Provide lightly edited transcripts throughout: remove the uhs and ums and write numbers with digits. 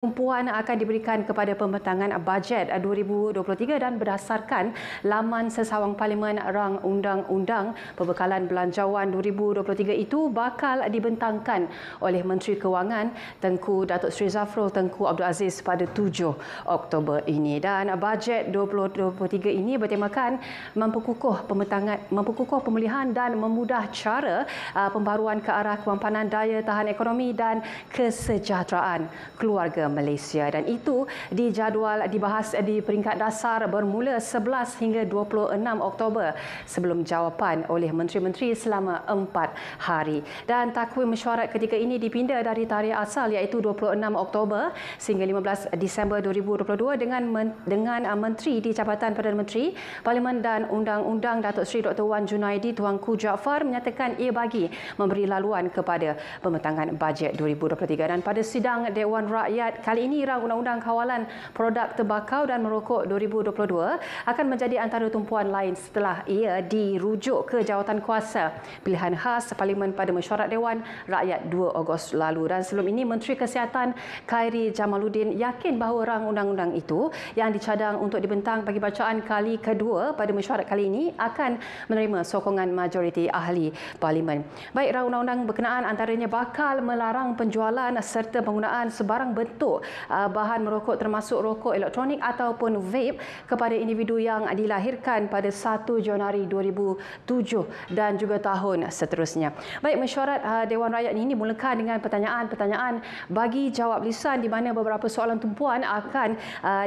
Tumpuan akan diberikan kepada pembentangan bajet 2023 dan berdasarkan laman sesawang Parlimen Rang Undang-Undang Pembekalan Belanjawan 2023 itu bakal dibentangkan oleh Menteri Kewangan Tengku Datuk Seri Zafrul Tengku Abdul Aziz pada 7 Oktober ini. Dan bajet 2023 ini bertemakan memperkukuh pemulihan dan memudah cara pembaruan ke arah kewampanan daya tahan ekonomi dan kesejahteraan keluarga Malaysia, dan itu dijadual dibahas di peringkat dasar bermula 11 hingga 26 Oktober sebelum jawapan oleh menteri-menteri selama 4 hari. Dan takwim mesyuarat ketika ini dipinda dari tarikh asal iaitu 26 Oktober sehingga 15 Disember 2022 dengan Menteri di Jabatan Perdana Menteri, Parlimen dan Undang-Undang Datuk Seri Dr. Wan Junaidi Tuanku Jaafar menyatakan ia bagi memberi laluan kepada pembentangan bajet 2023. Dan pada sidang Dewan Rakyat kali ini, Rang Undang-Undang Kawalan Produk Tembakau dan Merokok 2022 akan menjadi antara tumpuan lain setelah ia dirujuk ke Jawatankuasa Pilihan Khas Parlimen pada mesyuarat Dewan Rakyat 2 Ogos lalu. Dan sebelum ini, Menteri Kesihatan Khairi Jamaluddin yakin bahawa Rang Undang-Undang itu yang dicadang untuk dibentang bagi bacaan kali kedua pada mesyuarat kali ini akan menerima sokongan majoriti ahli Parlimen. Baik, Rang Undang-Undang berkenaan antaranya bakal melarang penjualan serta penggunaan sebarang bentuk bahan merokok termasuk rokok elektronik ataupun vape kepada individu yang dilahirkan pada 1 Januari 2007 dan juga tahun seterusnya. Baik, mesyuarat Dewan Rakyat ini dimulakan dengan pertanyaan-pertanyaan bagi jawab lisan di mana beberapa soalan tumpuan akan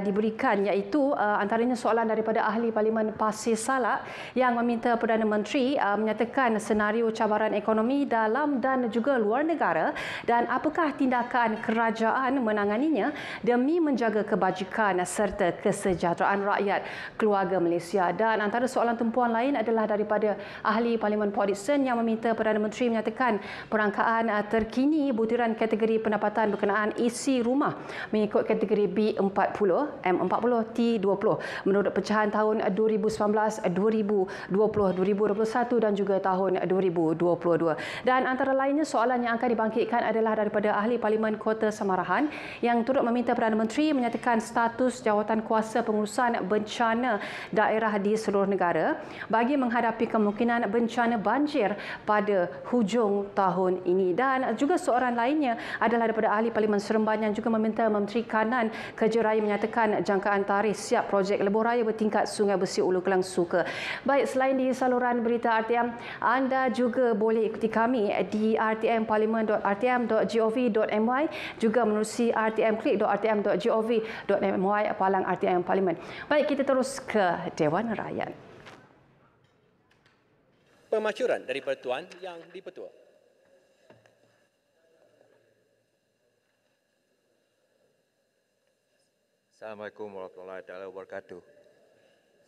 diberikan, iaitu antaranya soalan daripada ahli Parlimen Pasir Salak yang meminta Perdana Menteri menyatakan senario cabaran ekonomi dalam dan juga luar negara dan apakah tindakan kerajaan menanganinya demi menjaga kebajikan serta kesejahteraan rakyat keluarga Malaysia. Dan antara soalan tumpuan lain adalah daripada ahli Parlimen Port Dickson yang meminta Perdana Menteri menyatakan perangkaan terkini butiran kategori pendapatan berkenaan isi rumah mengikut kategori B40, M40, T20 menurut pecahan tahun 2019, 2020, 2021 dan juga tahun 2022. Dan antara lainnya soalan yang akan dibangkitkan adalah daripada ahli Parlimen Kota Samarahan yang turut meminta Perdana Menteri menyatakan status Jawatankuasa Pengurusan Bencana Daerah di seluruh negara bagi menghadapi kemungkinan bencana banjir pada hujung tahun ini. Dan juga soalan lainnya adalah daripada ahli Parlimen Seremban yang juga meminta Menteri Kanan Kerja Raya menyatakan jangkaan tarikh siap projek lebuh raya bertingkat Sungai Besi Ulu Kelang Suka. Baik, selain di saluran berita RTM, anda juga boleh ikuti kami di rtmparlimen.rtm.gov.my, juga menerusi rtmklik.rtm.gov.my palang RTM Parlimen. Baik, kita terus ke Dewan Rakyat. Pemasyuran dari Pertuan Yang di-Pertua. Assalamualaikum warahmatullahi wabarakatuh.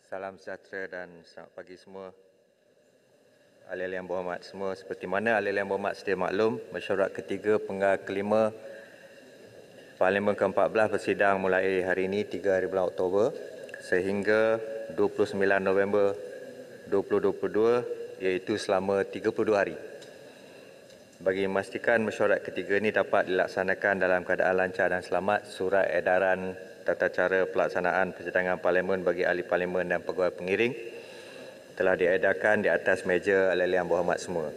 Salam sejahtera dan selamat pagi semua. Ahli-ahli yang berhormat semua, seperti mana ahli-ahli yang berhormat sedia maklum, mesyuarat ketiga penggal kelima Parlimen ke-14 bersidang mulai hari ini 3 hari bulan Oktober sehingga 29 November 2022, iaitu selama 32 hari. Bagi memastikan mesyuarat ketiga ini dapat dilaksanakan dalam keadaan lancar dan selamat, surat edaran tata cara pelaksanaan persidangan Parlimen bagi ahli Parlimen dan pegawai pengiring telah diedarkan di atas meja ahli-ahli yang berhormat semua.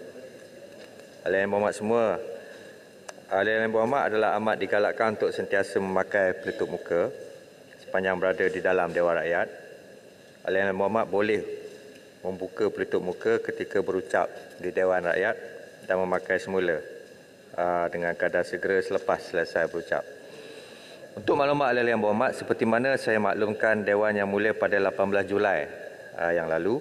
Ahli-ahli yang berhormat semua, ahli-ahli yang berhormat adalah amat digalakkan untuk sentiasa memakai pelitup muka sepanjang berada di dalam Dewan Rakyat. Ahli-ahli yang berhormat boleh membuka pelitup muka ketika berucap di Dewan Rakyat dan memakai semula dengan kadar segera selepas selesai berucap. Untuk maklumat ahli-ahli yang berhormat, seperti mana saya maklumkan Dewan Yang Mulia pada 18 Julai yang lalu,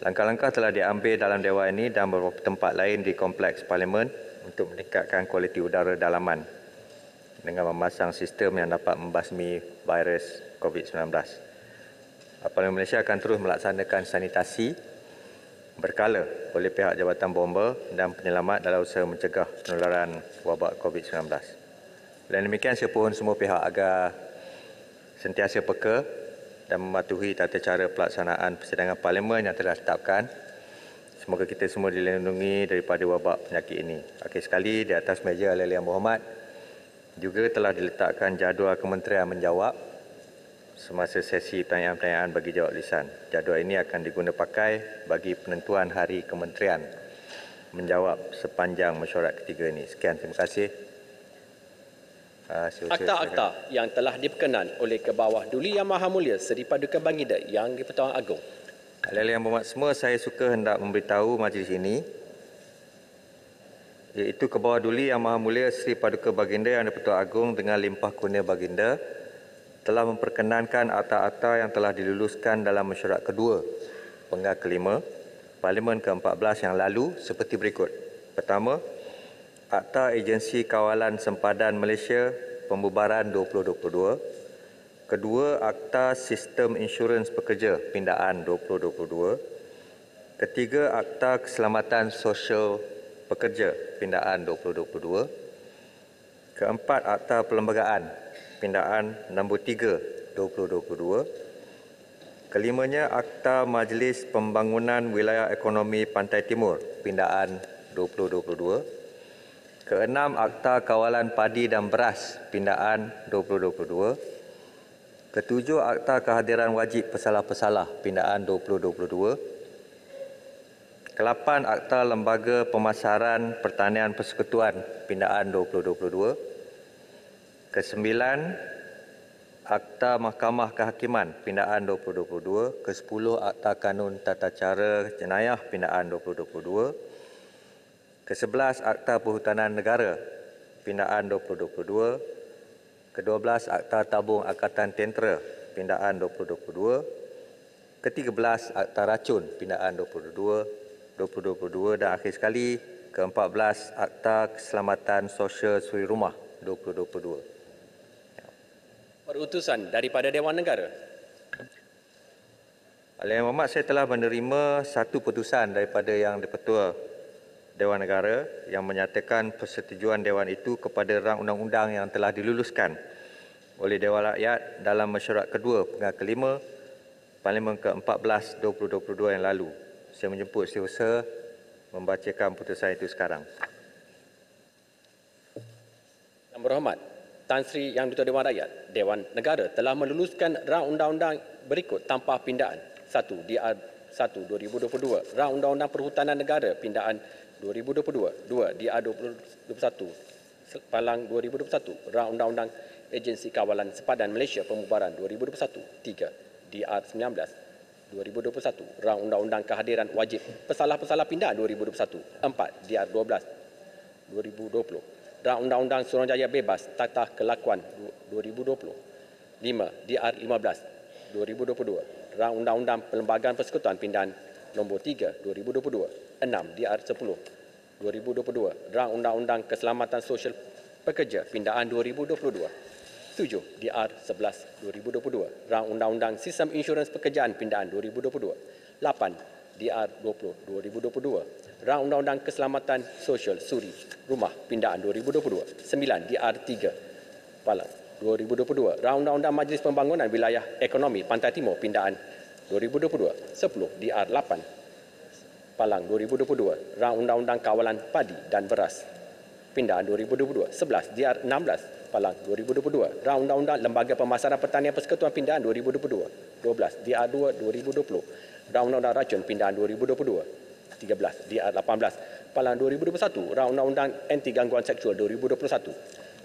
langkah-langkah telah diambil dalam Dewan ini dan beberapa tempat lain di Kompleks Parlimen untuk meningkatkan kualiti udara dalaman dengan memasang sistem yang dapat membasmi virus COVID-19. Parlimen Malaysia akan terus melaksanakan sanitasi berkala oleh pihak Jabatan Bomba dan Penyelamat dalam usaha mencegah penularan wabak COVID-19. Dan demikian, saya pohon semua pihak agar sentiasa peka dan mematuhi tata cara pelaksanaan persidangan Parlimen yang telah ditetapkan. Semoga kita semua dilindungi daripada wabak penyakit ini. Akhir sekali, di atas meja ahli-ahli yang berhormat, Juga telah diletakkan jadual kementerian menjawab semasa sesi pertanyaan-pertanyaan bagi jawab lisan. Jadual ini akan diguna pakai bagi penentuan hari kementerian menjawab sepanjang mesyuarat ketiga ini. Sekian, terima kasih. Akta-akta yang telah diperkenan oleh ke bawah Duli Yang Maha Mulia Seri Paduka Baginda Yang di-Pertuan Agong. Ahli-ahli yang berhormat semua, saya suka hendak memberitahu majlis ini iaitu ke bawah Duli Yang Maha Mulia Seri Paduka Baginda Yang di-Pertuan Agong dengan limpah kurnia baginda telah memperkenankan akta-akta yang telah diluluskan dalam mesyuarat kedua penggal kelima Parlimen ke-14 yang lalu seperti berikut. Pertama, Akta Agensi Kawalan Sempadan Malaysia Pembubaran 2022. Kedua, Akta Sistem Insurans Pekerja Pindaan 2022. Ketiga, Akta Keselamatan Sosial Pekerja Pindaan 2022. Keempat, Akta Perlembagaan Pindaan nombor 3 2022. Kelimanya, Akta Majlis Pembangunan Wilayah Ekonomi Pantai Timur Pindaan 2022. Keenam, Akta Kawalan Padi dan Beras Pindaan 2022. Ketujuh, Akta Kehadiran Wajib Pesalah-pesalah Pindaan 2022. Kelapan, Akta Lembaga Pemasaran Pertanian Persekutuan Pindaan 2022. Kesembilan, Akta Mahkamah Kehakiman Pindaan 2022. Kesepuluh, Akta Kanun Tata Cara Jenayah Pindaan 2022. Kesebelas, Akta Perhutanan Negara Pindaan 2022. Kedua-belas, Akta Tabung Angkatan Tentera Pindaan 2022. Ke-13, Akta Racun Pindaan 2022 dan akhir sekali ke-14, Akta Keselamatan Sosial Suri Rumah 2022. Perutusan daripada Dewan Negara. Ahli yang berhormat, saya telah menerima satu putusan daripada Yang di-Pertua Dewan Negara yang menyatakan persetujuan Dewan itu kepada rang undang-undang yang telah diluluskan oleh Dewan Rakyat dalam mesyuarat kedua penggal kelima Parlimen ke-14 2022 yang lalu. Saya menjemput setiausaha membacakan putusan itu sekarang. Yang berhormat, Tan Sri Yang di-Pertua Dewan Rakyat, Dewan Negara telah meluluskan rang undang-undang berikut tanpa pindaan. 1. DR 1 2022, Rang Undang-Undang Perhutanan Negara Pindaan 2022. 2. DR 2021 Palang 2021, Rang Undang-Undang Agensi Kawalan Sempadan Malaysia Pembubaran 2021. 3. DR 19 2021, Rang Undang-Undang Kehadiran Wajib Pesalah-pesalah Pindaan 2021. 4. DR 12 2020, Rang Undang-Undang Suruhanjaya Bebas Tata Kelakuan 2020. 5. DR 15 2022, Rang Undang-Undang Perlembagaan Persekutuan Pindaan nombor 3 2022. 6. DR 10 2022, Rang Undang-Undang Keselamatan Sosial Pekerja Pindaan 2022. 7. DR 11 2022, Rang Undang-Undang Sistem Insurans Pekerjaan Pindaan 2022. 8. DR 20 2022, Rang Undang-Undang Keselamatan Sosial Suri Rumah Pindaan 2022. 9. DR 3 Palang 2022, Rang Undang-Undang Majlis Pembangunan Wilayah Ekonomi Pantai Timur Pindaan 2022. 10. DR 8 Palang 2022, Rang Undang-Undang Kawalan Padi dan Beras Pindaan 2022. 11. DR 16 Palang 2022, Rang Undang-Undang Lembaga Pemasaran Pertanian Persekutuan Pindaan 2022. 12. DR 2 2020, Rang Undang-Undang Racun Pindaan 2022. 13. DR 18 Palang 2021, Rang Undang-Undang Anti Gangguan Seksual 2021.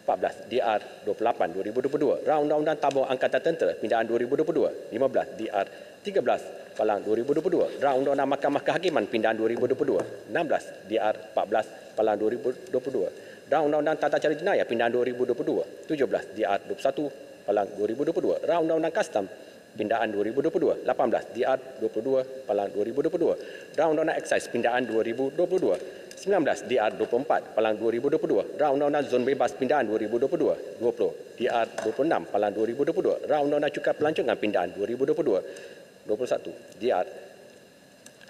14. DR 28 2022, Rang Undang-Undang Tabung Angkatan Tentera Pindaan 2022. 15. DR 13 Palang 2022, Rang Undang-Undang Mahkamah Kehakiman Pindaan 2022. 16. DR 14 Palang 2022, Rang Undang-Undang Tata Cara Jenayah Pindaan 2022. 17. DR 21 Palang 2022, Rang Undang-Undang Kastam Pindaan 2022. 18. DR 22 Palang 2022, Rang Undang-Undang Excise Pindaan 2022. 19. DR 24 Palang 2022, Rang Undang-Undang Zon Bebas Pindaan 2022. 20. DR 26 Palang 2022, Rang Undang-Undang Cukai Pelancongan Pindaan 2022. 21. DR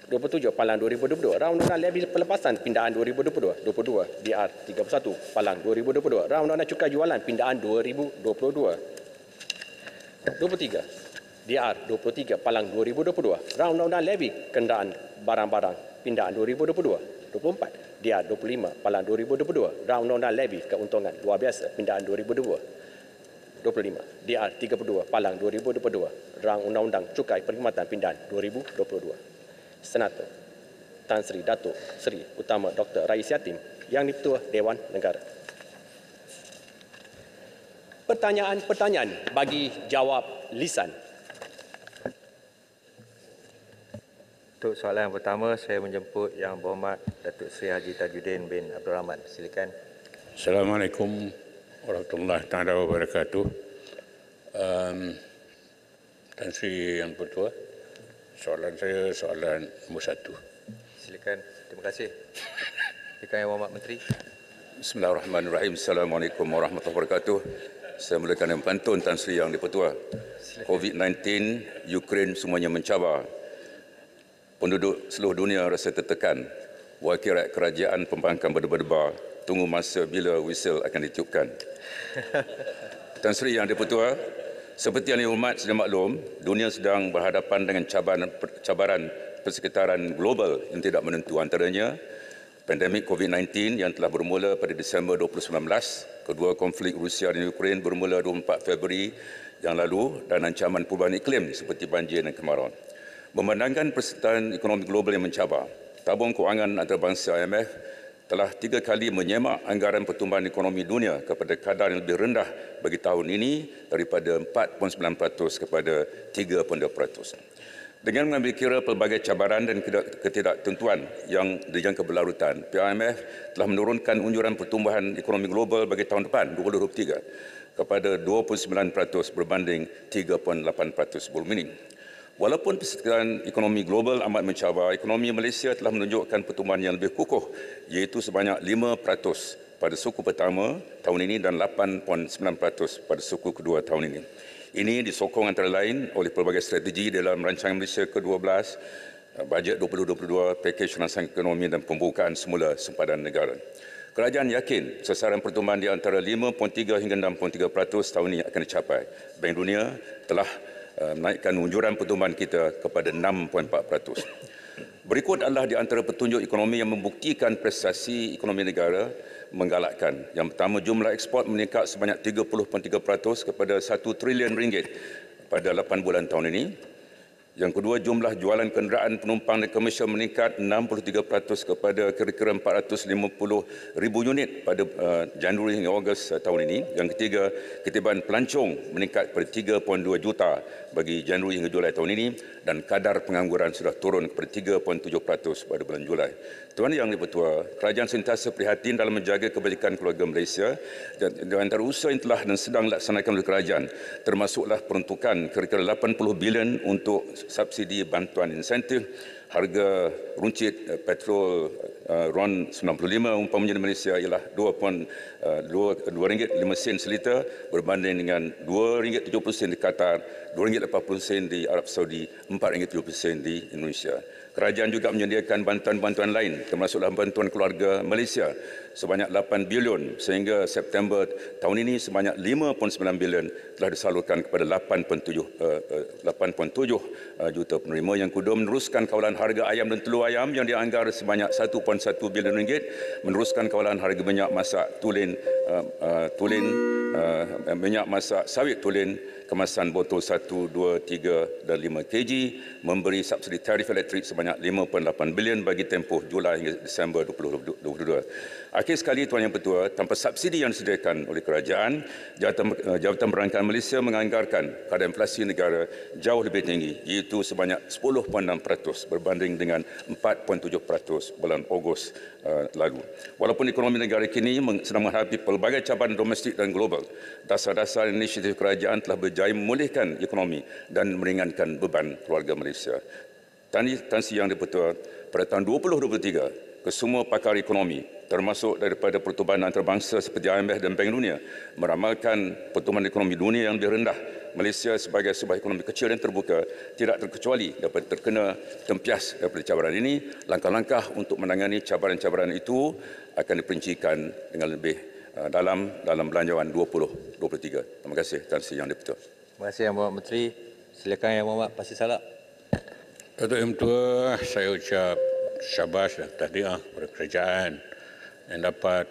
27 Palang 2022, Rang Undang-Undang Levy Pelepasan Pindaan 2022. 22. DR 31 Palang 2022, Rang Undang-Undang Cukai Jualan Pindaan 2022. 23. DR 23 Palang 2022, Rang Undang-Undang Levy Kenderaan Barang-barang Pindaan 2022. 24. DR 25 Palang 2022 Rang Undang-Undang Levy Keuntungan Luar Biasa Pindaan 2025 DR 32 Palang 2022 Rang Undang-Undang Cukai Perkhidmatan Pindaan 2022. Senator Tan Sri Datuk Seri Utama Dr. Rais Yatim yang Ketua Dewan Negara. Pertanyaan-pertanyaan bagi jawab lisan. Untuk soalan yang pertama, saya menjemput Yang Berhormat Datuk Seri Haji Tajuddin bin Abdul Rahman. Silakan. Assalamualaikum warahmatullahi taala wabarakatuh. Tan Sri Yang Bertuah, soalan saya soalan nombor 1. Silakan. Terima kasih. Silakan Yang Berhormat Menteri. Bismillahirrahmanirrahim. Assalamualaikum warahmatullahi wabarakatuh. Saya mulakan dengan pantun Tan Sri Yang Dipertua. COVID-19, Ukraine semuanya mencabar. Penduduk seluruh dunia rasa tertekan. Wakil rakyat kerajaan pembangkang berdebar-debar. Tunggu masa bila whistle akan ditiupkan. Tan Sri Yang Dipertua, seperti yang dihormat sedia maklum, dunia sedang berhadapan dengan cabaran persekitaran global yang tidak menentu, antaranya pandemik COVID-19 yang telah bermula pada Disember 2019, kedua konflik Rusia dan Ukraine bermula 24 Februari yang lalu, dan ancaman perubahan iklim seperti banjir dan kemarau. Memandangkan persekitaran ekonomi global yang mencabar, Tabung Kewangan Antarabangsa IMF telah 3 kali menyemak anggaran pertumbuhan ekonomi dunia kepada kadar yang lebih rendah bagi tahun ini daripada 4.9% kepada 3%. Dengan mengambil kira pelbagai cabaran dan ketidaktentuan yang dijangka berlarutan, IMF telah menurunkan unjuran pertumbuhan ekonomi global bagi tahun depan 2023 kepada 29% berbanding 3.8% sebelum ini. Walaupun persekitaran ekonomi global amat mencabar, ekonomi Malaysia telah menunjukkan pertumbuhan yang lebih kukuh, iaitu sebanyak 5% pada suku pertama tahun ini dan 8.9% pada suku kedua tahun ini. Ini disokong antara lain oleh pelbagai strategi dalam rancangan Malaysia ke-12, bajet 2022, pakej rangsangan ekonomi dan pembukaan semula sempadan negara. Kerajaan yakin sasaran pertumbuhan di antara 5.3 hingga 6.3% tahun ini akan dicapai. Bank Dunia telah menaikkan unjuran pertumbuhan kita kepada 6.4%. Berikut adalah di antara petunjuk ekonomi yang membuktikan prestasi ekonomi negara menggalakkan. Yang pertama, jumlah ekspor meningkat sebanyak 30.3% kepada 1 trilion ringgit pada 8 bulan tahun ini. Yang kedua, jumlah jualan kenderaan penumpang dan komersial meningkat 63% kepada kira-kira 450,000 unit pada Januari hingga Ogos tahun ini. Yang ketiga, ketibaan pelancong meningkat pada 3.2 juta bagi Januari hingga Julai tahun ini, dan kadar pengangguran sudah turun kepada 3.7% pada bulan Julai. Tuan Yang Dipertua, kerajaan sentiasa prihatin dalam menjaga kebajikan keluarga Malaysia, dan di antara usaha yang telah dan sedang dilaksanakan oleh kerajaan termasuklah peruntukan kira-kira 80 bilion untuk subsidi bantuan insentif, harga runcit petrol RON 95 umpamanya di Malaysia ialah RM2.05 seliter berbanding dengan RM2.70 di Qatar, RM2.80 di Arab Saudi, RM4.70 di Indonesia. Kerajaan juga menyediakan bantuan-bantuan lain termasuklah bantuan keluarga Malaysia sebanyak 8 bilion sehingga September tahun ini sebanyak 5.9 bilion telah disalurkan kepada 8.7 juta penerima. Yang kedua, meneruskan kawalan harga ayam dan telur ayam yang dianggar sebanyak 1.1 bilion ringgit, meneruskan kawalan harga minyak masak minyak masak sawit tulen kemasan botol 1, 2, 3 dan 5 kg, memberi subsidi tarif elektrik sebanyak 5.8 bilion bagi tempoh Julai hingga Disember 2022. Akhir sekali, Tuan Yang Bertuah, tanpa subsidi yang disediakan oleh kerajaan, Jabatan Perangkaan Malaysia menganggarkan kadar inflasi negara jauh lebih tinggi, iaitu sebanyak 10.6% berbanding dengan 4.7% bulan Ogos lalu. Walaupun ekonomi negara kini sedang menghadapi pelbagai cabaran domestik dan global, dasar-dasar inisiatif kerajaan telah berjaya memulihkan ekonomi dan meringankan beban keluarga Malaysia. Tan Sri Yang Dipertua, pada tahun 2023, kesemua pakar ekonomi termasuk daripada pertubuhan antarabangsa seperti IMF dan Bank Dunia meramalkan pertumbuhan ekonomi dunia yang lebih rendah. Malaysia sebagai sebuah ekonomi kecil dan terbuka tidak terkecuali dapat terkena tempias daripada cabaran ini. Langkah-langkah untuk menangani cabaran-cabaran itu akan diperincikan dengan lebih dalam Belanjawan 2023. Terima kasih Tan Sri Yang Dipertua. Terima kasih Yang Berhormat Menteri. Silakan Yang Berhormat Pasir Salak. Datuk Yang Bertuah, saya ucap syabas dan tahniah kepada kerajaan yang dapat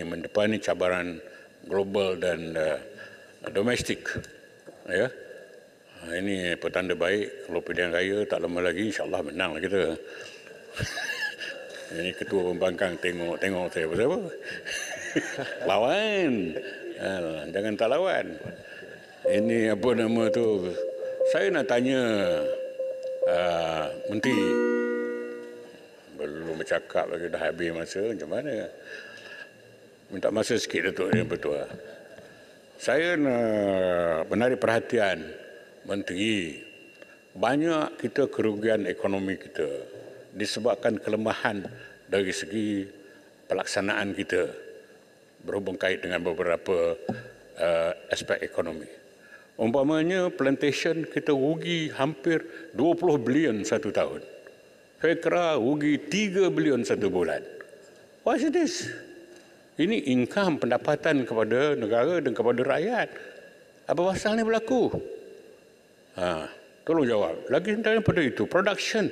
mendepani cabaran global dan domestik. Ya. Ini petanda baik. Kalau pilihan raya tak lama lagi, insyaAllah menang lah kita. Ini ketua pembangkang tengok saya apa? Lawan. Jangan tak lawan. Ini apa nama tu? Saya nak tanya Menteri. Belum bercakap lagi, dah habis masa. Macam mana? Minta masa sikit Datuk Yang Bertuah. Saya nak menarik perhatian Menteri. Banyak kita kerugian ekonomi kita disebabkan kelemahan dari segi pelaksanaan kita berhubung kait dengan beberapa aspek ekonomi. Umpamanya plantation kita rugi hampir 20 bilion satu tahun. Fekra rugi 3 bilion satu bulan. What is this? Ini income, pendapatan kepada negara dan kepada rakyat. Apa pasal ni berlaku? Tolong jawab. Lagi daripada itu, production,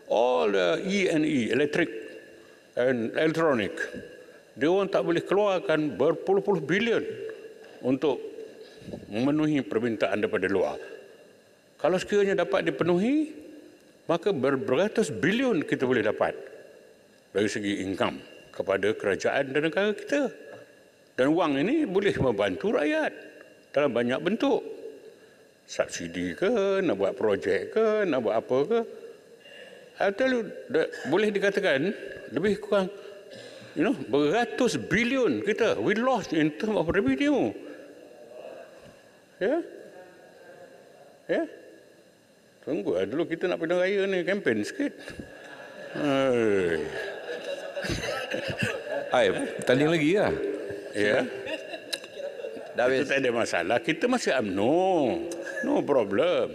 all the E&E, electric and electronic, dia orang tak boleh keluarkan berpuluh-puluh bilion untuk memenuhi permintaan daripada luar. Kalau sekiranya dapat dipenuhi, maka beratus bilion kita boleh dapat dari segi income kepada kerajaan dan negara kita. Dan wang ini boleh membantu rakyat dalam banyak bentuk. Subsidi ke, nak buat projek ke, nak buat apa ke. Boleh dikatakan lebih kurang beratus bilion kita we lost in term of revenue. Ya? Tunggu dulu, kita nak pilihan raya ni, kempen sikit. Tanding lagi lah. Ya. Itu tak ada masalah. Kita masih no problem.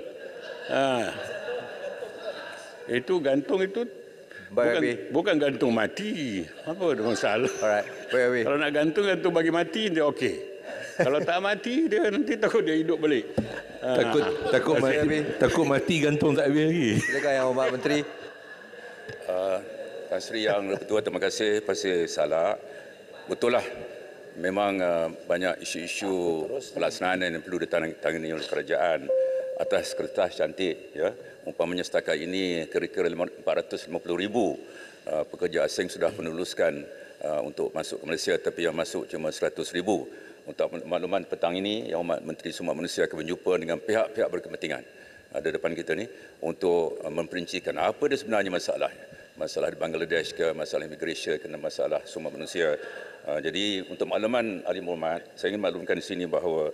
Itu gantung itu bukan gantung mati. Apa ada masalah? Alright. Kalau nak gantung bagi mati dia okey. Kalau tak mati dia nanti takut dia hidup balik. Takut mati gantung tak habis lagi. Silakan Yang Hormat Menteri. Tan Sri Yang Bertuah, terima kasih Pasir Salak. Betul lah, memang banyak isu-isu pelaksanaan yang perlu ditangani oleh kerajaan atas kertas cantik. Ya. Umpamanya setakat ini kira-kira 450,000 pekerja asing sudah menuluskan untuk masuk ke Malaysia, tapi yang masuk cuma 100,000. Untuk makluman petang ini, Yang Hormat Menteri Sumber Manusia akan berjumpa dengan pihak-pihak berkepentingan ada depan kita ni untuk memperincikan apa dia sebenarnya masalahnya. Masalah di Bangladesh ke, masalah immigration ke, masalah sumber manusia. Jadi untuk makluman Ahli Berhormat, saya ingin maklumkan di sini bahawa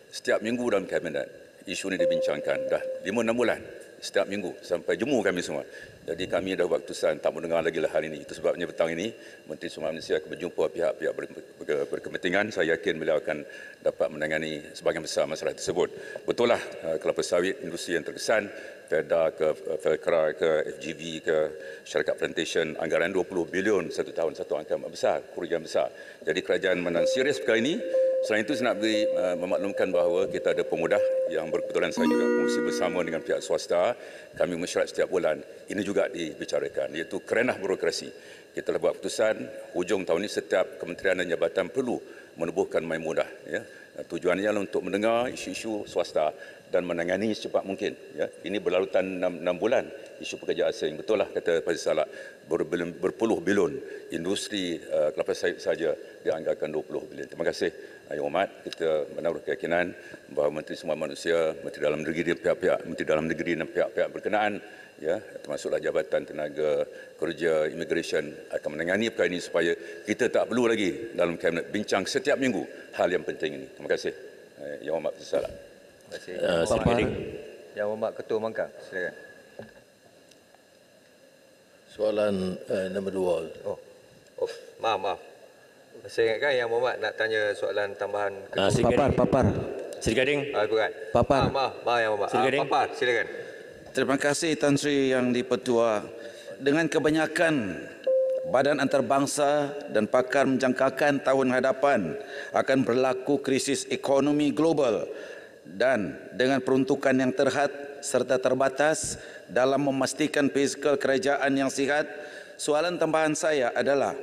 setiap minggu dalam kabinet isu ini dibincangkan. Dah 5-6 bulan setiap minggu sampai jemu kami semua. Jadi kami dah buat keputusan tak mendengar lagi lah hal ini. Itu sebabnya petang ini Menteri Sumber Manusia akan berjumpa pihak-pihak berkepentingan. Saya yakin beliau akan dapat menangani sebahagian besar masalah tersebut. Betul lah kelapa sawit industri yang terkesan, PEDA ke Felkra ke FGV ke syarikat plantation, anggaran 20 bilion satu tahun, satu angka besar, kerugian besar. Jadi kerajaan memandang serius perkara ini. Selain itu saya nak memaklumkan bahawa kita ada pemudah yang berkebetulan saya juga fungsi bersama dengan pihak swasta. Kami mesyuarat setiap bulan. Ini juga dibicarakan, iaitu kerenah birokrasi. Kita telah buat keputusan hujung tahun ini setiap kementerian dan jabatan perlu menubuhkan My Mudah. Ya. Tujuannya adalah untuk mendengar isu-isu swasta dan menangani secepat mungkin. Ya. Ini berlarutan 6 bulan isu pekerja asing. Betul lah kata Pasir Salak, berpuluh bilion. Industri kelapa sawit saja dianggarkan 20 bilion. Terima kasih Yang Hormat. Kita menaruh keyakinan bahawa Menteri Sumber Manusia, Menteri Dalam Negeri dan pihak-pihak berkenaan, ya, termasuklah Jabatan Tenaga Kerja Immigration akan menangani perkara ini supaya kita tak perlu lagi dalam kabinet bincang setiap minggu hal yang penting ini. Terima kasih Yang Hormat Pasir Salak. Terima kasih. Yang Hormat Ketua Pembangkang, silakan. Soalan nombor 2. Maaf. Saya ingatkan Yang Hormat nak tanya soalan tambahan. Papar. Silakan. Bukan. Papar. Maaf Yang Hormat. Papar, silakan. Terima kasih Tan Sri Yang di-Pertua. Dengan kebanyakan badan antarabangsa dan pakar menjangkakan tahun hadapan akan berlaku krisis ekonomi global dan dengan peruntukan yang terhad serta terbatas dalam memastikan fiskal kerajaan yang sihat. Soalan tambahan saya adalah,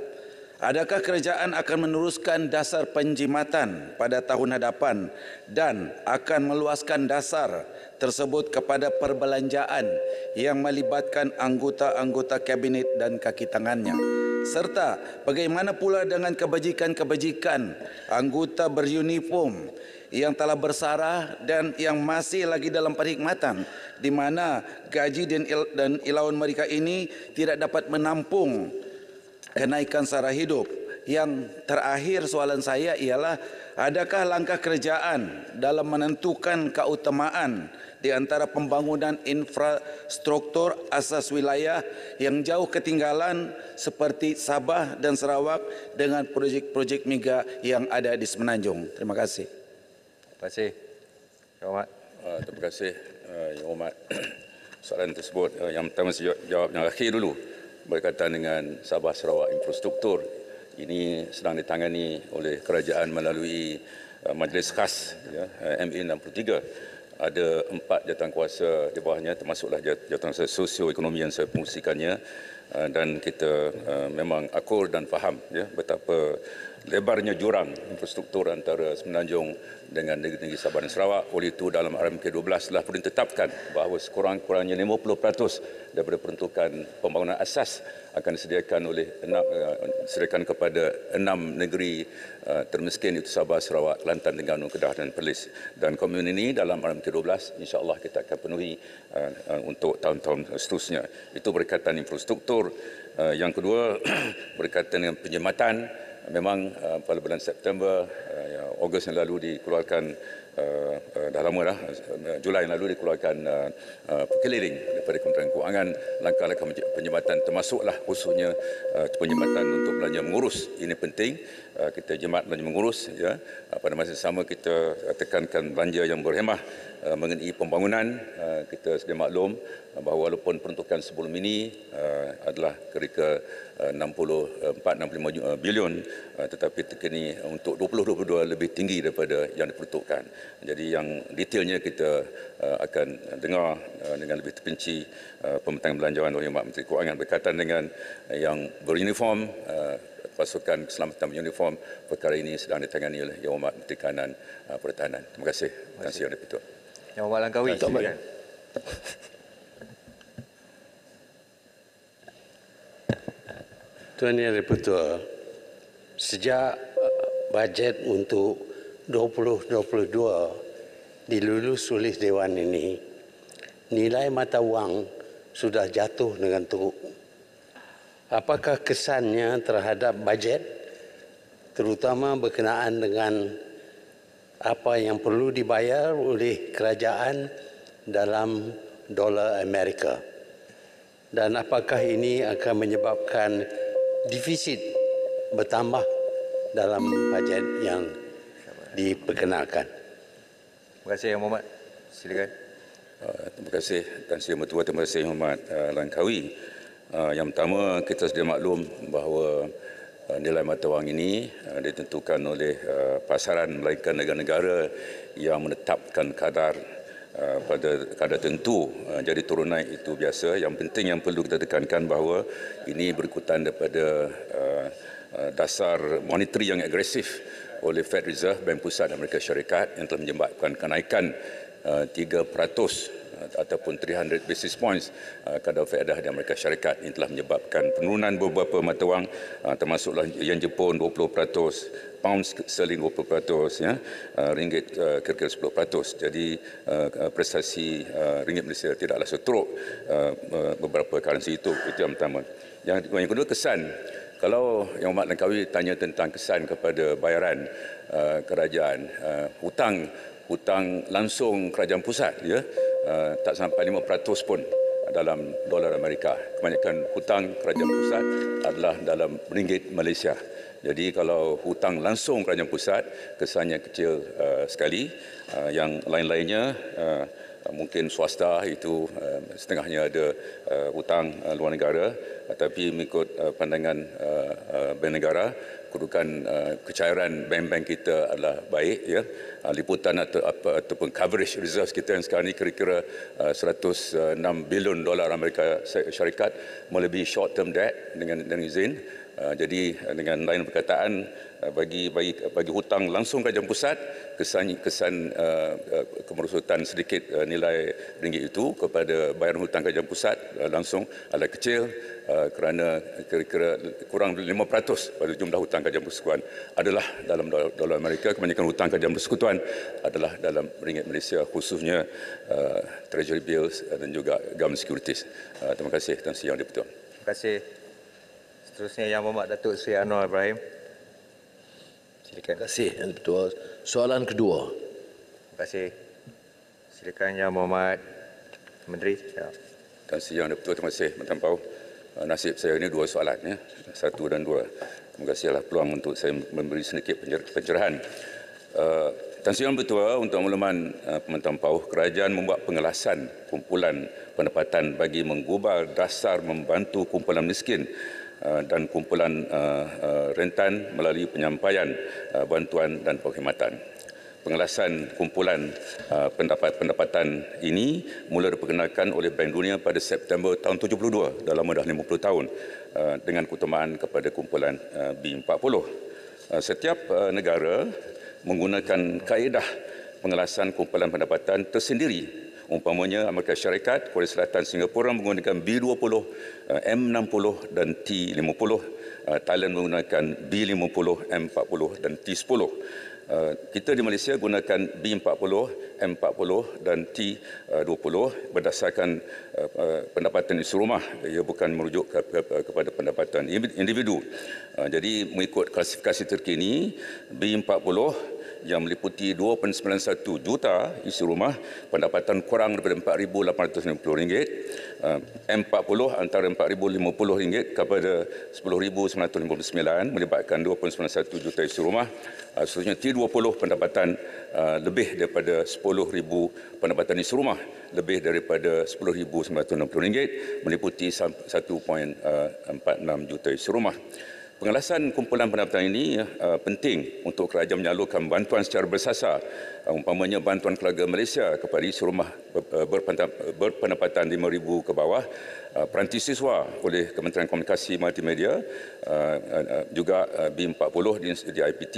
adakah kerajaan akan meneruskan dasar penjimatan pada tahun hadapan dan akan meluaskan dasar tersebut kepada perbelanjaan yang melibatkan anggota-anggota kabinet dan kaki tangannya? Serta bagaimana pula dengan kebajikan-kebajikan anggota beruniform yang telah bersarah dan yang masih lagi dalam perkhidmatan, di mana gaji dan ilauan mereka ini tidak dapat menampung kenaikan sara hidup. Yang terakhir soalan saya ialah, adakah langkah kerajaan dalam menentukan keutamaan di antara pembangunan infrastruktur asas wilayah yang jauh ketinggalan seperti Sabah dan Sarawak dengan projek-projek mega yang ada di Semenanjung? Terima kasih. Terima kasih. Yang Hormat. Terima kasih Yang Hormat. Soalan tersebut yang pertama saya jawab yang akhir dulu berkaitan dengan Sabah Sarawak infrastruktur. Ini sedang ditangani oleh kerajaan melalui Majlis Khas MA 63. Ada 4 jawatankuasa di bawahnya, termasuklah jawatankuasa sosioekonomi yang saya fungsikannya, dan kita memang akur dan faham betapa lebarnya jurang infrastruktur antara Semenanjung dengan negeri-negeri Sabah dan Sarawak. Oleh itu dalam RMK12 telah pun ditetapkan bahawa sekurang-kurangnya 50% daripada peruntukan pembangunan asas akan disediakan kepada 6 negeri termiskin, iaitu Sabah, Sarawak, Kelantan, Terengganu, Kedah dan Perlis. Dan komitmen ini dalam RMK12 insya-Allah kita akan penuhi untuk tahun-tahun seterusnya. Itu berkaitan infrastruktur. Yang kedua berkaitan dengan penjimatan. Memang pada bulan September, Ogos yang lalu dikeluarkan, dah lama dah, Julai yang lalu dikeluarkan perkeliling daripada Kementerian Kewangan, langkah-langkah penjimatan termasuklah khususnya penjimatan untuk belanja mengurus. Ini penting, kita jimat belanja mengurus. Pada masa sama kita tekankan belanja yang berhemah mengenai pembangunan. Kita sedia maklum bahawa walaupun peruntukan sebelum ini adalah kira-kira 64-65 bilion, tetapi terkini untuk 2022 lebih tinggi daripada yang diperuntukkan. Jadi yang detailnya kita akan dengar dengan lebih terperinci pembentang belanjawan oleh Yang Menteri Kewangan berkaitan dengan yang beruniform, pasukan keselamatan beruniform. Perkara ini sedang ditangani oleh Yang Hormat Menteri Kanan Pertahanan. Terima kasih. Terima kasih Yang Dipertua. Yang Hormat Langkawi. Tuan Yang Dipertua, sejak bajet untuk 2022 dilulus oleh Dewan ini, nilai mata wang sudah jatuh dengan teruk. Apakah kesannya terhadap bajet, terutama berkenaan dengan apa yang perlu dibayar oleh kerajaan dalam dolar Amerika? Dan apakah ini akan menyebabkan defisit bertambah dalam bajet yang diperkenalkan? Terima kasih Yang Hormat. Silakan. Terima kasih Tan Sri Yang Bertuah. Terima kasih Yang Hormat Langkawi. Yang pertama, kita sedia maklum bahawa nilai mata wang ini ditentukan oleh pasaran, melainkan negara-negara yang menetapkan kadar pada kadar tentu. Jadi turun naik itu biasa. Yang penting yang perlu kita tekankan bahawa ini berikutan daripada dasar monetary yang agresif oleh Fed Reserve, Bank Pusat Amerika Syarikat, yang telah menyebabkan kenaikan 3% ataupun 300 basis points kadar faedah di Amerika Syarikat. Ini telah menyebabkan penurunan beberapa mata wang, termasuklah yen Jepun 20%, pound sterling 20%, ringgit kira-kira 10%. Jadi prestasi ringgit Malaysia tidaklah seteruk beberapa currency itu. Itu yang pertama. Yang kedua, kesan. Kalau Yang Hormat Langkawi tanya tentang kesan kepada bayaran kerajaan, hutang langsung kerajaan pusat, tak sampai 5% pun dalam dolar Amerika. Kebanyakan hutang kerajaan pusat adalah dalam ringgit Malaysia. Jadi kalau hutang langsung kerajaan pusat, kesannya kecil sekali. Yang lain-lainnya Mungkin swasta itu setengahnya ada hutang luar negara, tapi mengikut pandangan Bank Negara, kedudukan kecairan bank-bank kita adalah baik, ya. Liputan ataupun coverage reserves kita yang sekarang ini kira-kira 106 bilion dolar Amerika Syarikat, melebihi short term debt dengan izin. Jadi dengan lain perkataan, bagi hutang langsung kerajaan pusat, kesan kemerosotan sedikit nilai ringgit itu kepada bayaran hutang kerajaan pusat langsung adalah kecil, kerana kira-kira kurang 5% pada jumlah hutang kerajaan persekutuan adalah dalam dolar Amerika. Kebanyakan hutang kerajaan persekutuan adalah dalam ringgit Malaysia, khususnya treasury bills dan juga government securities. Terima kasih Tan Sri Yang di-Pertuan. Terima kasih. Seterusnya Yang Berhormat Datuk Seri Anwar Ibrahim. Silakan. Terima kasih Yang di-Pertuan. Soalan kedua. Terima kasih. Silakan Yang Berhormat Menteri. Ya. Tan Sri Yang di-Pertuan, terima kasih Menteri. Nasib saya ini dua soalan, ya. 1 dan 2. Terima kasihlah peluang untuk saya memberi sedikit pencerahan. Tan Sri Yang Bertuan, untuk makluman Menteri Pauh, kerajaan membuat pengelasan kumpulan pendapatan bagi menggubal dasar membantu kumpulan miskin dan kumpulan rentan melalui penyampaian bantuan dan perkhidmatan. Pengelasan kumpulan pendapatan ini mula diperkenalkan oleh Bank Dunia pada September tahun 72, dah lama dah 50 tahun, dengan keutamaan kepada kumpulan B40. Setiap negara menggunakan kaedah pengelasan kumpulan pendapatan tersendiri. Umpamanya Amerika Syarikat, Korea Selatan, Singapura menggunakan B20, M60 dan T50. Thailand menggunakan B50, M40 dan T10. Kita di Malaysia gunakan B40, M40 dan T20 berdasarkan pendapatan isi rumah. Ia bukan merujuk kepada pendapatan individu. Jadi mengikut klasifikasi terkini, B40 yang meliputi 2.91 juta isi rumah, pendapatan kurang daripada RM4,850, M40 antara RM4,050 kepada RM10,959, melibatkan 2.91 juta isi rumah. Seterusnya T20 pendapatan lebih daripada RM10,000 pendapatan isi rumah, lebih daripada RM10,960, meliputi 1.46 juta isi rumah. Pengelasan kumpulan pendapatan ini penting untuk kerajaan menyalurkan bantuan secara bersasar, umpamanya bantuan keluarga Malaysia kepada isi rumah berpendapatan RM5,000 ke bawah, peranti siswa oleh Kementerian Komunikasi Multimedia, juga B40 di IPT,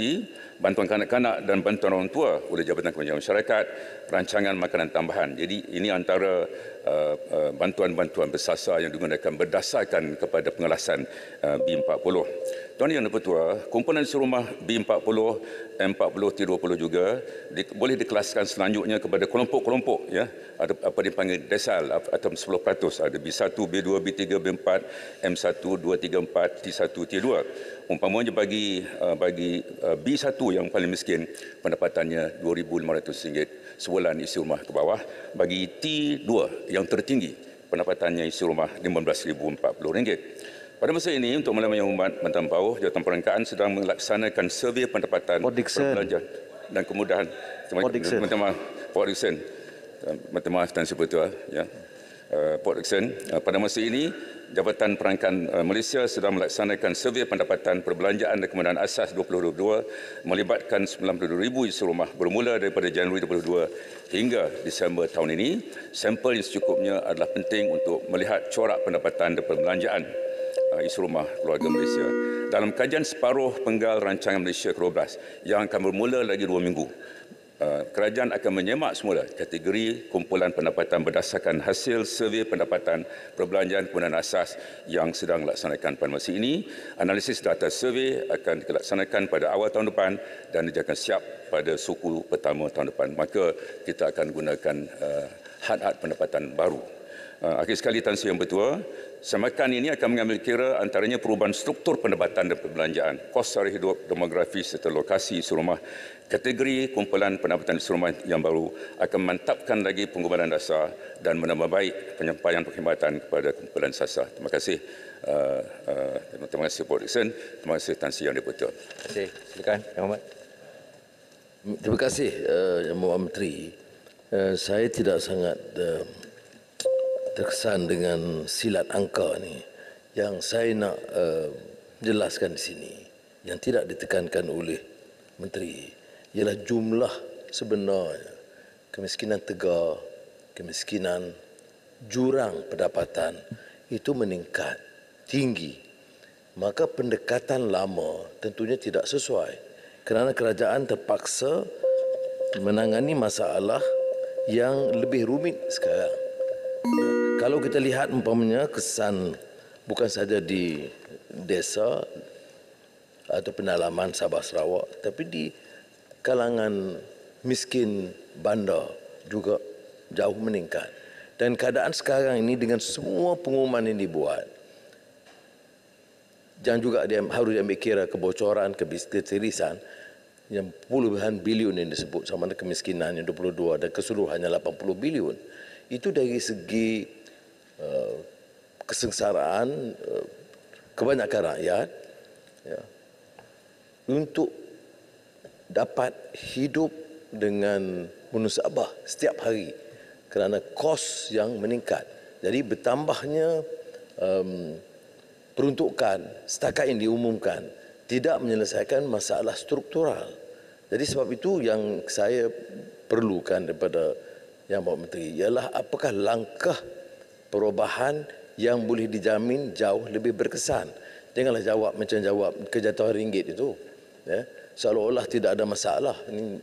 bantuan kanak-kanak dan bantuan orang tua oleh Jabatan Kebajikan Masyarakat, rancangan makanan tambahan. Jadi ini antara bantuan-bantuan bersasar yang digunakan berdasarkan kepada pengelasan B40. Tuan Yang di-Pertua, kumpulan isi rumah B40, M40, T20 juga boleh dikelaskan selanjutnya kepada kelompok-kelompok, ya. Ada apa dipanggil desal atau 10%. Ada B1, B2, B3, B4, M1, 2, 3, 4, T1, T2. Umpamanya bagi B1 yang paling miskin, pendapatannya RM2,500 sebulan isi rumah ke bawah. Bagi T2 yang tertinggi, pendapatannya isi rumah RM15,040. Pada masa ini, untuk Malaysia Yang Hormat Menteri Pauh, Jabatan Perangkaan sedang melaksanakan survei pendapatan perbelanjaan dan kemudahan. Port Dickson. Minta maaf Tan Sri Pertua, ya. Port Dickson. Pada masa ini, Jabatan Perangkaan Malaysia sedang melaksanakan survei pendapatan perbelanjaan dan kemudahan asas 2022 melibatkan 92,000 isi rumah bermula daripada Januari 2022 hingga Disember tahun ini. Sampel yang secukupnya adalah penting untuk melihat corak pendapatan dan perbelanjaan isi rumah keluarga Malaysia. Dalam kajian separuh penggal rancangan Malaysia ke-12 yang akan bermula lagi 2 minggu, kerajaan akan menyemak semula kategori kumpulan pendapatan berdasarkan hasil survei pendapatan perbelanjaan kemudahan asas yang sedang dilaksanakan pada masa ini. Analisis data survei akan dilaksanakan pada awal tahun depan dan dia akan siap pada suku pertama tahun depan. Maka kita akan gunakan had-had pendapatan baru. Akhir sekali, Tan Sri Yang Bertua, samakan ini akan mengambil kira antaranya perubahan struktur pendapatan dan perbelanjaan, kos sara hidup, demografi serta lokasi isi rumah. Kategori kumpulan pendapatan isi rumah yang baru akan memantapkan lagi penggubalan dasar dan menambah baik penyampaian perkhidmatan kepada kumpulan sasar. Terima kasih. Terima kasih Port Dickson. Terima kasih Tan Sri Yang Bertua. Terima kasih. Silakan Yang Hormat. Terima kasih Yang Berhormat Menteri. Saya tidak sangat terkesan dengan silat angka ni. Yang saya nak jelaskan di sini, yang tidak ditekankan oleh Menteri, ialah jumlah sebenarnya kemiskinan tegar, kemiskinan jurang pendapatan itu meningkat tinggi. Maka pendekatan lama tentunya tidak sesuai kerana kerajaan terpaksa menangani masalah yang lebih rumit sekarang. Kalau kita lihat umpamanya kesan bukan saja di desa atau pendalaman Sabah Sarawak, tapi di kalangan miskin bandar juga jauh meningkat. Dan keadaan sekarang ini dengan semua pengumuman yang dibuat, dan juga harus diambil kira kebocoran, ketirisan, yang puluhan bilion yang disebut, sama ada kemiskinan yang 22 dan keseluruhannya 80 bilion. Itu dari segi kesengsaraan kebanyakan rakyat ya, untuk dapat hidup dengan munasabah setiap hari kerana kos yang meningkat. Jadi bertambahnya peruntukan setakat yang diumumkan tidak menyelesaikan masalah struktural. Jadi sebab itu yang saya perlukan daripada Yang Berhormat Menteri ialah apakah langkah perubahan yang boleh dijamin jauh lebih berkesan. Janganlah jawab macam jawab kejatuhan ringgit itu. Ya. Seolah-olah tidak ada masalah. Ini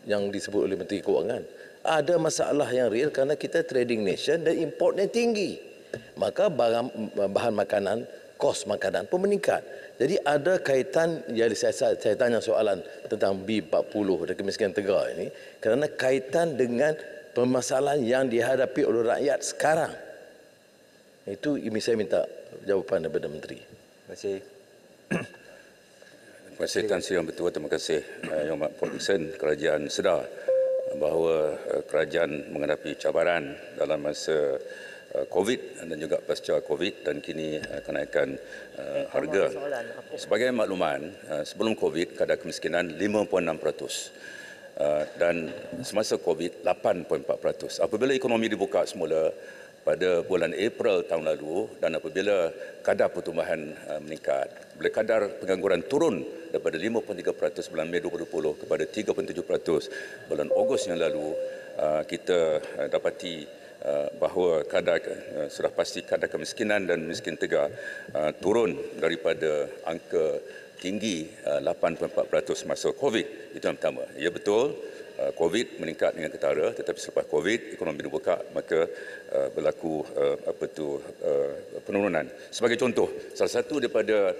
yang disebut oleh Menteri Kewangan. Ada masalah yang real kerana kita trading nation dan importnya tinggi. Maka bahan makanan, kos makanan pun meningkat. Jadi ada kaitan, jadi saya tanya soalan tentang B40 dan kemiskinan tegar ini kerana kaitan dengan permasalahan yang dihadapi oleh rakyat sekarang. Itu ini saya minta jawapan daripada Menteri. Terima kasih. Terima kasih Tan Sri Yang Bertuah. Terima kasih Yang Amat Produsen. Kerajaan sedar bahawa kerajaan menghadapi cabaran dalam masa COVID dan juga pasca COVID dan kini kenaikan harga. Sebagai makluman, sebelum COVID kadar kemiskinan 5.6%. Dan semasa COVID 8.4%. Apabila ekonomi dibuka semula pada bulan April tahun lalu dan apabila kadar pertumbuhan meningkat, bila kadar pengangguran turun daripada 5.3% bulan Mei 2020 kepada 3.7% bulan Ogos yang lalu, kita dapati bahawa sudah pasti kadar kemiskinan dan miskin tegar turun daripada angka tinggi 8.4% masa COVID. Itu yang pertama. Ya betul, COVID meningkat dengan ketara, tetapi selepas COVID ekonomi dibuka, maka berlaku penurunan. Sebagai contoh, salah satu daripada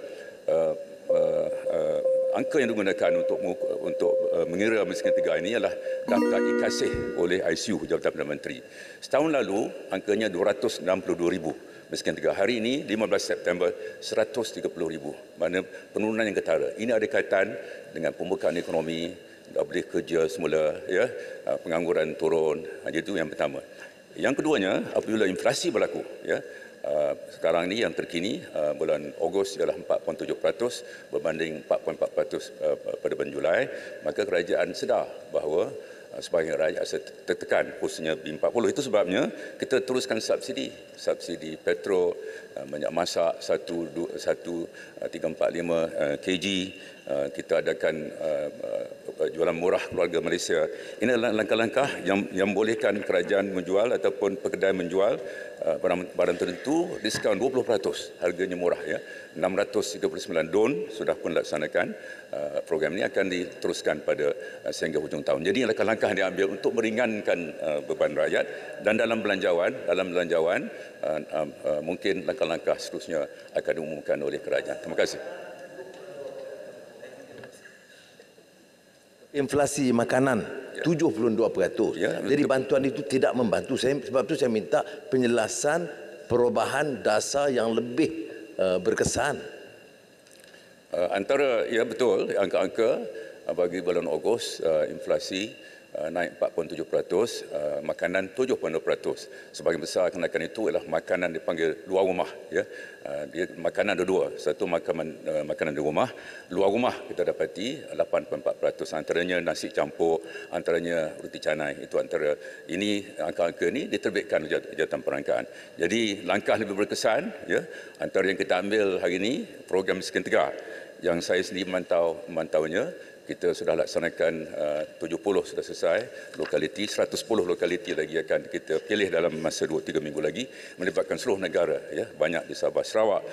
angka yang digunakan untuk mengira miskin tegar ini adalah daftar ikasih oleh ICU Jabatan Perdana Menteri. Setahun lalu angkanya 262,000 miskin tegar. Hari ini 15 September 130,000. Mana penurunan yang ketara. Ini ada kaitan dengan pembukaan ekonomi, dah boleh kerja semula, ya, pengangguran turun. Jadi itu yang pertama. Yang keduanya, apabila inflasi berlaku, ya, sekarang ini yang terkini bulan Ogos ialah 4.7% berbanding 4.4% pada bulan Julai, maka kerajaan sedar bahawa sebahagian rakyat tertekan, khususnya B40. Itu sebabnya kita teruskan subsidi petrol, minyak masak 1,345 kg. Kita adakan jualan murah keluarga Malaysia. Ini adalah langkah-langkah yang bolehkan kerajaan menjual ataupun pekedai menjual barang tertentu diskaun 20%, harganya murah, ya. 639 don sudah pun laksanakan. Program ini akan diteruskan pada sehingga hujung tahun. Jadi langkah-langkah yang diambil untuk meringankan beban rakyat, dan dalam belanjawan mungkin langkah-langkah seterusnya akan diumumkan oleh kerajaan. Terima kasih. Inflasi makanan 72%. Ya, jadi bantuan itu tidak membantu. Sebab itu saya minta penjelasan perubahan dasar yang lebih berkesan. Antara, ya betul, angka-angka bagi bulan Ogos inflasi naik 4.7%, makanan 7.2%. Sebahagian besar kenaikan itu ialah makanan dipanggil luar rumah. Ya. Dia makanan ada dua. Satu makanan di rumah. Luar rumah kita dapati 8.4%. Antaranya nasi campur, antaranya roti canai. Itu antara ini angka-angka ini diterbitkan oleh Jabatan Perangkaan. Jadi langkah lebih berkesan, ya, antara yang kita ambil hari ini program miskin tegak yang saya sendiri memantaunya. Kita sudah laksanakan 70 sudah selesai lokaliti, 110 lokaliti lagi akan kita pilih dalam masa 2-3 minggu lagi, melibatkan seluruh negara, ya, banyak di Sabah Sarawak,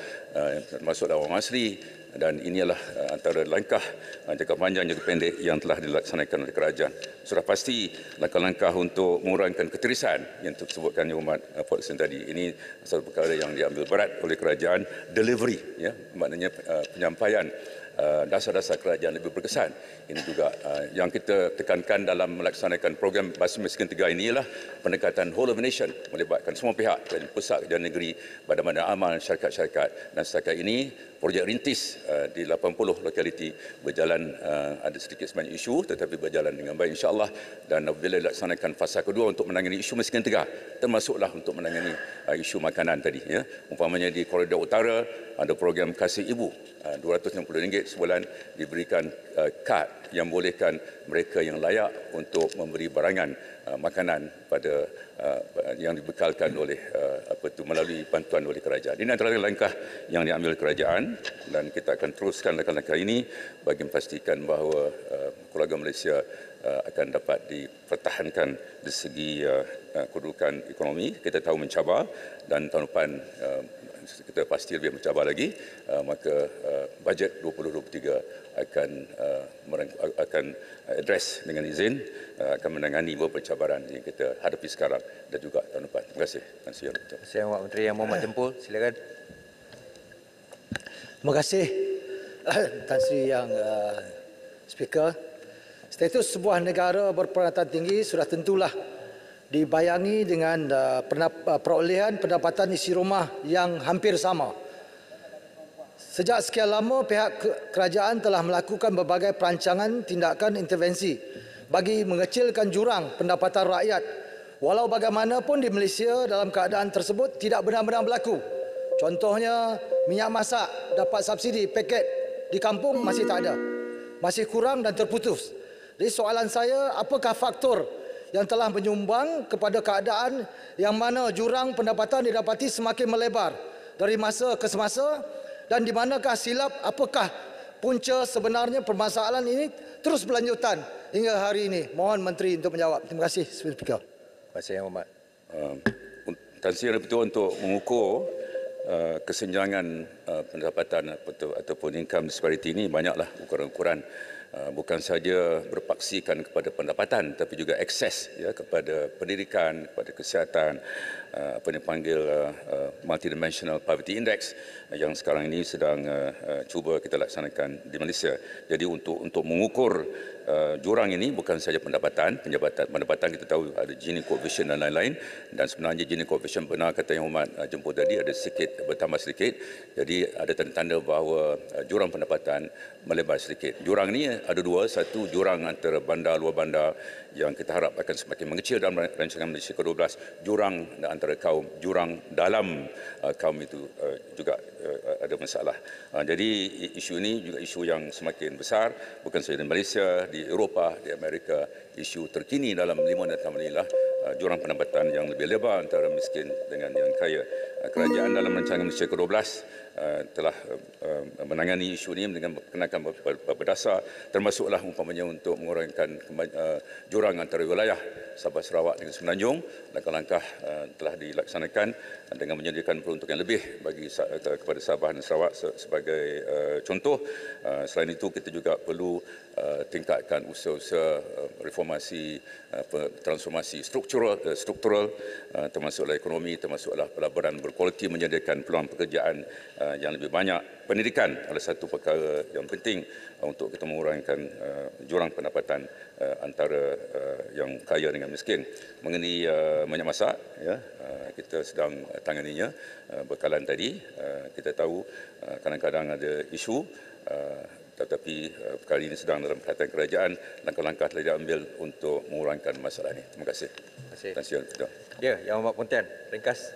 termasuk Lawang Asri, dan inilah antara langkah jangka panjang jangka pendek yang telah dilaksanakan oleh kerajaan. Sudah pasti langkah-langkah untuk mengurangkan keterisan yang disebutkan Yang Hormat Puan Presiden tadi, ini satu perkara yang diambil berat oleh kerajaan. Delivery, ya, maknanya penyampaian dasar-dasar kerajaan lebih berkesan. Ini juga yang kita tekankan dalam melaksanakan program Basuh Miskin 3 ini ialah pendekatan whole of nation, melibatkan semua pihak, dari pusat, kerajaan negeri, badan-badan amal, syarikat-syarikat. Dan setakat ini projek rintis di 80 lokaliti berjalan, ada sedikit sebanyak isu tetapi berjalan dengan baik insya-Allah. Dan apabila dilaksanakan fasa kedua untuk menangani isu miskin tegak, termasuklah untuk menangani isu makanan tadi, ya. Umpamanya di koridor utara ada program Kasih Ibu, RM260 sebulan diberikan kad yang bolehkan mereka yang layak untuk memberi barangan makanan pada yang dibekalkan oleh melalui bantuan oleh kerajaan. Ini antara langkah yang diambil kerajaan dan kita akan teruskan langkah-langkah ini bagi memastikan bahawa keluarga Malaysia akan dapat dipertahankan dari segi kedudukan ekonomi. Kita tahu mencabar dan tahun depan kita pasti lebih mencabar lagi, maka bajet 2023 akan address dengan izin, akan menangani beberapa cabaran yang kita hadapi sekarang dan juga tahun depan. Terima kasih. Terima kasih Yang Menteri Yang Mohamad Jempol. Silakan. Terima kasih Tan Sri Yang Speaker. Status sebuah negara berperingatan tinggi sudah tentulah dibayangi dengan perolehan pendapatan isi rumah yang hampir sama. Sejak sekian lama pihak kerajaan telah melakukan berbagai perancangan tindakan intervensi bagi mengecilkan jurang pendapatan rakyat. Walau bagaimanapun di Malaysia dalam keadaan tersebut tidak benar-benar berlaku. Contohnya minyak masak dapat subsidi paket di kampung masih tak ada. Masih kurang dan terputus. Jadi soalan saya, apakah faktor yang telah menyumbang kepada keadaan yang mana jurang pendapatan didapati semakin melebar dari masa ke semasa, dan di manakah silap, apakah punca sebenarnya permasalahan ini terus berlanjutan hingga hari ini? Mohon Menteri untuk menjawab. Terima kasih, Speaker. Terima kasih Yang Hormat. Tan Sri betul untuk mengukur kesenjangan pendapatan ataupun income disparity ini banyaklah ukuran-ukuran. Bukan saja berpaksikan kepada pendapatan tapi juga akses, ya, kepada pendidikan, kepada kesihatan, apa yang dipanggil multidimensional poverty index yang sekarang ini sedang cuba kita laksanakan di Malaysia. Jadi untuk mengukur jurang ini bukan saja pendapatan kita tahu ada Gini coefficient dan lain-lain, dan sebenarnya Gini coefficient benar kata Yang Hormat Jempol tadi ada sedikit bertambah sedikit. Jadi ada tanda-tanda bahawa jurang pendapatan melebar sedikit. Jurang ini ada dua, satu jurang antara bandar luar bandar yang kita harap akan semakin mengecil dalam rancangan Malaysia ke-12. Jurang antara kaum, jurang dalam kaum itu juga ada masalah. Jadi isu ini juga isu yang semakin besar, bukan sahaja di Malaysia, di Eropah, di Amerika. Isu terkini dalam 5 tahun inilah jurang pendapatan yang lebih lebar antara miskin dengan yang kaya. Kerajaan dalam rancangan Malaysia ke-12 telah menangani isu ini dengan kenakan beberapa dasar, termasuklah umpamanya untuk mengurangkan jurang antara wilayah Sabah Sarawak dengan Semenanjung. Langkah-langkah telah dilaksanakan dengan menyediakan peruntukan lebih bagi kepada Sabah dan Sarawak sebagai contoh. Selain itu kita juga perlu tingkatkan usaha-usaha reformasi, transformasi struktural, termasuklah ekonomi, termasuklah pelaburan berkualiti, menyediakan peluang pekerjaan yang lebih banyak. Pendidikan adalah satu perkara yang penting untuk kita mengurangkan jurang pendapatan antara yang kaya dengan miskin. Mengenai minyak masak, ya, kita sedang tanganinya. Bekalan tadi kita tahu kadang-kadang ada isu Tetapi perkara ini sedang dalam perhatian kerajaan, langkah-langkah telah diambil untuk mengurangkan masalah ini. Terima kasih. Terima kasih. Ya, Yang Amat Pontian, ringkas.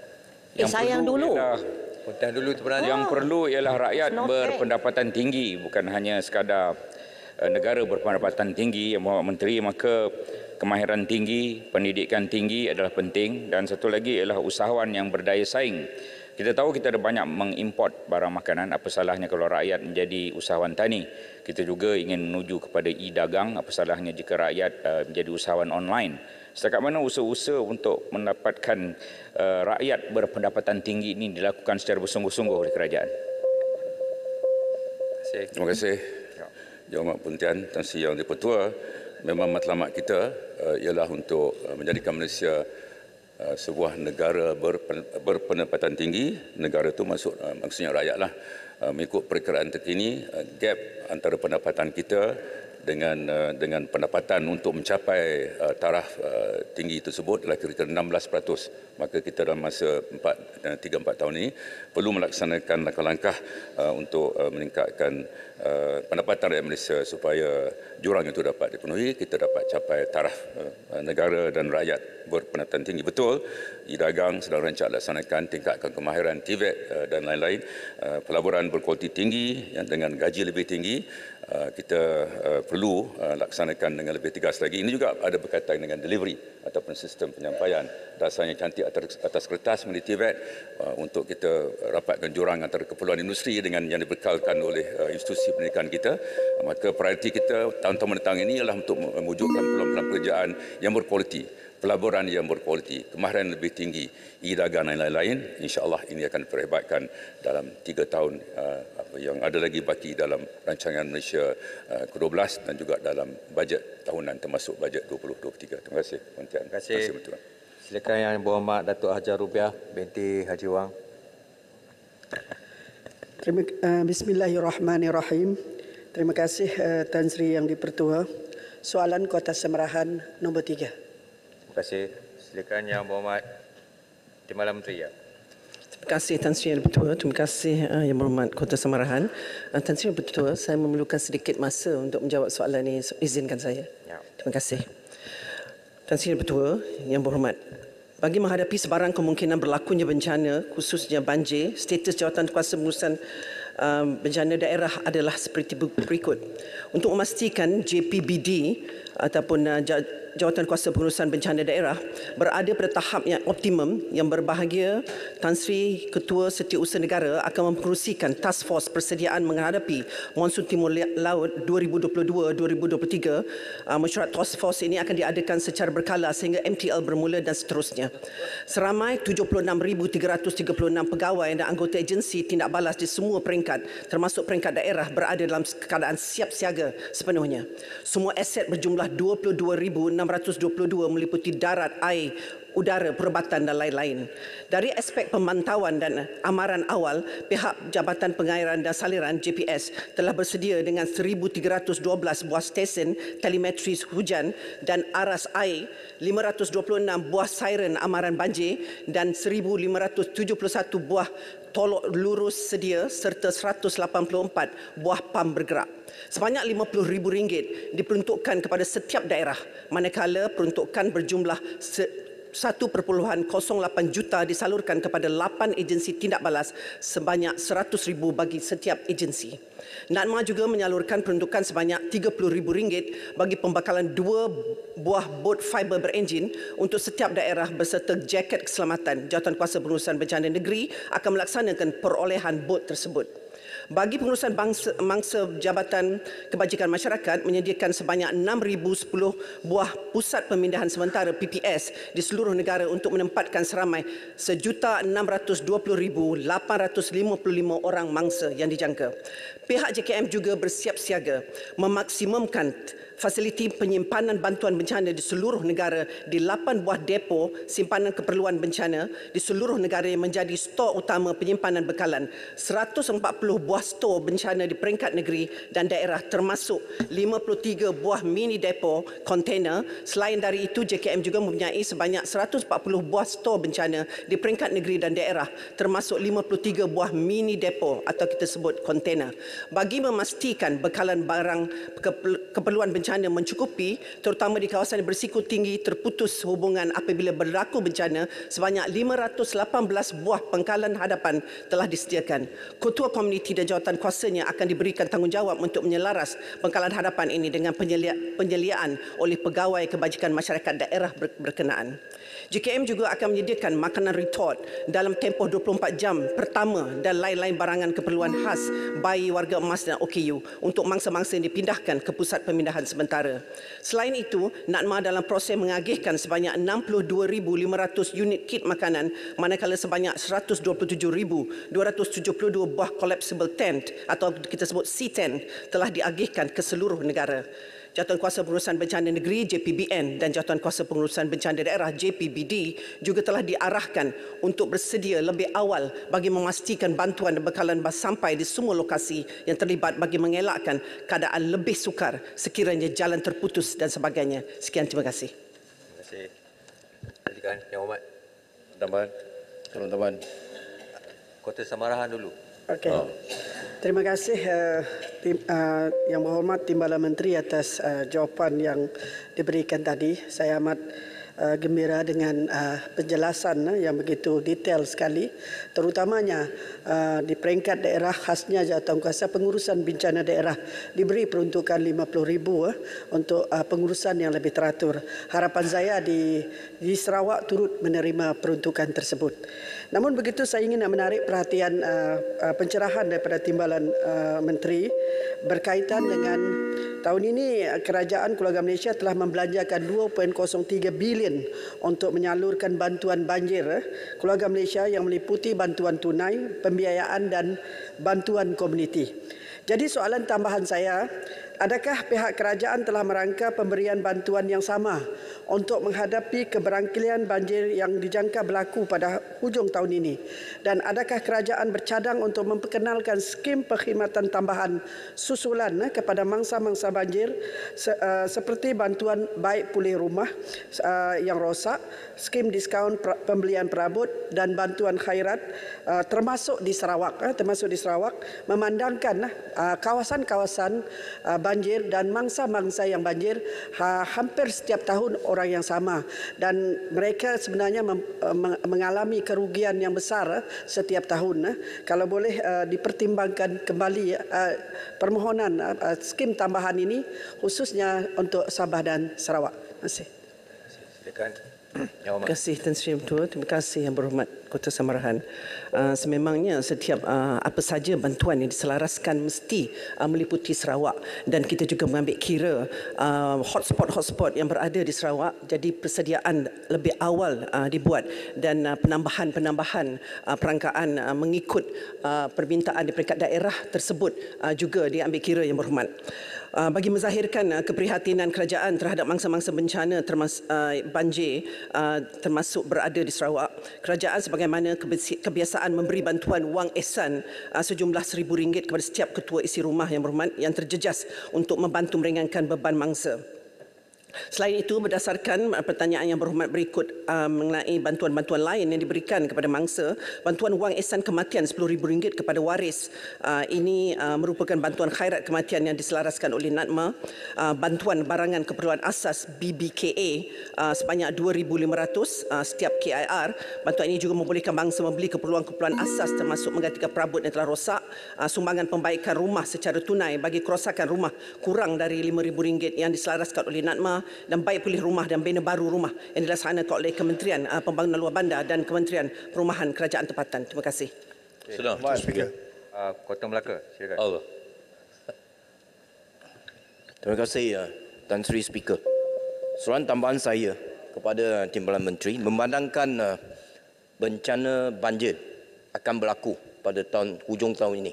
Sayang dulu. Pontian dulu sebenarnya. Yang perlu ialah rakyat berpendapatan tinggi, bukan hanya sekadar negara berpendapatan tinggi, Yang Berhormat Menteri, maka kemahiran tinggi, pendidikan tinggi adalah penting, dan satu lagi ialah usahawan yang berdaya saing. Kita tahu kita ada banyak mengimport barang makanan, apa salahnya kalau rakyat menjadi usahawan tani. Kita juga ingin menuju kepada e-dagang, apa salahnya jika rakyat menjadi usahawan online. Setakat mana usaha-usaha untuk mendapatkan rakyat berpendapatan tinggi ini dilakukan secara bersungguh-sungguh oleh kerajaan? Terima kasih. Yang Amat Pontian, Tan Sri Yang di-Pertua, memang matlamat kita ialah untuk menjadikan Malaysia sebuah negara berpendapatan tinggi. Negara itu maksudnya rakyatlah. Mengikut perkiraan terkini, gap antara pendapatan kita dengan pendapatan untuk mencapai taraf tinggi tersebut adalah kira-kira 16%. Maka kita dalam masa 3-4 tahun ini perlu melaksanakan langkah-langkah untuk meningkatkan pendapatan rakyat Malaysia supaya jurang itu dapat dipenuhi, kita dapat capai taraf negara dan rakyat berpendapatan tinggi. Betul, e-dagang sedang rancang laksanakan, tingkatkan kemahiran TVET dan lain-lain, pelaburan berkualiti tinggi dengan gaji lebih tinggi. Kita perlu laksanakan dengan lebih tegas lagi. Ini juga ada berkaitan dengan delivery ataupun sistem penyampaian. Dasarnya cantik atas kertas menjadi TVET untuk kita rapatkan jurang antara keperluan industri dengan yang dibekalkan oleh institusi pendidikan kita. Maka prioriti kita tahun-tahun mendatang ini ialah untuk mewujudkan peluang-peluang pekerjaan yang berkualiti, pelaburan yang berkualiti, kemahiran lebih tinggi, e-dagang dan lain-lain. InsyaAllah ini akan diperhebatkan dalam 3 tahun yang ada lagi baki dalam rancangan Malaysia ke-12 dan juga dalam bajet tahunan termasuk bajet 2023. Terima kasih. Terima kasih. Silakan Yang Berhormat Datuk Hajar Rubiah binti Haji Wang. Bismillahirrahmanirrahim. Terima kasih Tan Sri Yang di-Pertua. Soalan Kota Semerahan nombor 3. Terima kasih. Silakan Yang Berhormat Timbalan Menteri. Terima kasih Tan Sri Yang di-Pertua. Terima kasih Yang Berhormat Kota Semerahan. Tan Sri Yang di-Pertua, saya memerlukan sedikit masa untuk menjawab soalan ini. Izinkan saya. Terima kasih. Tan Sri Yang di-Pertua, Yang Berhormat, bagi menghadapi sebarang kemungkinan berlakunya bencana, khususnya banjir, status Jawatankuasa Pengurusan Bencana Daerah adalah seperti berikut. Untuk memastikan JPBD ataupun Jawatankuasa Pengurusan Bencana Daerah berada pada tahap yang optimum, yang berbahagia, Tan Sri Ketua Setiausaha Negara akan mempengerusikan Task Force Persediaan Menghadapi Monsun Timur Laut 2022-2023. Mesyuarat Task Force ini akan diadakan secara berkala sehingga MTL bermula dan seterusnya. Seramai 76,336 pegawai dan anggota agensi tindak balas di semua peringkat, termasuk peringkat daerah, berada dalam keadaan siap siaga sepenuhnya. Semua aset berjumlah 22,622 meliputi darat, air, udara, perubatan dan lain-lain. Dari aspek pemantauan dan amaran awal, pihak Jabatan Pengairan dan Saliran JPS telah bersedia dengan 1,312 buah stesen telemetri hujan dan aras air, 526 buah siren amaran banjir dan 1,571 buah tolok lurus sedia serta 184 buah pam bergerak. Sebanyak RM50,000 diperuntukkan kepada setiap daerah, manakala peruntukan berjumlah 1.08 juta disalurkan kepada 8 agensi tindak balas sebanyak RM100,000 bagi setiap agensi. NADMA juga menyalurkan peruntukan sebanyak RM30,000 bagi pembekalan 2 buah bot fiber berenjin untuk setiap daerah beserta jaket keselamatan. Jawatankuasa Pengurusan Bencana Negeri akan melaksanakan perolehan bot tersebut. Bagi pengurusan mangsa Jabatan Kebajikan Masyarakat menyediakan sebanyak 6,010 buah pusat pemindahan sementara PPS di seluruh negara untuk menempatkan seramai 1,620,855 orang mangsa yang dijangka. Pihak JKM juga bersiap siaga memaksimumkan fasiliti penyimpanan bantuan bencana di seluruh negara di 8 buah depo simpanan keperluan bencana di seluruh negara yang menjadi stor utama penyimpanan bekalan, 140 buah stor bencana di peringkat negeri dan daerah termasuk 53 buah mini depo kontainer. Selain dari itu, JKM juga mempunyai sebanyak 140 buah stor bencana di peringkat negeri dan daerah termasuk 53 buah mini depo atau kita sebut kontainer. Bagi memastikan bekalan barang keperluan bencana mencukupi, terutama di kawasan yang berisiko tinggi terputus hubungan apabila berlaku bencana, sebanyak 518 buah pangkalan hadapan telah disediakan. Ketua komuniti dan jawatan kuasanya akan diberikan tanggungjawab untuk menyelaras pangkalan hadapan ini dengan penyeliaan oleh pegawai kebajikan masyarakat daerah berkenaan. JKM juga akan menyediakan makanan retort dalam tempoh 24 jam pertama dan lain-lain barangan keperluan khas bayi warga emas dan OKU untuk mangsa-mangsa yang dipindahkan ke pusat pemindahan sementara. Selain itu, NADMA dalam proses mengagihkan sebanyak 62,500 unit kit makanan, manakala sebanyak 127,272 buah collapsible tent atau kita sebut C-tent telah diagihkan ke seluruh negara. Jawatan Kuasa Pengurusan Bencana Negeri JPBN dan Jawatan Kuasa Pengurusan Bencana Daerah JPBD juga telah diarahkan untuk bersedia lebih awal bagi memastikan bantuan dan bekalan sampai di semua lokasi yang terlibat bagi mengelakkan keadaan lebih sukar sekiranya jalan terputus dan sebagainya. Sekian, terima kasih. Terima kasih. Silakan Yang Hormat. Teman-teman. Kota Samarahan dulu. Okey. Terima kasih Yang Berhormat Timbalan Menteri atas jawapan yang diberikan tadi. Saya amat gembira dengan penjelasan yang begitu detail sekali, terutamanya di peringkat daerah khasnya Jawatan Kuasa Pengurusan Bencana Daerah diberi peruntukan 50,000 untuk pengurusan yang lebih teratur. Harapan saya di Sarawak turut menerima peruntukan tersebut. Namun begitu, saya ingin menarik perhatian pencerahan daripada Timbalan Menteri berkaitan dengan tahun ini Kerajaan Keluarga Malaysia telah membelanjakan 2.03 bilion untuk menyalurkan bantuan banjir keluarga Malaysia yang meliputi bantuan tunai, pembiayaan dan bantuan komuniti. Jadi soalan tambahan saya, adakah pihak kerajaan telah merangka pemberian bantuan yang sama untuk menghadapi keberangkalian banjir yang dijangka berlaku pada hujung tahun ini? Dan adakah kerajaan bercadang untuk memperkenalkan skim perkhidmatan tambahan susulan kepada mangsa-mangsa banjir seperti bantuan baik pulih rumah yang rosak, skim diskaun pembelian perabot dan bantuan khairat termasuk di Sarawak, memandangkan kawasan-kawasan banjir dan mangsa-mangsa yang banjir hampir setiap tahun orang yang sama, dan mereka sebenarnya mengalami kerugian yang besar setiap tahun. Kalau boleh dipertimbangkan kembali permohonan skim tambahan ini khususnya untuk Sabah dan Sarawak. Terima kasih. Silakan. Terima kasih Tan Sri Ketua. Terima kasih Yang Berhormat Kota Samarahan. Sememangnya setiap apa saja bantuan yang diselaraskan mesti meliputi Sarawak, dan kita juga mengambil kira hotspot yang berada di Sarawak. Jadi persediaan lebih awal dibuat dan penambahan perangkaan mengikut permintaan di peringkat daerah tersebut juga diambil kira Yang Berhormat. Bagi menzahirkan keprihatinan kerajaan terhadap mangsa-mangsa bencana banjir termasuk berada di Sarawak, kerajaan sebagaimana kebiasaan memberi bantuan wang ihsan sejumlah RM1,000 kepada setiap ketua isi rumah Yang Berhormat yang terjejas untuk membantu meringankan beban mangsa. Selain itu, berdasarkan pertanyaan Yang Berhormat berikut mengenai bantuan-bantuan lain yang diberikan kepada mangsa, bantuan wang ihsan kematian RM10,000 kepada waris, ini merupakan bantuan khairat kematian yang diselaraskan oleh NADMA. Bantuan barangan keperluan asas BBKA sebanyak RM2,500 setiap KIR. Bantuan ini juga membolehkan mangsa membeli keperluan-keperluan asas termasuk menggantikan perabot yang telah rosak, sumbangan pembaikan rumah secara tunai bagi kerosakan rumah kurang dari RM5,000 yang diselaraskan oleh NADMA, dan baik pulih rumah dan bina baru rumah yang dilaksanakan oleh Kementerian Pembangunan Luar Bandar dan Kementerian Perumahan Kerajaan Tempatan. Terima kasih. Sudah, Speaker. Kota Melaka, silakan. Allah. Terima kasih Tan Sri Speaker. Soalan tambahan saya kepada Timbalan Menteri, memandangkan bencana banjir akan berlaku pada hujung tahun ini,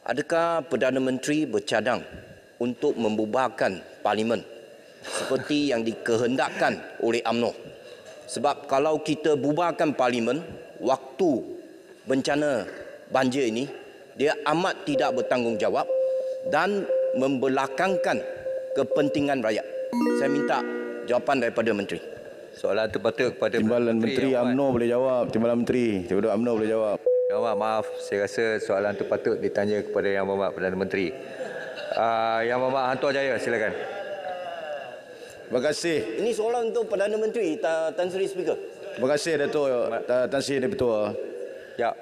adakah Perdana Menteri bercadang untuk membubarkan parlimen seperti yang dikehendakkan oleh UMNO. Sebab kalau kita bubarkan parlimen, waktu bencana banjir ini, dia amat tidak bertanggungjawab dan membelakangkan kepentingan rakyat. Saya minta jawapan daripada Menteri. Soalan terpatut kepada Timbalan Menteri UMNO boleh jawab. Timbalan Menteri daripada UMNO boleh jawab. Maaf, saya rasa soalan terpatut ditanya kepada Yang Berhormat Perdana Menteri. Yang Berhormat Hantuah Jaya, silakan. Terima kasih. Ini soalan untuk Perdana Menteri, Tan Sri Speaker. Terima kasih Datuk Tan Sri Yang Bertuah. Ya.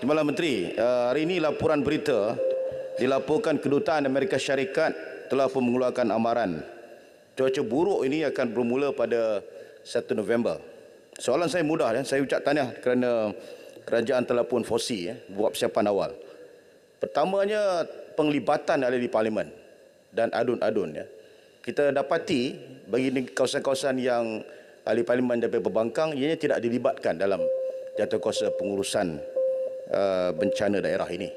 Timbalan Menteri, hari ini laporan berita dilaporkan Kedutaan Amerika Syarikat telah pun mengeluarkan amaran cuaca buruk ini akan bermula pada 1 November. Soalan saya mudah, saya ucap tahniah kerana kerajaan telah pun foresee buat persiapan awal. Pertamanya, penglibatan ada di parlimen dan adun-adun. Kita dapati bagi kawasan-kawasan yang ahli parlimen daripada Pembangkang, ianya tidak dilibatkan dalam jawatankuasa pengurusan bencana daerah ini.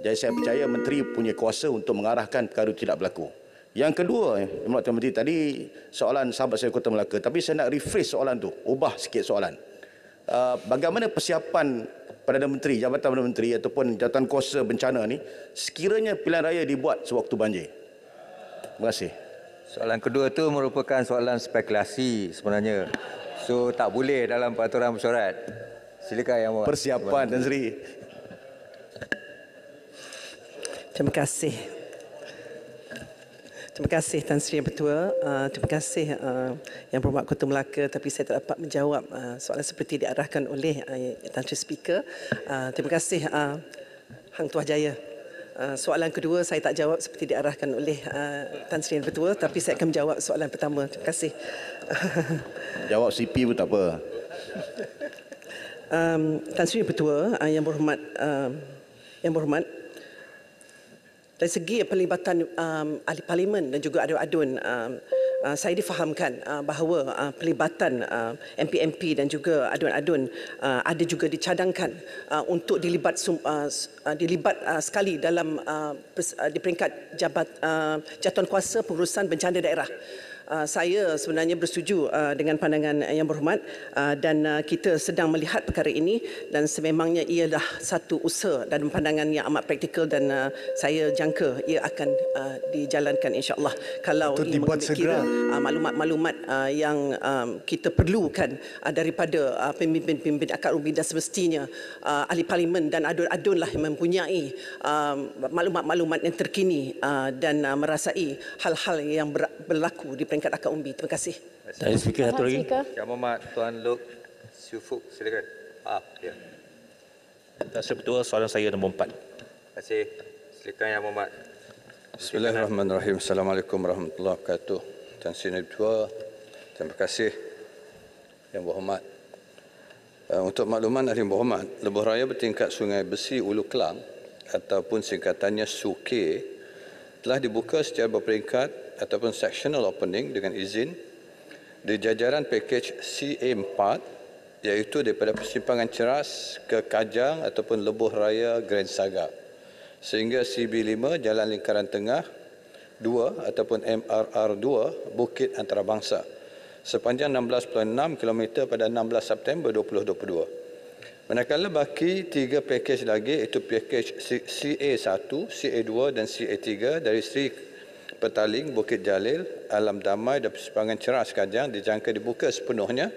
Jadi saya percaya Menteri punya kuasa untuk mengarahkan perkara tidak berlaku. Yang kedua, Tuan Menteri, tadi soalan sahabat saya Kota Melaka, tapi saya nak rephrase soalan tu, ubah sikit soalan. Bagaimana persiapan Perdana Menteri, Jabatan Perdana Menteri ataupun jawatankuasa bencana ni sekiranya pilihan raya dibuat sewaktu banjir? Terima kasih. Soalan kedua tu merupakan soalan spekulasi sebenarnya. So tak boleh dalam peraturan mesyuarat. Silakan Yang Berhormat. Persiapan Tan Sri. Terima kasih. Terima kasih Tan Sri Yang Bertuah. Terima kasih Yang Berhormat Kota Melaka, tapi saya tak dapat menjawab soalan seperti diarahkan oleh Tan Sri Speaker. Terima kasih Hang Tuah Jaya. Soalan kedua saya tak jawab seperti diarahkan oleh Tan Sri Yang Bertuah, tapi saya akan menjawab soalan pertama. Terima kasih. Jawab CP pun tak apa. Tan Sri Yang Bertuah, Yang Berhormat, dari segi pelibatan ahli parlimen dan juga adun-adun, saya difahamkan bahawa pelibatan MP-MP dan juga adun-adun ada juga dicadangkan untuk dilibat sekali dalam di peringkat jawatankuasa pengurusan bencana daerah. Saya sebenarnya bersetuju dengan pandangan Yang Berhormat dan kita sedang melihat perkara ini dan sememangnya ialah satu usaha dan pandangan yang amat praktikal dan saya jangka ia akan dijalankan insya-Allah kalau ia kira maklumat-maklumat yang kita perlukan daripada pemimpin-pemimpin akar umbi dan semestinya ahli parlimen dan adun-adunlah yang mempunyai maklumat-maklumat yang terkini dan merasai hal-hal yang berlaku di peringkat akar umbi. Terima kasih. Saya Speaker satu lagi. Yang Berhormat Tuan Lok Syufuk, silakan. Ya. Tan Sri Bertuah, soalan saya nombor 4. Terima kasih. Silakan Yang Berhormat. Bismillahirrahmanirrahim. Assalamualaikum warahmatullahi wabarakatuh. Tan Sri Bertuah, terima kasih Yang Berhormat. Untuk makluman Ahli Berhormat, lebuh raya bertingkat Sungai Besi Ulu Kelang ataupun singkatannya SUKE telah dibuka secara berperingkat ataupun sectional opening dengan izin di jajaran pakej CA4 iaitu daripada Persimpangan Ceras ke Kajang ataupun lebuh raya Grand Saga sehingga CB5 Jalan Lingkaran Tengah 2 ataupun MRR2 Bukit Antarabangsa sepanjang 16.6 km pada 16 September 2022. Manakala baki 3 pakej lagi iaitu pakej CA1, CA2 dan CA3 dari Sri Petaling, Bukit Jalil, Alam Damai dan Persimpangan Ceras Kajang dijangka dibuka sepenuhnya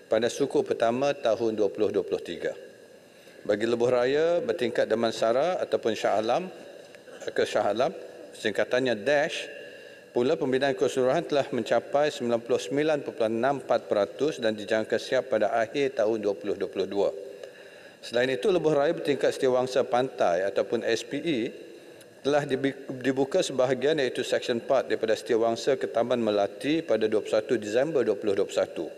pada suku pertama tahun 2023. Bagi lebuh raya bertingkat Damansara ataupun Shah Alam ke Shah Alam, singkatannya DASH, pula pembinaan keseluruhan telah mencapai 99.64% dan dijangka siap pada akhir tahun 2022. Selain itu, lebuh raya bertingkat Setiawangsa Pantai ataupun SPE telah dibuka sebahagian iaitu Seksyen 4 daripada Setiawangsa ke Taman Melati pada 21 Disember 2021.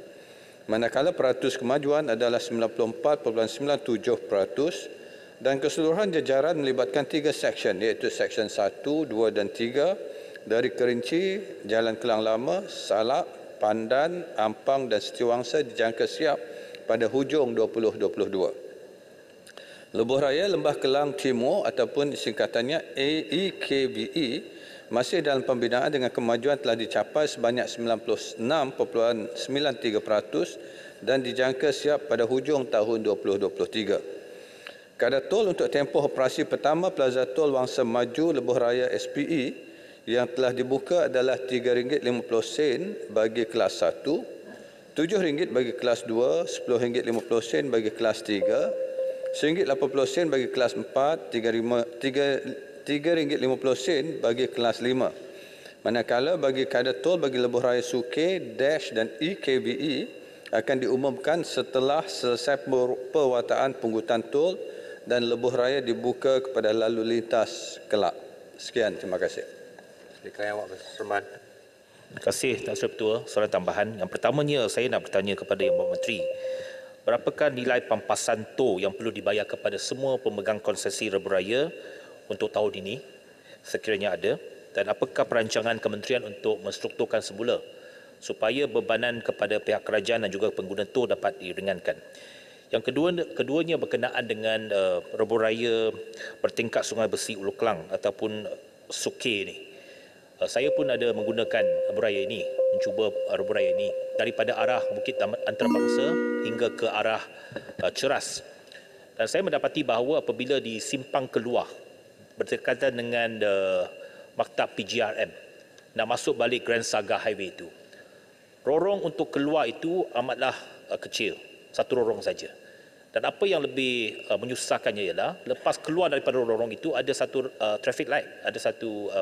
Manakala peratus kemajuan adalah 94.97% dan keseluruhan jajaran melibatkan 3 seksyen iaitu Seksyen 1, 2 dan 3 dari Kerinci, Jalan Kelang Lama, Salak, Pandan, Ampang dan Setiawangsa dijangka siap pada hujung 2022. Lebuh Raya Lembah Kelang Timur ataupun singkatannya AEKBE masih dalam pembinaan dengan kemajuan telah dicapai sebanyak 96.93% dan dijangka siap pada hujung tahun 2023. Kadar tol untuk tempoh operasi pertama Plaza Tol Wangsa Maju Lebuh Raya SPE yang telah dibuka adalah RM3.50 bagi kelas 1, RM7 bagi kelas 2, RM10.50 bagi kelas 3, RM1.80 bagi kelas 4, RM3.50 bagi kelas 5. Manakala bagi kadar tol bagi Lebuh Raya Suke, Dash dan EKBE akan diumumkan setelah selesai perwataan penghutan tol dan Lebuh Raya dibuka kepada lalu lintas kelak. Sekian, terima kasih. Terima kasih, Tan Sri Ketua. Soalan tambahan. Yang pertamanya, saya nak bertanya kepada Yang Berhormat Menteri. Berapakah nilai pampasan tol yang perlu dibayar kepada semua pemegang konsesi Lebuh Raya untuk tahun ini, sekiranya ada? Dan apakah perancangan kementerian untuk menstrukturkan semula supaya bebanan kepada pihak kerajaan dan juga pengguna tol dapat diringankan? Yang keduanya berkenaan dengan Lebuh Raya bertingkat Sungai Besi Ulu Kelang ataupun Suke ini. Saya pun ada menggunakan Lebuh Raya ini, mencuba Lebuh Raya ini daripada arah Bukit Antarabangsa hingga ke arah Ceras. Dan saya mendapati bahawa apabila di simpang keluar berdekatan dengan Maktab PGRM nak masuk balik Grand Saga Highway itu, lorong untuk keluar itu amatlah kecil, satu lorong saja. Dan apa yang lebih menyusahkannya ialah lepas keluar daripada lorong itu ada satu traffic light, ada satu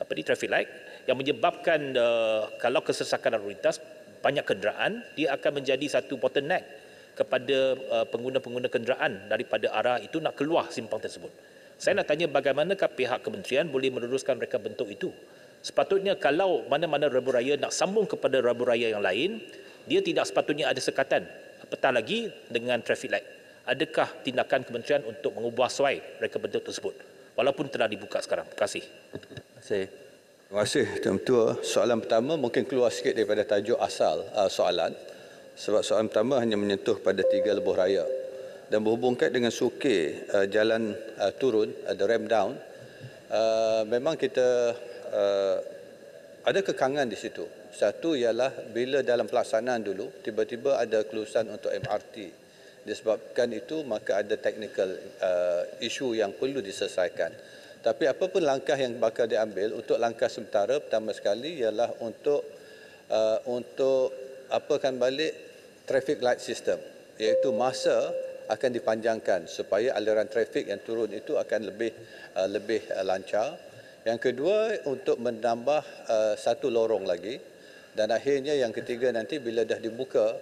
traffic light yang menyebabkan kalau kesesakan lalu lintas banyak kenderaan, dia akan menjadi satu bottleneck kepada pengguna-pengguna kenderaan daripada arah itu nak keluar simpang tersebut. Saya nak tanya bagaimanakah pihak kementerian boleh meneruskan reka bentuk itu? Sepatutnya kalau mana-mana Lebuh Raya nak sambung kepada Lebuh Raya yang lain, dia tidak sepatutnya ada sekatan, apatah lagi dengan traffic light. Adakah tindakan kementerian untuk mengubah suai reka bentuk tersebut walaupun telah dibuka sekarang? Terima kasih. Terima kasih, Tuan Ketua. Soalan pertama mungkin keluar sikit daripada tajuk asal soalan. Sebab soalan pertama hanya menyentuh pada 3 Lebuh Raya. Dan berhubungkan dengan Suke, jalan turun, ada ramp down, memang kita ada kekangan di situ. Satu ialah bila dalam pelaksanaan dulu, tiba-tiba ada kelulusan untuk MRT. Disebabkan itu, maka ada technical isu yang perlu diselesaikan. Tapi apapun langkah yang bakal diambil untuk langkah sementara, pertama sekali ialah untuk apakan balik traffic light system, iaitu masa akan dipanjangkan supaya aliran trafik yang turun itu akan lebih lancar. Yang kedua, untuk menambah satu lorong lagi, dan akhirnya yang ketiga nanti bila dah dibuka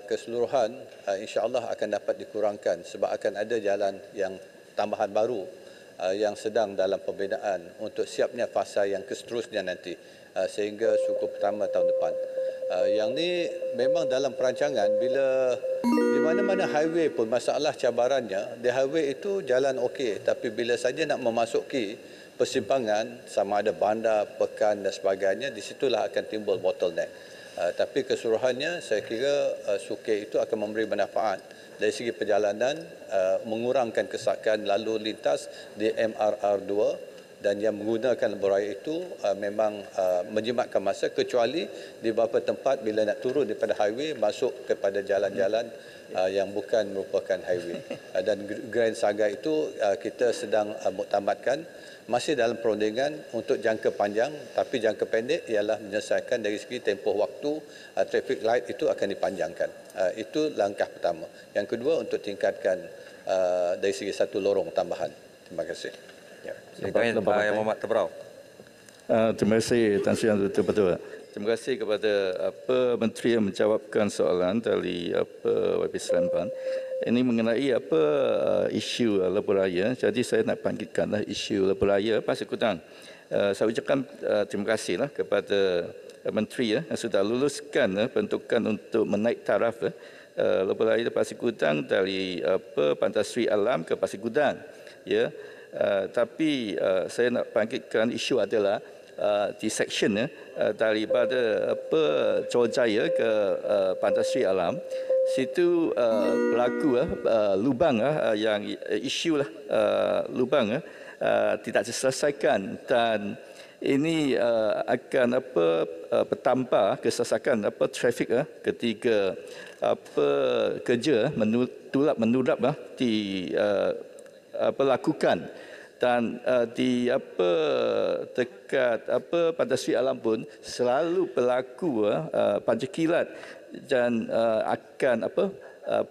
keseluruhan, insya-Allah akan dapat dikurangkan sebab akan ada jalan yang tambahan baru yang sedang dalam pembinaan untuk siapnya fasa yang seterusnya nanti sehingga suku pertama tahun depan. Yang ni memang dalam perancangan bila di mana-mana highway pun masalah cabarannya, di highway itu jalan okey tapi bila saja nak memasuki persimpangan sama ada bandar, pekan dan sebagainya, di situlah akan timbul bottleneck. Tapi keseluruhannya saya kira Suke itu akan memberi manfaat dari segi perjalanan, mengurangkan kesakan lalu lintas di MRR2 dan yang menggunakan Lebuh Raya itu memang menjimatkan masa kecuali di beberapa tempat bila nak turun daripada highway masuk kepada jalan-jalan yang bukan merupakan highway. Dan Grand Saga itu kita sedang muktamadkan, masih dalam perundingan untuk jangka panjang, tapi jangka pendek ialah menyelesaikan dari segi tempoh waktu traffic light itu akan dipanjangkan. Itu langkah pertama. Yang kedua untuk tingkatkan dari segi satu lorong tambahan. Terima kasih. Yang Muhammad Tebrau. Terima kasih Tan Sri Yang Betul. Terima kasih kepada Menteri yang menjawabkan soalan dari YB Seremban. Ini mengenai isu Lebuh Raya. Jadi saya nak bangkitkanlah isu Lebuh Raya Pasir Gudang. Saya ucapkan terima kasihlah kepada Menteri yang sudah luluskan bentukan untuk menaik taraf Lebuh Raya Pasir Gudang dari Pantai Sri Alam ke Pasir Gudang. Ya. Tapi saya nak bangkitkan isu adalah di section daripada Johor Jaya ke Pantai Sri Alam. situ berlaku lubang yang isu lubang tidak diselesaikan, dan ini akan bertambah kesesakan trafik ketika kerja menurap dilakukan, dan di dekat pada Sri Alam pun selalu berlaku banjir kilat, dan akan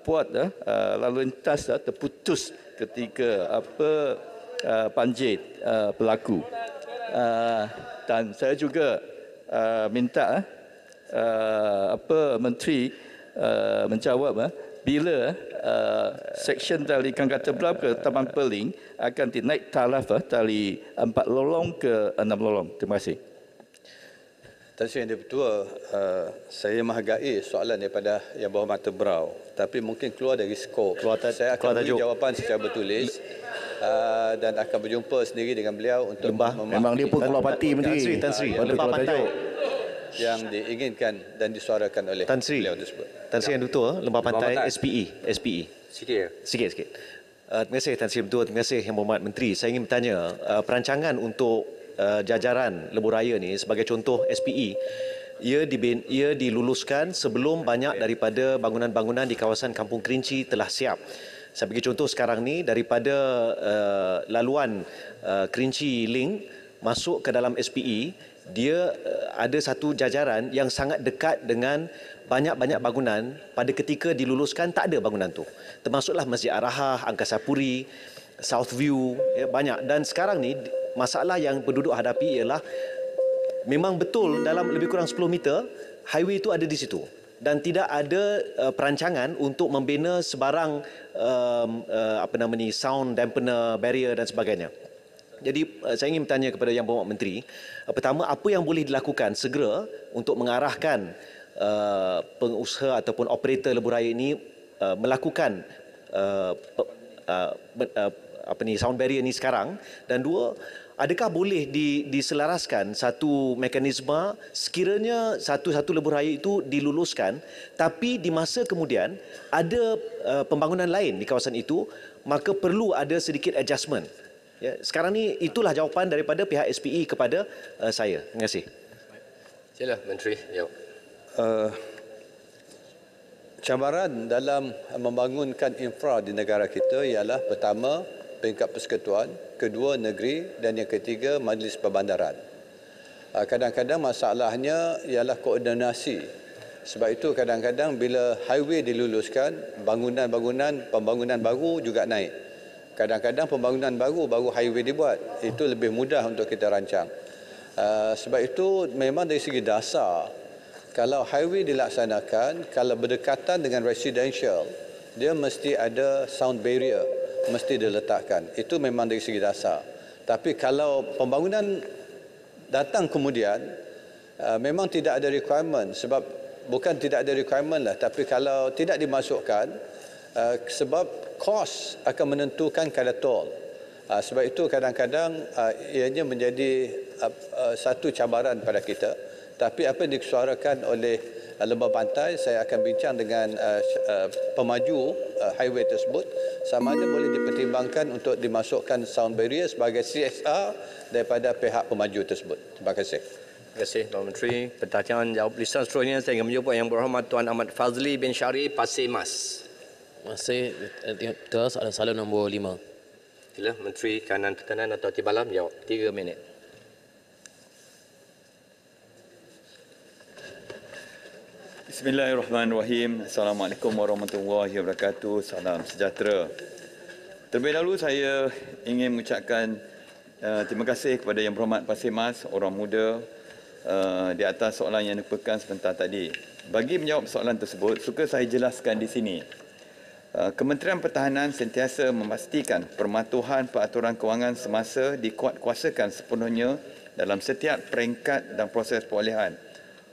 buat lalu lintas terputus ketika banjir berlaku. Dan saya juga minta Menteri menjawab bila seksyen dari Kangkar Terbelap ke Taman Perling akan dinaik taraf dari 4 lorong ke 6 lorong. Terima kasih. Tan Sri Yang Di-Pertua, saya menghargai soalan daripada Yang Berhormat Tebrau, tapi mungkin keluar dari skop. Saya akan beri jawapan secara bertulis dan akan berjumpa sendiri dengan beliau untuk memang dia pun keluar parti Menteri. Tan Sri, lembah pantai yang diinginkan dan disuarakan oleh beliau tersebut. Tan Sri Yang Di-Pertua, lembah pantai SPE. Sikit. Terima kasih Tan Sri Yang Di-Pertua, terima kasih Yang Berhormat Menteri. Saya ingin bertanya, perancangan untuk jajaran lebuh raya ni sebagai contoh SPE, ia diluluskan sebelum banyak daripada bangunan-bangunan di kawasan Kampung Kerinci telah siap. Saya bagi contoh sekarang ni, daripada laluan Kerinci Link masuk ke dalam SPE, dia ada satu jajaran yang sangat dekat dengan banyak-banyak bangunan. Pada ketika diluluskan tak ada bangunan tu, termasuklah Masjid Ar-Rahah, Angkasa Puri, Southview, banyak. Dan sekarang ni masalah yang penduduk hadapi ialah memang betul dalam lebih kurang 10 meter highway itu ada di situ, dan tidak ada perancangan untuk membina sebarang sound dampener, barrier dan sebagainya. Jadi saya ingin bertanya kepada Yang Berhormat Menteri, pertama, apa yang boleh dilakukan segera untuk mengarahkan pengusaha ataupun operator lebuh raya ini melakukan sound barrier ni sekarang, dan dua, adakah boleh diselaraskan satu mekanisme sekiranya satu lebuh raya itu diluluskan tapi di masa kemudian ada pembangunan lain di kawasan itu, maka perlu ada sedikit adjustment. Ya, sekarang ni itulah jawapan daripada pihak SPE kepada saya. Terima kasih. Sila Menteri jawab. Cabaran dalam membangunkan infra di negara kita ialah pertama peringkat persekutuan, kedua negeri, dan yang ketiga majlis perbandaran. Kadang-kadang masalahnya ialah koordinasi. Sebab itu kadang-kadang bila highway diluluskan, pembangunan baru juga naik. Kadang-kadang pembangunan baru highway dibuat. Itu lebih mudah untuk kita rancang. Sebab itu memang dari segi dasar, kalau highway dilaksanakan, kalau berdekatan dengan residential, dia mesti ada sound barrier, mesti diletakkan. Itu memang dari segi dasar. Tapi kalau pembangunan datang kemudian, memang tidak ada requirement. Sebab bukan tidak ada requirement lah, tapi kalau tidak dimasukkan, sebab kos akan menentukan kadar tol. Sebab itu kadang-kadang ianya menjadi satu cabaran pada kita. Tapi apa yang disuarakan oleh lembah pantai, saya akan bincang dengan pemaju highway tersebut, sama ada boleh dipertimbangkan untuk dimasukkan sound barrier sebagai CSR daripada pihak pemaju tersebut. Terima kasih. Terima kasih Tuan Menteri. Pertanyaan jawab lisan seterusnya saya ingin menjumpa Yang Berhormat Tuan Ahmad Fazli bin Syari, Pasir Mas. Terima kasih. Betul, soalan salam nombor 5. Sila Menteri Kanan Pertahanan atau Timbalan jawab. 3 minit. Bismillahirrahmanirrahim. Assalamualaikum warahmatullahi wabarakatuh. Salam sejahtera. Terlebih dahulu saya ingin mengucapkan terima kasih kepada Yang Berhormat Pasir Mas, orang muda, di atas soalan yang dipekan sebentar tadi. Bagi menjawab soalan tersebut, suka saya jelaskan di sini. Kementerian Pertahanan sentiasa memastikan permatuhan peraturan kewangan semasa dikuatkuasakan sepenuhnya dalam setiap peringkat dan proses perolehan.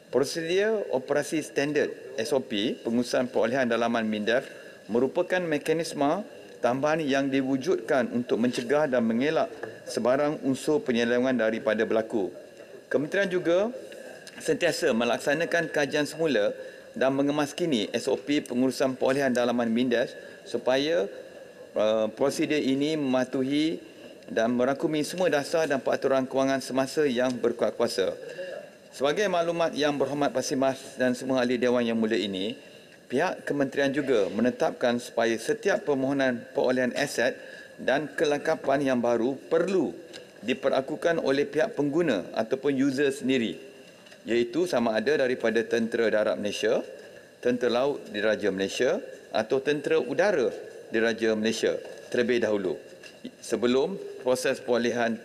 Prosedur operasi standard SOP pengurusan perolehan dalaman MINDEF merupakan mekanisme tambahan yang diwujudkan untuk mencegah dan mengelak sebarang unsur penyelewengan daripada berlaku. Kementerian juga sentiasa melaksanakan kajian semula dan mengemaskini SOP pengurusan perolehan dalaman MINDES supaya prosedur ini mematuhi dan merangkumi semua dasar dan peraturan kewangan semasa yang berkuat kuasa. Sebagai maklumat yang berhormat Pasir Mas dan semua ahli Dewan yang mulia ini, pihak kementerian juga menetapkan supaya setiap permohonan perolehan aset dan kelengkapan yang baru perlu diperlakukan oleh pihak pengguna ataupun user sendiri, iaitu sama ada daripada Tentera Darat Malaysia, Tentera Laut Diraja Malaysia atau Tentera Udara Diraja Malaysia terlebih dahulu sebelum proses perolehan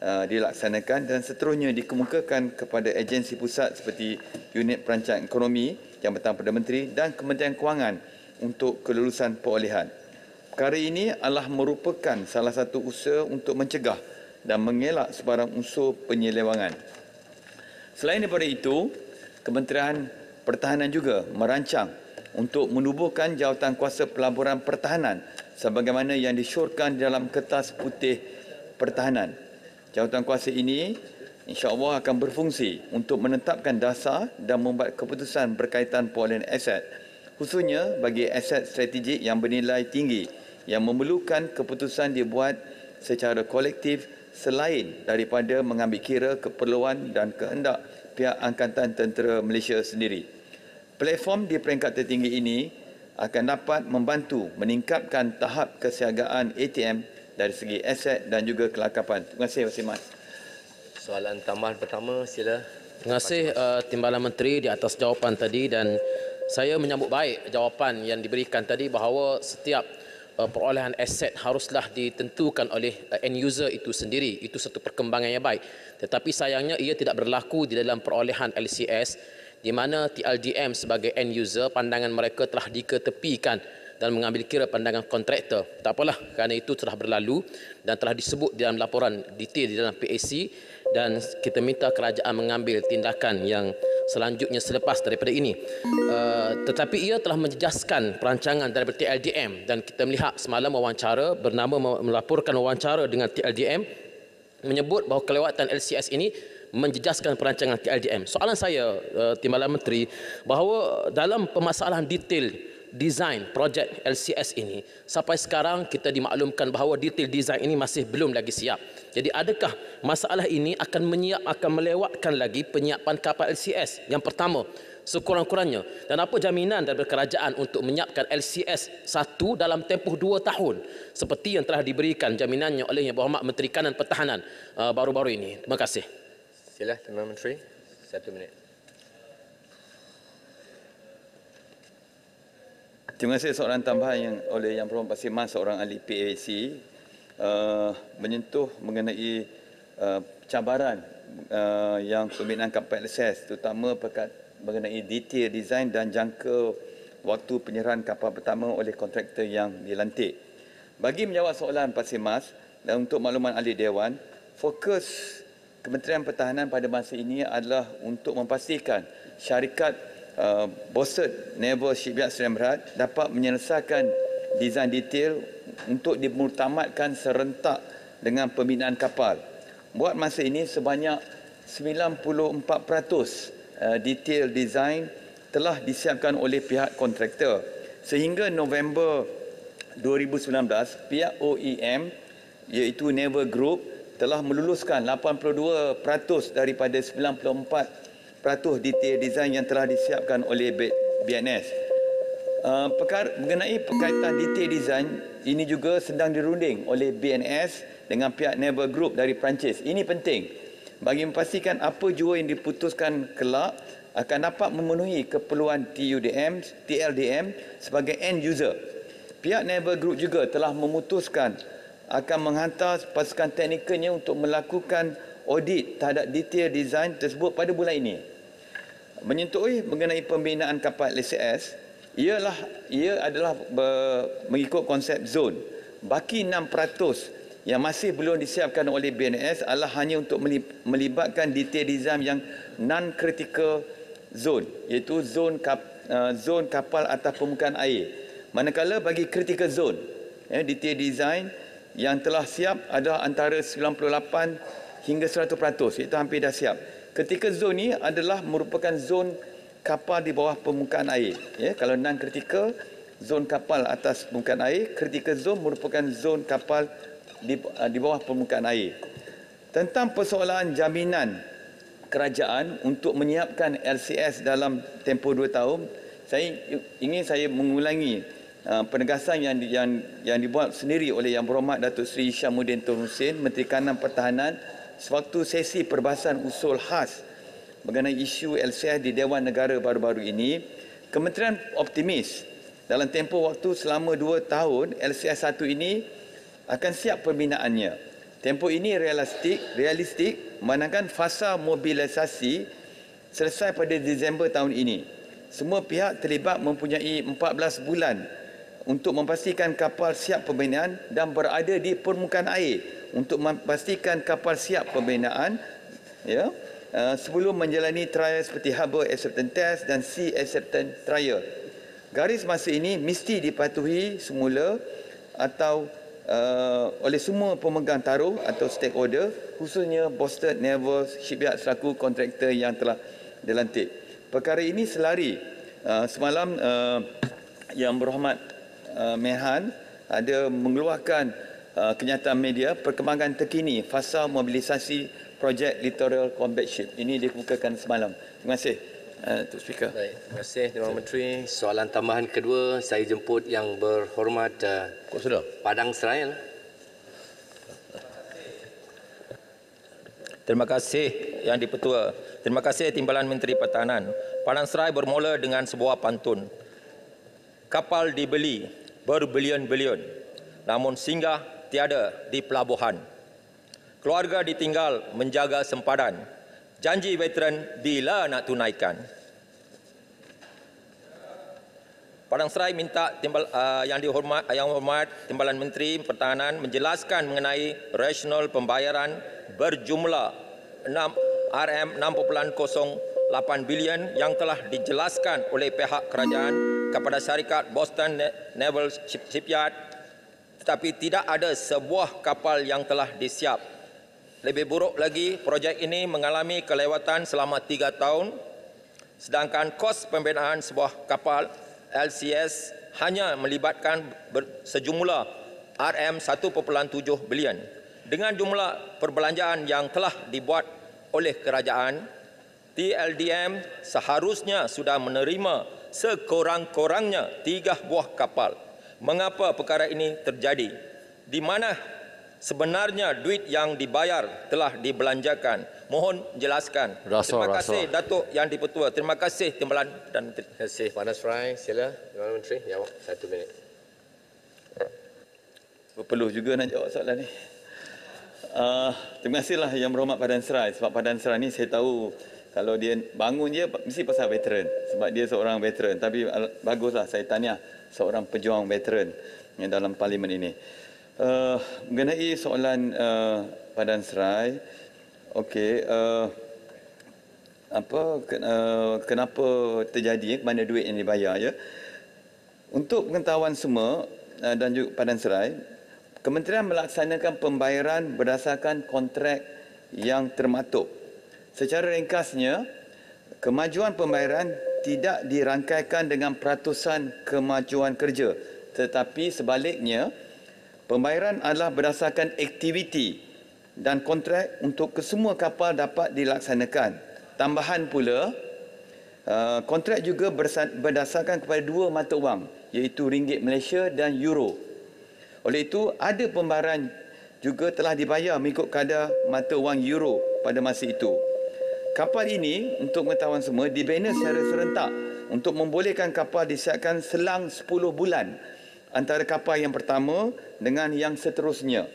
dilaksanakan dan seterusnya dikemukakan kepada agensi pusat seperti Unit Perancangan Ekonomi Jabatan Perdana Menteri dan Kementerian Kewangan untuk kelulusan perolehan. Perkara ini adalah merupakan salah satu usaha untuk mencegah dan mengelak sebarang unsur penyelewangan. Selain daripada itu, Kementerian Pertahanan juga merancang untuk menubuhkan Jawatankuasa Pelaburan Pertahanan sebagaimana yang disyorkan dalam Kertas Putih Pertahanan. Jawatankuasa ini insya-Allah akan berfungsi untuk menetapkan dasar dan membuat keputusan berkaitan perolehan aset, khususnya bagi aset strategik yang bernilai tinggi yang memerlukan keputusan dibuat secara kolektif selain daripada mengambil kira keperluan dan kehendak pihak Angkatan Tentera Malaysia sendiri. Platform di peringkat tertinggi ini akan dapat membantu meningkatkan tahap kesiagaan ATM dari segi aset dan juga kelengkapan. Terima kasih, Pasir Mas. Soalan tambahan pertama, sila. Terima kasih Timbalan Menteri di atas jawapan tadi, dan saya menyambut baik jawapan yang diberikan tadi bahawa setiap perolehan aset haruslah ditentukan oleh end user itu sendiri. Itu satu perkembangan yang baik. Tetapi sayangnya ia tidak berlaku di dalam perolehan LCS, di mana TLDM sebagai end user pandangan mereka telah diketepikan dan mengambil kira pandangan kontraktor. Tak apalah, kerana itu telah berlalu dan telah disebut dalam laporan detail di dalam PAC, dan kita minta kerajaan mengambil tindakan yang selanjutnya selepas daripada ini. Tetapi ia telah menjejaskan perancangan daripada TLDM, dan kita melihat semalam wawancara melaporkan wawancara dengan TLDM menyebut bahawa kelewatan LCS ini menjejaskan perancangan TLDM. Soalan saya, Timbalan Menteri, bahawa dalam permasalahan detail design projek LCS ini, sampai sekarang kita dimaklumkan bahawa detail design ini masih belum lagi siap. Jadi adakah masalah ini akan melewatkan lagi penyiapan kapal LCS? Yang pertama, sekurang-kurangnya, dan apa jaminan dari kerajaan untuk menyiapkan LCS 1 dalam tempoh 2 tahun seperti yang telah diberikan jaminannya oleh Yang Berhormat Menteri Kanan Pertahanan baru-baru ini? Terima kasih. Sila, Timbalan Menteri, 1 minit. Terima kasih. Soalan tambahan yang oleh Yang Berhormat Pasir Mas, seorang ahli PAC, menyentuh mengenai cabaran yang pembinaan kapal LCS, terutama mengenai detail design dan jangka waktu penyerahan kapal pertama oleh kontraktor yang dilantik. Bagi menjawab soalan Pasir Mas dan untuk makluman ahli Dewan, fokus Kementerian Pertahanan pada masa ini adalah untuk memastikan syarikat Bossert Naval Shipyard Sdn Bhd dapat menyelesaikan desain detail untuk dimuktamadkan serentak dengan pembinaan kapal. Buat masa ini sebanyak 94% detail design telah disiapkan oleh pihak kontraktor. Sehingga November 2019, pihak OEM iaitu Naval Group telah meluluskan 82% daripada 94% detail design yang telah disiapkan oleh BNS. Mengenai perkaitan detail design, ini juga sedang dirunding oleh BNS dengan pihak Naval Group dari Perancis. Ini penting bagi memastikan apa jua yang diputuskan kelak akan dapat memenuhi keperluan TLDM sebagai end user. Pihak Naval Group juga telah memutuskan akan menghantar pasukan teknikalnya untuk melakukan audit terhadap detail design tersebut pada bulan ini. Menyentuhi mengenai pembinaan kapal LCS, ia adalah mengikut konsep zon. Baki 6% yang masih belum disiapkan oleh BNS adalah hanya untuk melibatkan detail design yang non-critical zone, iaitu zon kapal atas permukaan air. Manakala bagi critical zone, detail design yang telah siap adalah antara 98 hingga 100%, iaitu hampir dah siap. Ketika zon ini adalah merupakan zon kapal di bawah permukaan air. Ya, kalau non-critical, zon kapal atas permukaan air, critical zone merupakan zon kapal di bawah permukaan air. Tentang persoalan jaminan kerajaan untuk menyiapkan LCS dalam tempoh 2 tahun, saya mengulangi penegasan yang dibuat sendiri oleh Yang Berhormat Datuk Seri Syamuddin Tun Hussein, Menteri Kanan Pertahanan, sewaktu sesi perbahasan usul khas mengenai isu LCS di Dewan Negara baru-baru ini. Kementerian optimis dalam tempoh waktu selama 2 tahun LCS 1 ini akan siap pembinaannya. Tempoh ini realistik memandangkan fasa mobilisasi selesai pada Disember tahun ini. Semua pihak terlibat mempunyai 14 bulan untuk memastikan kapal siap pembinaan dan berada di permukaan air untuk memastikan kapal siap pembinaan, ya, sebelum menjalani trial seperti Harbour Acceptance Test dan Sea Acceptance Trial. Garis masa ini mesti dipatuhi semula atau oleh semua pemegang taruh atau stakeholder, khususnya Boston Naval Shipyard selaku kontraktor yang telah dilantik. Perkara ini selari semalam Yang Berhormat Menhan ada mengeluarkan kenyataan media perkembangan terkini fasa mobilisasi projek Littoral Combat Ship. Ini dikemukakan semalam. Terima kasih, Tuan Speaker. Baik, terima kasih Tuan Menteri. Soalan tambahan kedua, saya jemput Yang Berhormat Padang Seraya. Terima kasih Yang Dipertua. Terima kasih Timbalan Menteri Pertahanan. Padang Seraya bermula dengan sebuah pantun. Kapal dibeli berbilion-bilion, namun singgah tiada di pelabuhan. Keluarga ditinggal menjaga sempadan. Janji veteran bila nak tunaikan? Padang Seraya minta Yang Hormat Timbalan Menteri Pertahanan menjelaskan mengenai rasional pembayaran berjumlah RM6.08 bilion yang telah dijelaskan oleh pihak kerajaan kepada syarikat Boston Naval Shipyard, tetapi tidak ada sebuah kapal yang telah disiap. Lebih buruk lagi, projek ini mengalami kelewatan selama 3 tahun, sedangkan kos pembinaan sebuah kapal LCS hanya melibatkan sejumlah RM1.7 bilion. Dengan jumlah perbelanjaan yang telah dibuat oleh kerajaan, TLDM seharusnya sudah menerima sekurang-kurangnya 3 buah kapal. Mengapa perkara ini terjadi? Di mana sebenarnya duit yang dibayar telah dibelanjakan? Mohon jelaskan. Terima kasih Datuk Yang Dipertua. Terima kasih Timbalan dan Menteri. Terima kasih Padang Seraya. Sila Timbalan Menteri jawab 1 minit. Perlu juga nak jawab soalan ni. Terima kasihlah Yang Berhormat Padang Seraya, sebab Padang Seraya ni saya tahu kalau dia bangun je mesti pasal veteran, sebab dia seorang veteran. Tapi baguslah, saya tahniah seorang pejuang veteran yang dalam parlimen ini. Mengenai soalan Padang Seraya, okey, kenapa terjadi, mana duit yang dibayar, ya? Untuk pengetahuan semua dan juga Padang Seraya, Kementerian melaksanakan pembayaran berdasarkan kontrak yang termaktub. Secara ringkasnya, kemajuan pembayaran tidak dirangkaikan dengan peratusan kemajuan kerja, tetapi sebaliknya, pembayaran adalah berdasarkan aktiviti dan kontrak untuk kesemua kapal dapat dilaksanakan. Tambahan pula, kontrak juga berdasarkan kepada 2 mata wang, iaitu ringgit Malaysia dan euro. Oleh itu, ada pembayaran juga telah dibayar mengikut kadar mata wang euro pada masa itu. Kapal ini, untuk pengetahuan semua, dibina secara serentak untuk membolehkan kapal disiapkan selang 10 bulan antara kapal yang pertama dengan yang seterusnya.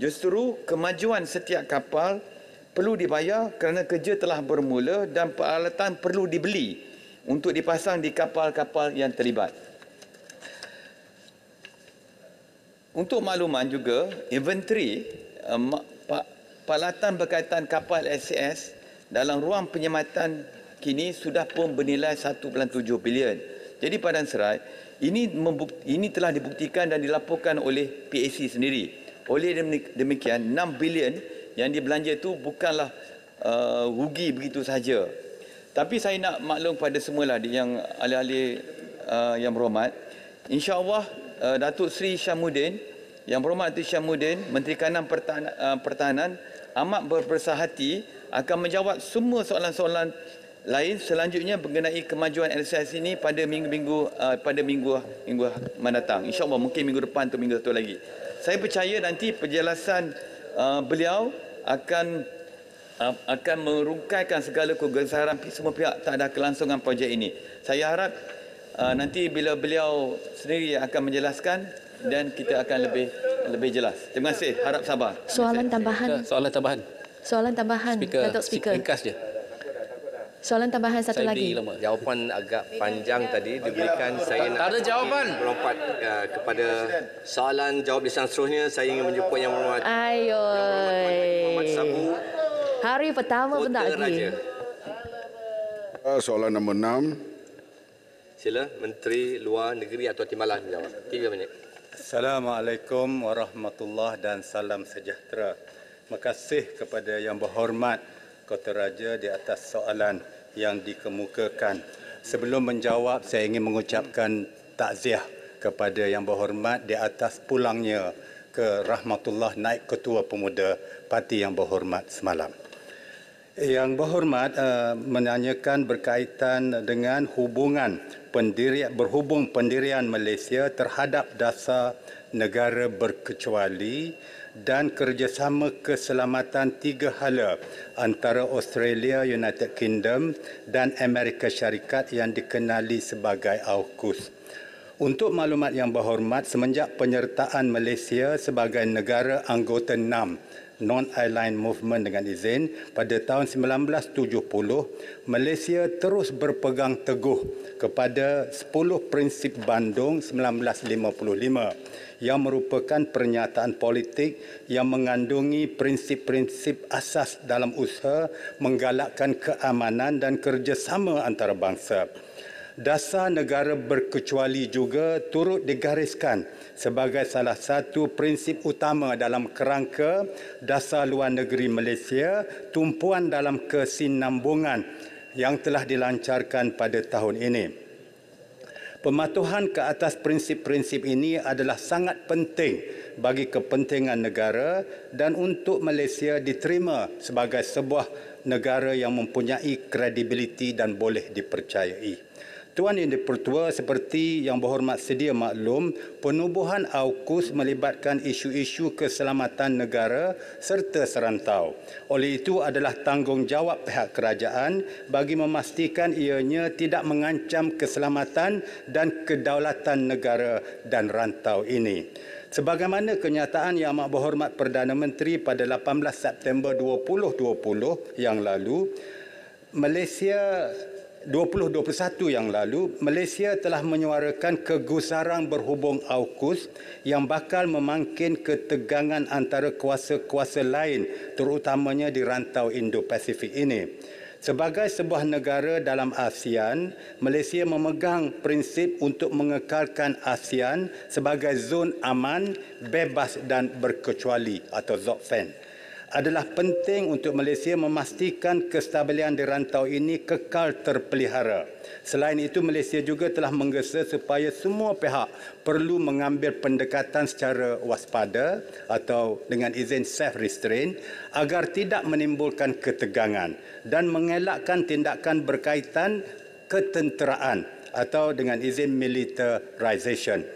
Justru, kemajuan setiap kapal perlu dibayar kerana kerja telah bermula dan peralatan perlu dibeli untuk dipasang di kapal-kapal yang terlibat. Untuk makluman juga, inventory peralatan berkaitan kapal LCS dalam ruang penyematan kini sudah pun bernilai 1.7 bilion. Jadi Padang Seraya, ini telah dibuktikan dan dilaporkan oleh PAC sendiri. Oleh demikian, 6 bilion yang dibelanja itu bukanlah rugi begitu sahaja. Tapi saya nak maklum pada semualah yang ahli-ahli yang berhormat, insya-Allah Datuk Seri Syamuddin, yang berhormat Datuk Syamuddin, Menteri Kanan Pertahanan amat berbesar hati akan menjawab semua soalan-soalan lain selanjutnya mengenai kemajuan LCS ini pada minggu mendatang. Insya-Allah mungkin minggu depan atau minggu satu lagi. Saya percaya nanti penjelasan beliau akan merungkaikan segala kegesaran semua pihak tak ada kelangsungan projek ini. Saya harap nanti bila beliau sendiri akan menjelaskan dan kita akan lebih jelas. Terima kasih. Harap sabar. Soalan tambahan. Soalan tambahan. Datuk Speaker. Ringkas je. Soalan tambahan satu lagi. Jawapan agak panjang tadi diberikan. Saya nak ada jawapan. Melompat kepada soalan jawab lisan seterusnya. Saya ingin menjemput yang berhormat Muhammad Sabu. Hari pertama pun tak lagi. Soalan nombor 6. Sila Menteri Luar Negeri atau Timbalan menjawab. 3 minit. Assalamualaikum warahmatullahi dan salam sejahtera. Terima kasih kepada Yang Berhormat Kota Raja di atas soalan yang dikemukakan. Sebelum menjawab, saya ingin mengucapkan takziah kepada Yang Berhormat di atas pulangnya ke Rahmatullah Naib Ketua Pemuda Parti Yang Berhormat semalam. Yang Berhormat menanyakan berkaitan dengan hubungan pendirian Malaysia terhadap dasar negara berkecuali dan kerjasama keselamatan 3 hala antara Australia, United Kingdom dan Amerika Syarikat yang dikenali sebagai AUKUS. Untuk maklumat Yang Berhormat, semenjak penyertaan Malaysia sebagai negara anggota 6 Non-Aligned Movement dengan izin pada tahun 1970, Malaysia terus berpegang teguh kepada 10 prinsip Bandung 1955 yang merupakan pernyataan politik yang mengandungi prinsip-prinsip asas dalam usaha menggalakkan keamanan dan kerjasama antarabangsa. Dasar negara berkecuali juga turut digariskan sebagai salah satu prinsip utama dalam kerangka dasar luar negeri Malaysia, tumpuan dalam kesinambungan yang telah dilancarkan pada tahun ini. Pematuhan ke atas prinsip-prinsip ini adalah sangat penting bagi kepentingan negara dan untuk Malaysia diterima sebagai sebuah negara yang mempunyai kredibiliti dan boleh dipercayai. Tuan Yang di-Pertua, seperti Yang Berhormat sedia maklum, penubuhan AUKUS melibatkan isu-isu keselamatan negara serta serantau. Oleh itu adalah tanggungjawab pihak kerajaan bagi memastikan ianya tidak mengancam keselamatan dan kedaulatan negara dan rantau ini. Sebagaimana kenyataan Yang Amat Berhormat Perdana Menteri pada 18 September 2020 yang lalu, Malaysia telah menyuarakan kegusaran berhubung AUKUS yang bakal memangkin ketegangan antara kuasa-kuasa lain terutamanya di rantau Indo-Pasifik ini. Sebagai sebuah negara dalam ASEAN, Malaysia memegang prinsip untuk mengekalkan ASEAN sebagai zon aman, bebas dan berkecuali atau ZOCFEN. Adalah penting untuk Malaysia memastikan kestabilan di rantau ini kekal terpelihara. Selain itu, Malaysia juga telah menggesa supaya semua pihak perlu mengambil pendekatan secara waspada atau dengan izin self-restraint agar tidak menimbulkan ketegangan dan mengelakkan tindakan berkaitan ketenteraan atau dengan izin militarisation.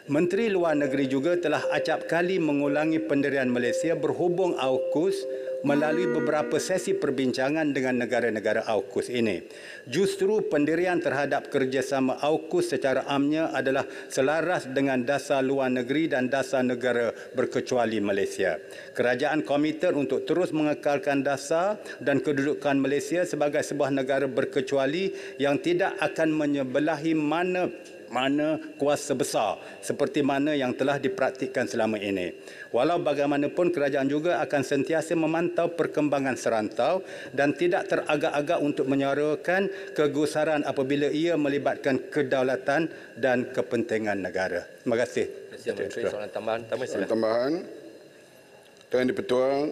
Menteri Luar Negeri juga telah acap kali mengulangi pendirian Malaysia berhubung AUKUS melalui beberapa sesi perbincangan dengan negara-negara AUKUS ini. Justru pendirian terhadap kerjasama AUKUS secara amnya adalah selaras dengan dasar luar negeri dan dasar negara berkecuali Malaysia. Kerajaan komited untuk terus mengekalkan dasar dan kedudukan Malaysia sebagai sebuah negara berkecuali yang tidak akan menyebelahi mana kuasa besar seperti mana yang telah dipraktikkan selama ini. Walau bagaimanapun, kerajaan juga akan sentiasa memantau perkembangan serantau dan tidak teragak-agak untuk menyuarakan kegusaran apabila ia melibatkan kedaulatan dan kepentingan negara. Terima kasih. Terima kasih Menteri. Soalan tambahan. Soalan tambahan. Tuan Yang di-Pertua,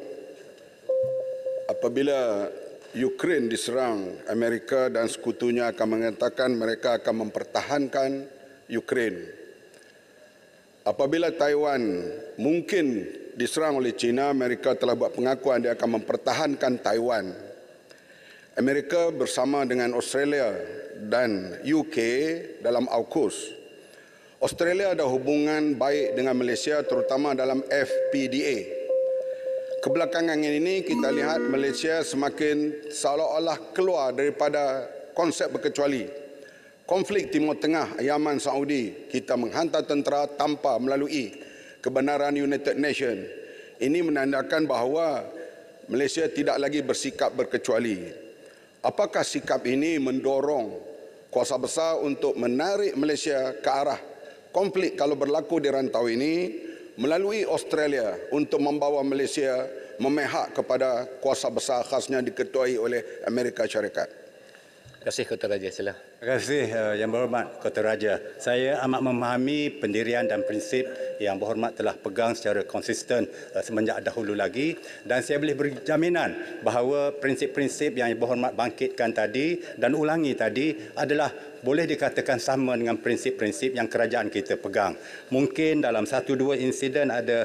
apabila Ukraine diserang, Amerika dan sekutunya akan mengatakan mereka akan mempertahankan Ukraine. Apabila Taiwan mungkin diserang oleh China, Amerika telah buat pengakuan dia akan mempertahankan Taiwan. Amerika bersama dengan Australia dan UK dalam AUKUS. Australia ada hubungan baik dengan Malaysia terutama dalam FPDA. Kebelakangan ini kita lihat Malaysia semakin seolah-olah keluar daripada konsep berkecuali. Konflik Timur Tengah, Yaman, Saudi, kita menghantar tentera tanpa melalui kebenaran United Nations. Ini menandakan bahawa Malaysia tidak lagi bersikap berkecuali. Apakah sikap ini mendorong kuasa besar untuk menarik Malaysia ke arah konflik kalau berlaku di rantau ini melalui Australia untuk membawa Malaysia memihak kepada kuasa besar khasnya diketuai oleh Amerika Syarikat? Terima kasih Ketua Raja, sila. Terima kasih Yang Berhormat Ketua Raja. Saya amat memahami pendirian dan prinsip Yang Berhormat telah pegang secara konsisten semenjak dahulu lagi, dan saya boleh berjaminan bahawa prinsip-prinsip yang Yang Berhormat bangkitkan tadi dan ulangi tadi adalah boleh dikatakan sama dengan prinsip-prinsip yang kerajaan kita pegang. Mungkin dalam satu dua insiden ada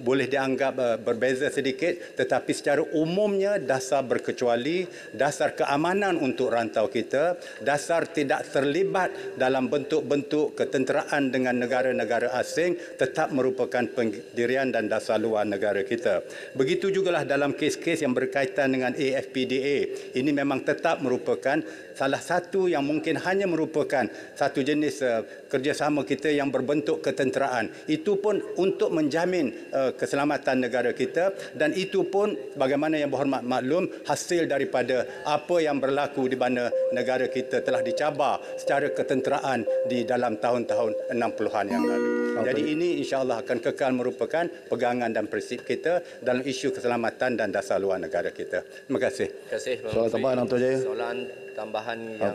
boleh dianggap berbeza sedikit, tetapi secara umumnya dasar berkecuali, dasar keamanan untuk rantau kita, dasar tidak terlibat dalam bentuk-bentuk ketenteraan dengan negara-negara asing tetap merupakan pendirian dan dasar luar negara kita. Begitu jugalah dalam kes-kes yang berkaitan dengan AFPDA. Ini memang tetap merupakan salah satu yang mungkin hanya merupakan satu jenis kerjasama kita yang berbentuk ketenteraan. Itu pun untuk menjamin keselamatan negara kita, dan itu pun bagaimana Yang Berhormat maklum hasil daripada apa yang berlaku di mana negara kita telah dicabar secara ketenteraan di dalam tahun-tahun 60-an yang lalu. Jadi ini insya-Allah akan kekal merupakan pegangan dan prinsip kita dalam isu keselamatan dan dasar luar negara kita. Terima kasih. Terima kasih. Soalan tambahan Tuan Jaya. Soalan tambahan yang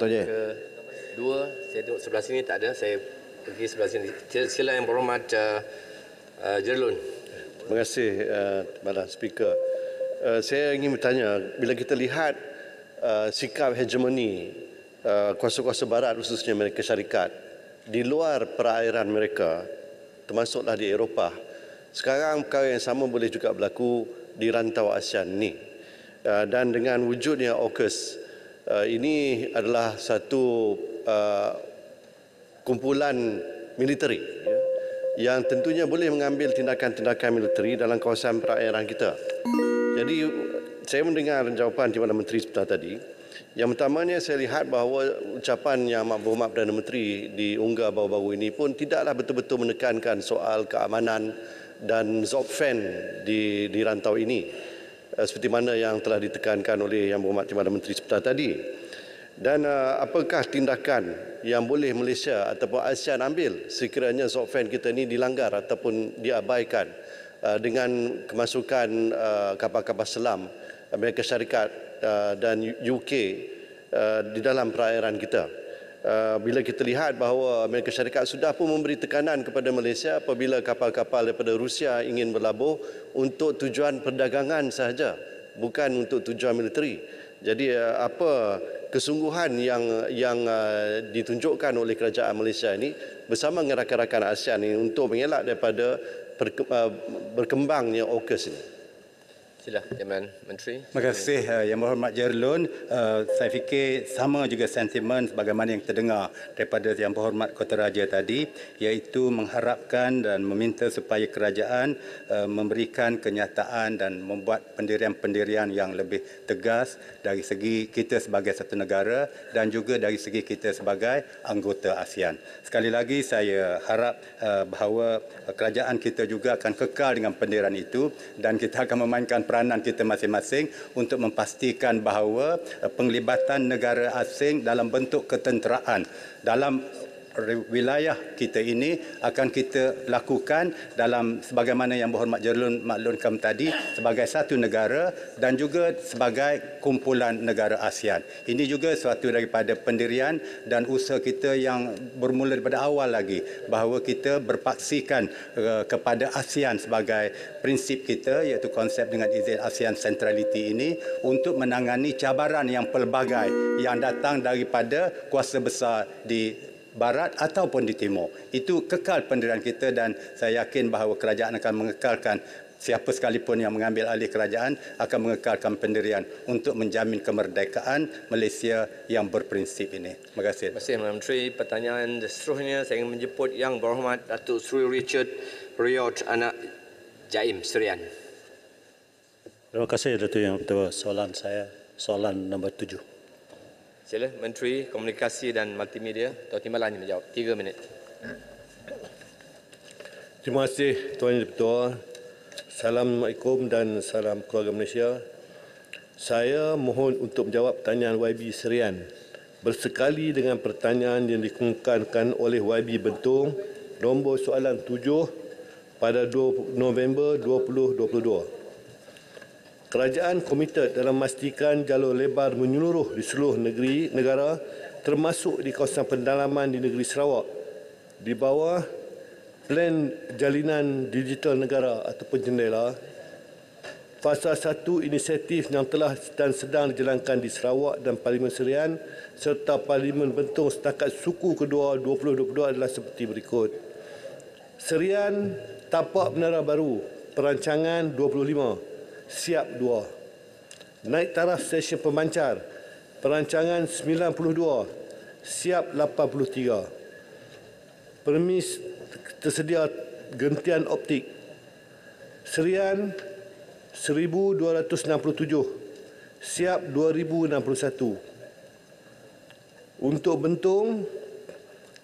kedua, saya tengok sebelah sini tak ada, saya pergi sebelah sini. Sila Yang Berhormat Jerlun. Terima kasih kepada Speaker. Saya ingin bertanya, bila kita lihat sikap hegemoni kuasa-kuasa barat khususnya Amerika Syarikat di luar perairan mereka, termasuklah di Eropah, sekarang perkara yang sama boleh juga berlaku di rantau ASEAN ini. Dan dengan wujudnya AUKUS, ini adalah satu kumpulan militeri yang tentunya boleh mengambil tindakan-tindakan militeri dalam kawasan perairan kita. Jadi saya mendengar jawapan Timbalan Menteri sebentar tadi. Yang pertamanya saya lihat bahawa ucapan Yang Berhormat Perdana Menteri diunggah baru-baru ini pun tidaklah betul-betul menekankan soal keamanan dan Zopfen di rantau ini, seperti mana yang telah ditekankan oleh Yang Berhormat Timbalan Menteri sebentar tadi. Dan apakah tindakan yang boleh Malaysia ataupun ASEAN ambil sekiranya Zopfen kita ini dilanggar ataupun diabaikan dengan kemasukan kapal-kapal selam Amerika Syarikat dan UK di dalam perairan kita? Bila kita lihat bahawa Amerika Syarikat sudah pun memberi tekanan kepada Malaysia apabila kapal-kapal daripada Rusia ingin berlabuh untuk tujuan perdagangan sahaja, bukan untuk tujuan militeri. Jadi apa kesungguhan yang ditunjukkan oleh kerajaan Malaysia ini bersama dengan rakan-rakan ASEAN ini untuk mengelak daripada berkembangnya AUKUS ini? Sila Timbalan Menteri. Terima kasih Yang Berhormat Jerlun. Saya fikir sama juga sentimen sebagaimana yang terdengar daripada Yang Berhormat Ketua Raja tadi, iaitu mengharapkan dan meminta supaya kerajaan memberikan kenyataan dan membuat pendirian-pendirian yang lebih tegas dari segi kita sebagai satu negara dan juga dari segi kita sebagai anggota ASEAN. Sekali lagi saya harap bahawa kerajaan kita juga akan kekal dengan pendirian itu, dan kita akan memainkan peranan kita masing-masing untuk memastikan bahawa penglibatan negara asing dalam bentuk ketenteraan dalam wilayah kita ini akan kita lakukan dalam sebagaimana yang berhormat Jerlun maklumkan tadi sebagai satu negara dan juga sebagai kumpulan negara ASEAN. Ini juga suatu daripada pendirian dan usaha kita yang bermula daripada awal lagi bahawa kita berpaksikan kepada ASEAN sebagai prinsip kita iaitu konsep dengan izin ASEAN Centrality ini untuk menangani cabaran yang pelbagai yang datang daripada kuasa besar di Barat ataupun di Timur. Itu kekal pendirian kita dan saya yakin bahawa kerajaan akan mengekalkan siapa sekalipun yang mengambil alih kerajaan akan mengekalkan pendirian untuk menjamin kemerdekaan Malaysia yang berprinsip ini. Terima kasih. Terima kasih Menteri. Pertanyaan seterusnya saya ingin menjemput Yang Berhormat Datuk Seri Richard Riyad Anak Jaim Serian. Terima kasih Datuk Yang Ketua. Soalan saya, soalan nombor 7. Sila Menteri Komunikasi dan Multimedia Datuk Timbalan menjawab. 3 minit. Terima kasih Tuan Yang Ketua. Assalamualaikum dan salam keluarga Malaysia. Saya mohon untuk menjawab pertanyaan YB Serian bersekali dengan pertanyaan yang dikemukakan oleh YB Bentong nombor soalan 7 pada 2 November 2022. Kerajaan komited dalam memastikan jalur lebar menyeluruh di seluruh negara termasuk di kawasan pendalaman di negeri Sarawak di bawah Plan Jalinan Digital Negara ataupun Jendela. Fasa 1 inisiatif yang telah dan sedang dijalankan di Sarawak dan Parlimen Serian serta Parlimen Bentong setakat suku kedua 2022 adalah seperti berikut. Serian Tapak Menara Baru Perancangan 25 Siap 2. Naik taraf stesen pemancar Perancangan 92 Siap 83. Permis tersedia gentian optik Serian 1267 Siap 2061. Untuk Bentong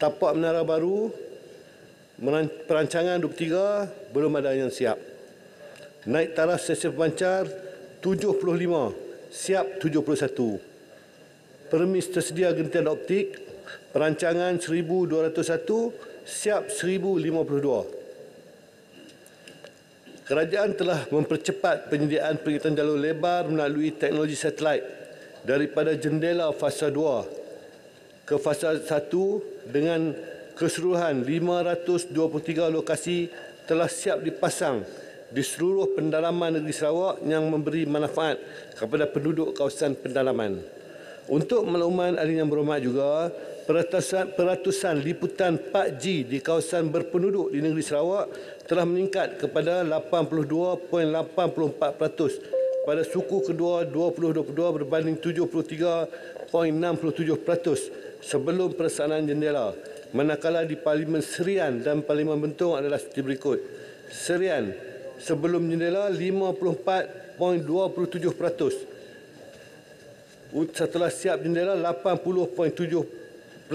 Tapak Menara Baru Perancangan 23 belum ada yang siap. Naik taraf stesen pemancar 75 Siap 71. Permis tersedia gentian optik Perancangan 1201 Siap 1052. Kerajaan telah mempercepat penyediaan peringatan jalur lebar melalui teknologi satelit daripada Jendela fasa 2 ke fasa 1 dengan keseluruhan 523 lokasi telah siap dipasang di seluruh pendalaman negeri Sarawak yang memberi manfaat kepada penduduk kawasan pendalaman. Untuk makluman ahli yang berhormat juga, peratusan liputan 4G di kawasan berpenduduk di negeri Sarawak telah meningkat kepada 82.84% pada suku kedua 2022 berbanding 73.67% sebelum pelaksanaan Jendela. Manakala di Parlimen Serian dan Parlimen Bentong adalah seperti berikut. Serian sebelum Jendela 54.27%. Setelah siap Jendela 80.17%.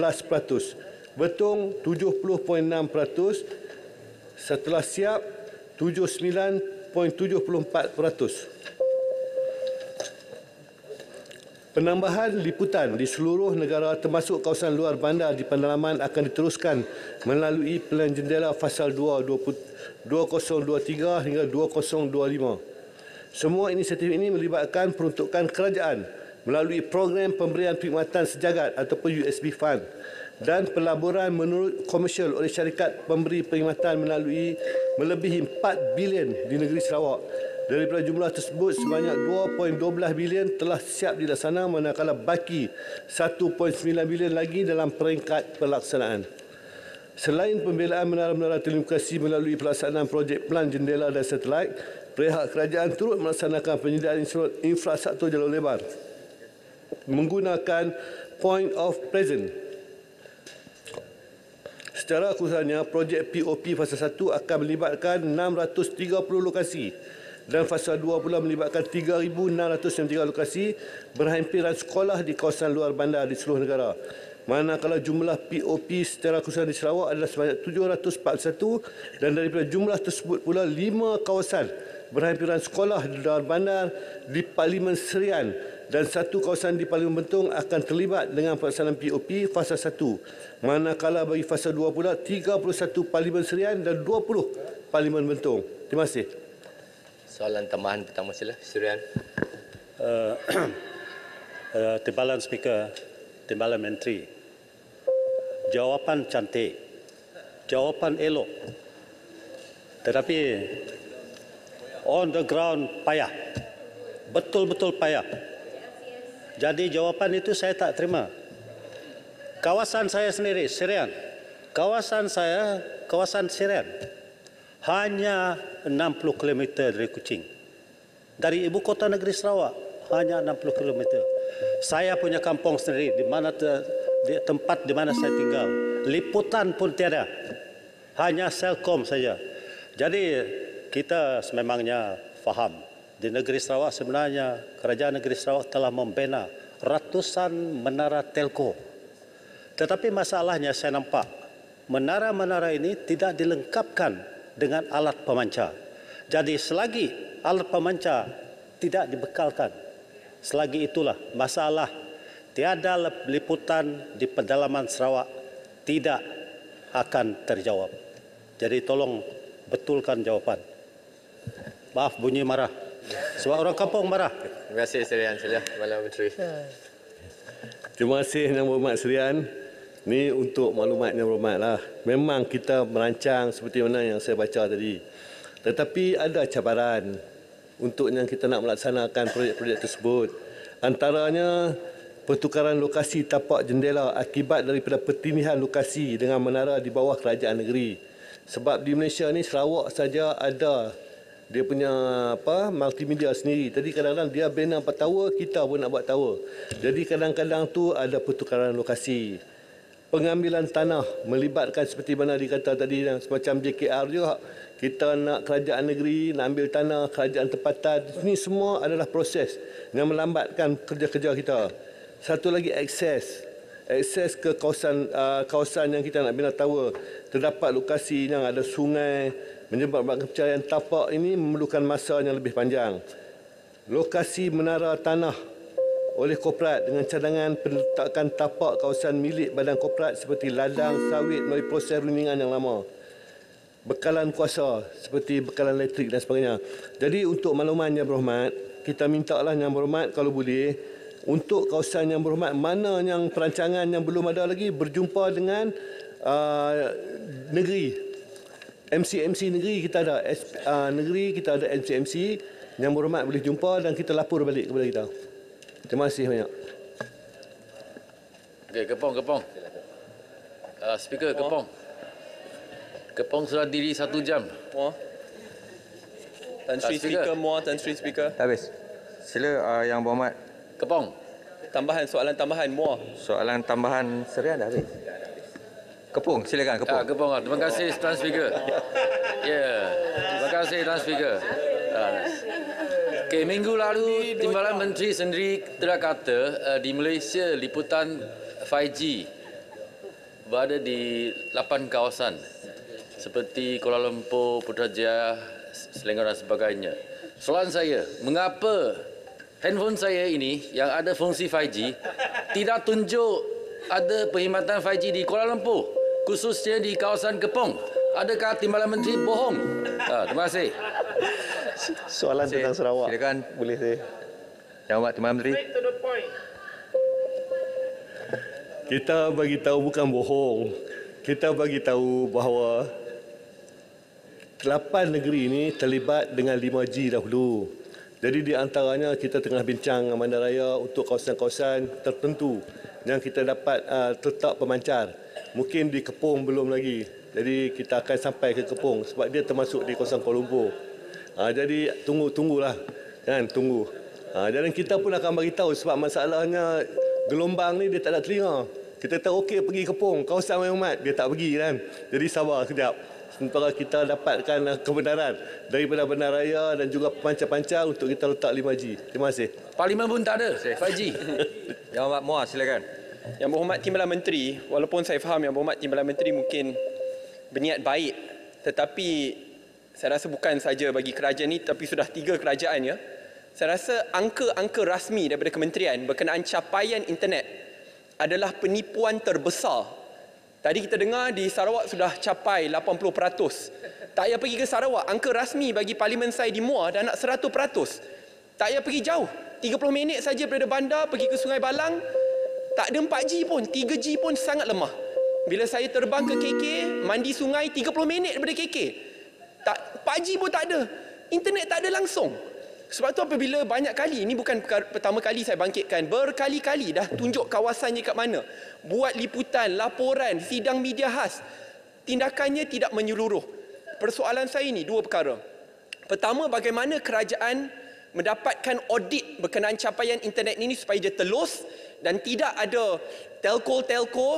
Betong 70.6%. Setelah siap 79.74%. Penambahan liputan di seluruh negara termasuk kawasan luar bandar di pendalaman akan diteruskan melalui Plan Jendela Fasal 2 2023 hingga 2025. Semua inisiatif ini melibatkan peruntukan kerajaan melalui program pemberian perkhidmatan sejagat ataupun USB Fund dan pelaburan menurut komersial oleh syarikat pemberi perkhidmatan melebihi 4 bilion di negeri Sarawak. Daripada jumlah tersebut, sebanyak 2.12 bilion telah siap dilaksana manakala baki 1.9 bilion lagi dalam peringkat pelaksanaan. Selain pembelaan menara-menara telekomunikasi melalui pelaksanaan projek Plan Jendela dan Satelit, pihak kerajaan turut melaksanakan penyediaan infrastruktur jalur lebar menggunakan point of presence. Secara khususnya, projek POP fasa 1 akan melibatkan 630 lokasi dan fasa 2 pula melibatkan 3,693 lokasi berhampiran sekolah di kawasan luar bandar di seluruh negara. Manakala jumlah POP secara khusus di Sarawak adalah sebanyak 741 dan daripada jumlah tersebut pula 5 kawasan berhampiran sekolah di luar bandar di Parlimen Serian dan satu kawasan di Parlimen Bentong akan terlibat dengan pelaksanaan POP fasa 1. Manakala bagi fasa 2 pula 31 Parlimen Serian dan 20 Parlimen Bentong. Terima kasih. Soalan tambahan pertama sila, Surian. Timbalan Speaker, Timbalan Menteri. Jawapan cantik, jawapan elok. Tetapi on the ground payah. Betul-betul payah. Jadi jawapan itu saya tak terima. Kawasan saya sendiri, Serian. Kawasan saya, kawasan Serian. Hanya 60 km dari Kuching. Dari ibu kota negeri Sarawak, hanya 60 km. Saya punya kampung sendiri, di mana di tempat di mana saya tinggal. Liputan pun tiada. Hanya Selcom saja. Jadi kita sememangnya faham. Di negeri Sarawak sebenarnya kerajaan negeri Sarawak telah membina ratusan menara telco. Tetapi masalahnya saya nampak menara-menara ini tidak dilengkapkan dengan alat pemancar. Jadi selagi alat pemancar tidak dibekalkan, selagi itulah masalah tiada liputan di pedalaman Sarawak tidak akan terjawab. Jadi tolong betulkan jawapan. Maaf bunyi marah. Sebab orang kampung marah. Terima kasih Serian. Sila, Kepala Menteri. Terima kasih Yang Berhormat Serian. Ini untuk maklumat Yang Berhormat lah. Memang kita merancang seperti mana yang saya baca tadi. Tetapi ada cabaran untuk yang kita nak melaksanakan projek-projek tersebut. Antaranya pertukaran lokasi tapak jendela akibat daripada pertindihan lokasi dengan menara di bawah kerajaan negeri. Sebab di Malaysia ni Sarawak saja ada dia punya multimedia sendiri. Tadi kadang-kadang dia bina 4 tower, kita pun nak buat tower. Jadi kadang-kadang tu ada pertukaran lokasi. Pengambilan tanah melibatkan seperti mana dikata tadi semacam JKR juga. Kita nak kerajaan negeri nak ambil tanah kerajaan tempatan. Ini semua adalah proses yang melambatkan kerja-kerja kita. Satu lagi akses ke kawasan yang kita nak bina tower. Terdapat lokasi yang ada sungai. Menyebabkan pencarian tapak ini memerlukan masa yang lebih panjang. Lokasi menara tanah oleh korporat dengan cadangan peletakan tapak kawasan milik badan korporat seperti ladang sawit melalui proses rundingan yang lama. Bekalan kuasa seperti bekalan elektrik dan sebagainya. Jadi untuk makluman Yang Berhormat, kita mintalah Yang Berhormat kalau boleh untuk kawasan Yang Berhormat mana yang perancangan yang belum ada lagi berjumpa dengan negeri. MC negeri kita ada, negeri kita ada MC. Yang Berhormat boleh jumpa dan kita lapor balik kepada kita. Terima kasih banyak. Okey, Kepong. Speaker Kepong. Kepong sudah diri 1 jam. Tan Sri Speaker, Tan Sri Speaker. Habis. Sila Yang Berhormat. Kepong. Soalan tambahan, Soalan tambahan Serian dah habis. Kepong, silakan Kepong. Kepong. Terima kasih Tuan Speaker. Terima kasih Tuan Speaker. Minggu lalu Timbalan Menteri sendiri telah kata di Malaysia liputan 5G berada di 8 kawasan seperti Kuala Lumpur, Putrajaya, Selangor dan sebagainya. Soalan saya, mengapa handphone saya ini yang ada fungsi 5G tidak tunjuk ada perkhidmatan 5G di Kuala Lumpur, khususnya di kawasan Kepong? Adakah Timbalan Menteri bohong? Terima kasih. Soalan tentang Sarawak. Silakan. Boleh saya. Yang Berhormat Timbalan Menteri. Kita bagi tahu bukan bohong. Kita bagi tahu bahawa 8 negeri ini terlibat dengan 5G dahulu. Jadi di antaranya kita tengah bincang dengan Bandaraya untuk kawasan-kawasan tertentu yang kita dapat letak pemancar. Mungkin di Kepong belum lagi. Jadi kita akan sampai ke Kepong sebab dia termasuk di kawasan Kuala Lumpur. Jadi tunggulah. Tunggu. Dan kita pun akan bagi tahu sebab masalahnya gelombang ni dia tak nak telinga. Kita tahu okey pergi Kepong, kawasan Yang Berhormat, dia tak pergi kan. Jadi sabar sekejap. Sementara kita dapatkan kebenaran daripada Bandaraya dan juga pemancar-pancar untuk kita letak 5G. Terima kasih. Parlimen pun tak ada 5G. Yang Berhormat Muar, silakan. Yang Berhormat Timbalan Menteri, walaupun saya faham Yang Berhormat Timbalan Menteri mungkin berniat baik, tetapi saya rasa bukan saja bagi kerajaan ini, tapi sudah 3 kerajaan ya Saya rasa angka-angka rasmi daripada kementerian berkenaan capaian internet adalah penipuan terbesar. Tadi kita dengar di Sarawak sudah capai 80%. Tak payah pergi ke Sarawak, angka rasmi bagi parlimen saya di Muar dah nak 100%. Tak payah pergi jauh, 30 minit saja daripada bandar pergi ke Sungai Balang, tak ada 4G pun, 3G pun sangat lemah. Bila saya terbang ke KK, mandi sungai 30 minit daripada KK. 4G pun tak ada, internet tak ada langsung. Sebab tu apabila banyak kali, ini bukan pertama kali saya bangkitkan, berkali-kali dah tunjuk kawasannya kat mana. Buat liputan, laporan, sidang media khas. Tindakannya tidak menyeluruh. Persoalan saya ini dua perkara. Pertama, bagaimana kerajaan mendapatkan audit berkenaan capaian internet ini supaya dia telus dan tidak ada telco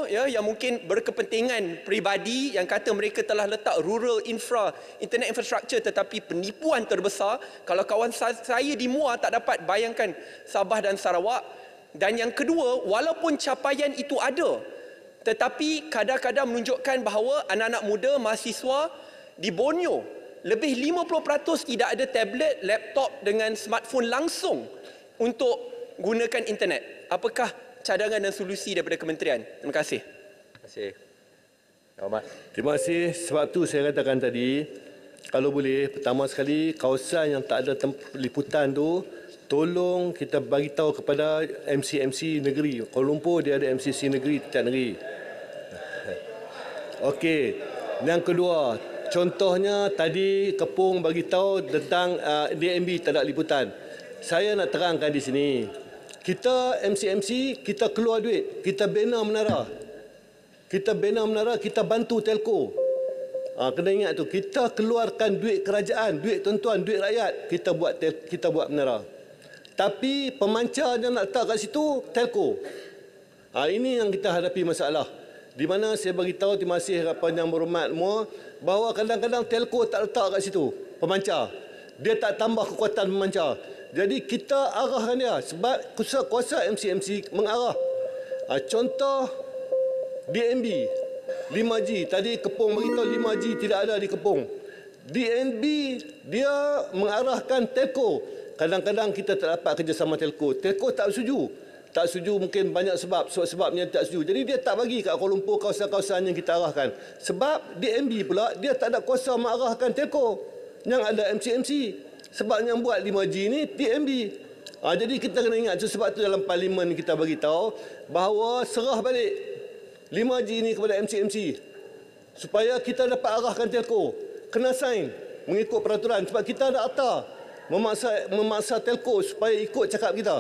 ya yang mungkin berkepentingan peribadi yang kata mereka telah letak rural internet infrastructure, tetapi penipuan terbesar. Kalau kawan saya di Muar tak dapat, bayangkan Sabah dan Sarawak. Dan yang kedua, walaupun capaian itu ada, tetapi kadang-kadang menunjukkan bahawa anak-anak muda, mahasiswa di Borneo lebih 50% tidak ada tablet, laptop dengan smartphone langsung untuk gunakan internet. Apakah cadangan dan solusi daripada kementerian? Terima kasih. Terima kasih. Terima kasih. Sebab tu saya katakan tadi, kalau boleh, pertama sekali kawasan yang tak ada liputan tu, tolong kita bagi tahu kepada MC negeri. Kuala Lumpur dia ada MCC negeri, tiap negeri. Okey. Yang kedua, contohnya tadi Kepung bagi tahu tentang DMB tak ada liputan. Saya nak terangkan di sini. Kita MC kita keluar duit, kita bina menara. Kita bantu telco. Kena ingat tu, kita keluarkan duit kerajaan, duit tuan-tuan, duit rakyat, kita buat menara. Tapi pemancar yang nak letak kat situ telco. Ini yang kita hadapi masalah. Di mana saya bagi tahu, terima kasih Rakan Yang Berhormat semua, bahawa kadang-kadang telco tak letak kat situ pemancar. Dia tak tambah kekuatan pemancar. Jadi kita arahkan dia sebab kuasa MC mengarah. Contoh DNB 5G. Tadi Kepung beritahu 5G tidak ada di Kepung. DNB dia mengarahkan telco. Kadang-kadang kita tak dapat kerjasama telco. Telco tak setuju. Tak setuju mungkin banyak sebabnya tak setuju. Jadi dia tak bagi kat Kuala Lumpur kawasan-kawasan yang kita arahkan. Sebab DNB pula dia tak ada kuasa mengarahkan telco. Yang ada MC. Sebab yang buat 5G ni DNB. Jadi kita kena ingat. Sebab tu dalam parlimen kita bagi tahu bahawa serah balik 5G ni kepada MC. Supaya kita dapat arahkan telco. Kena sign mengikut peraturan. Sebab kita ada akta memaksa telco supaya ikut cakap kita.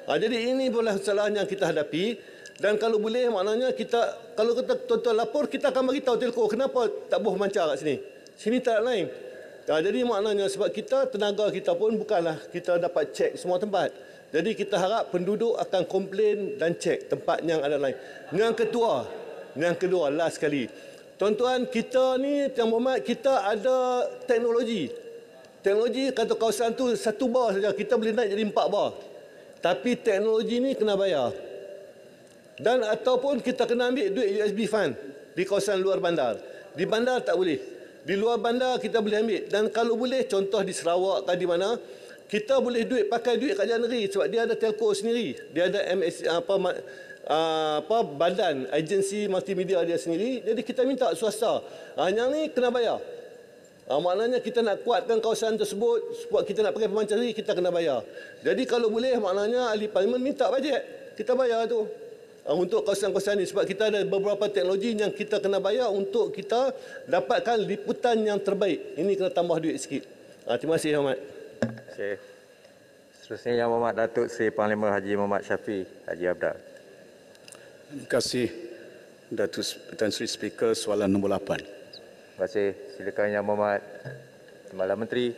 Jadi ini adalah kesalahan yang kita hadapi. Dan kalau boleh, maknanya kalau kita tuan-tuan lapor, kita akan bagi tahu telco kenapa tak boleh memancar kat sini. Sini tak lain. Jadi maknanya sebab tenaga kita pun bukanlah kita dapat cek semua tempat. Jadi kita harap penduduk akan komplain dan cek tempat yang ada lain. Yang kedua, last sekali. Tuan-tuan, kita ni yang berhormat, kita ada teknologi. Teknologi kata kawasan tu 1 bar saja, kita boleh naik jadi 4 bar. Tapi teknologi ni kena bayar. Dan ataupun kita kena ambil duit USB fund di kawasan luar bandar. Di bandar tak boleh. Di luar bandar kita boleh ambil. Dan kalau boleh, contoh di Sarawak ke di mana, kita boleh pakai duit kerajaan negeri sebab dia ada telco sendiri. Dia ada badan agensi multimedia dia sendiri. Jadi kita minta swasta. Yang ni kena bayar. Maknanya kita nak kuatkan kawasan tersebut, sebab kita nak pakai pemancar sendiri, kita kena bayar. Jadi kalau boleh, maknanya ahli parlimen minta bajet. Kita bayar tu. Untuk kawasan-kawasan ini. Sebab kita ada beberapa teknologi yang kita kena bayar untuk kita dapatkan liputan yang terbaik. Ini kena tambah duit sikit. Terima kasih, Yang Berhormat. Terima kasih. Seterusnya Yang Berhormat Datuk Seri Panglima Haji Muhammad Syafiee Haji Abdal. Terima kasih, Datuk Tan Sri Speaker. Soalan nombor 8. Terima kasih. Silakan Yang Berhormat Timbalan Menteri.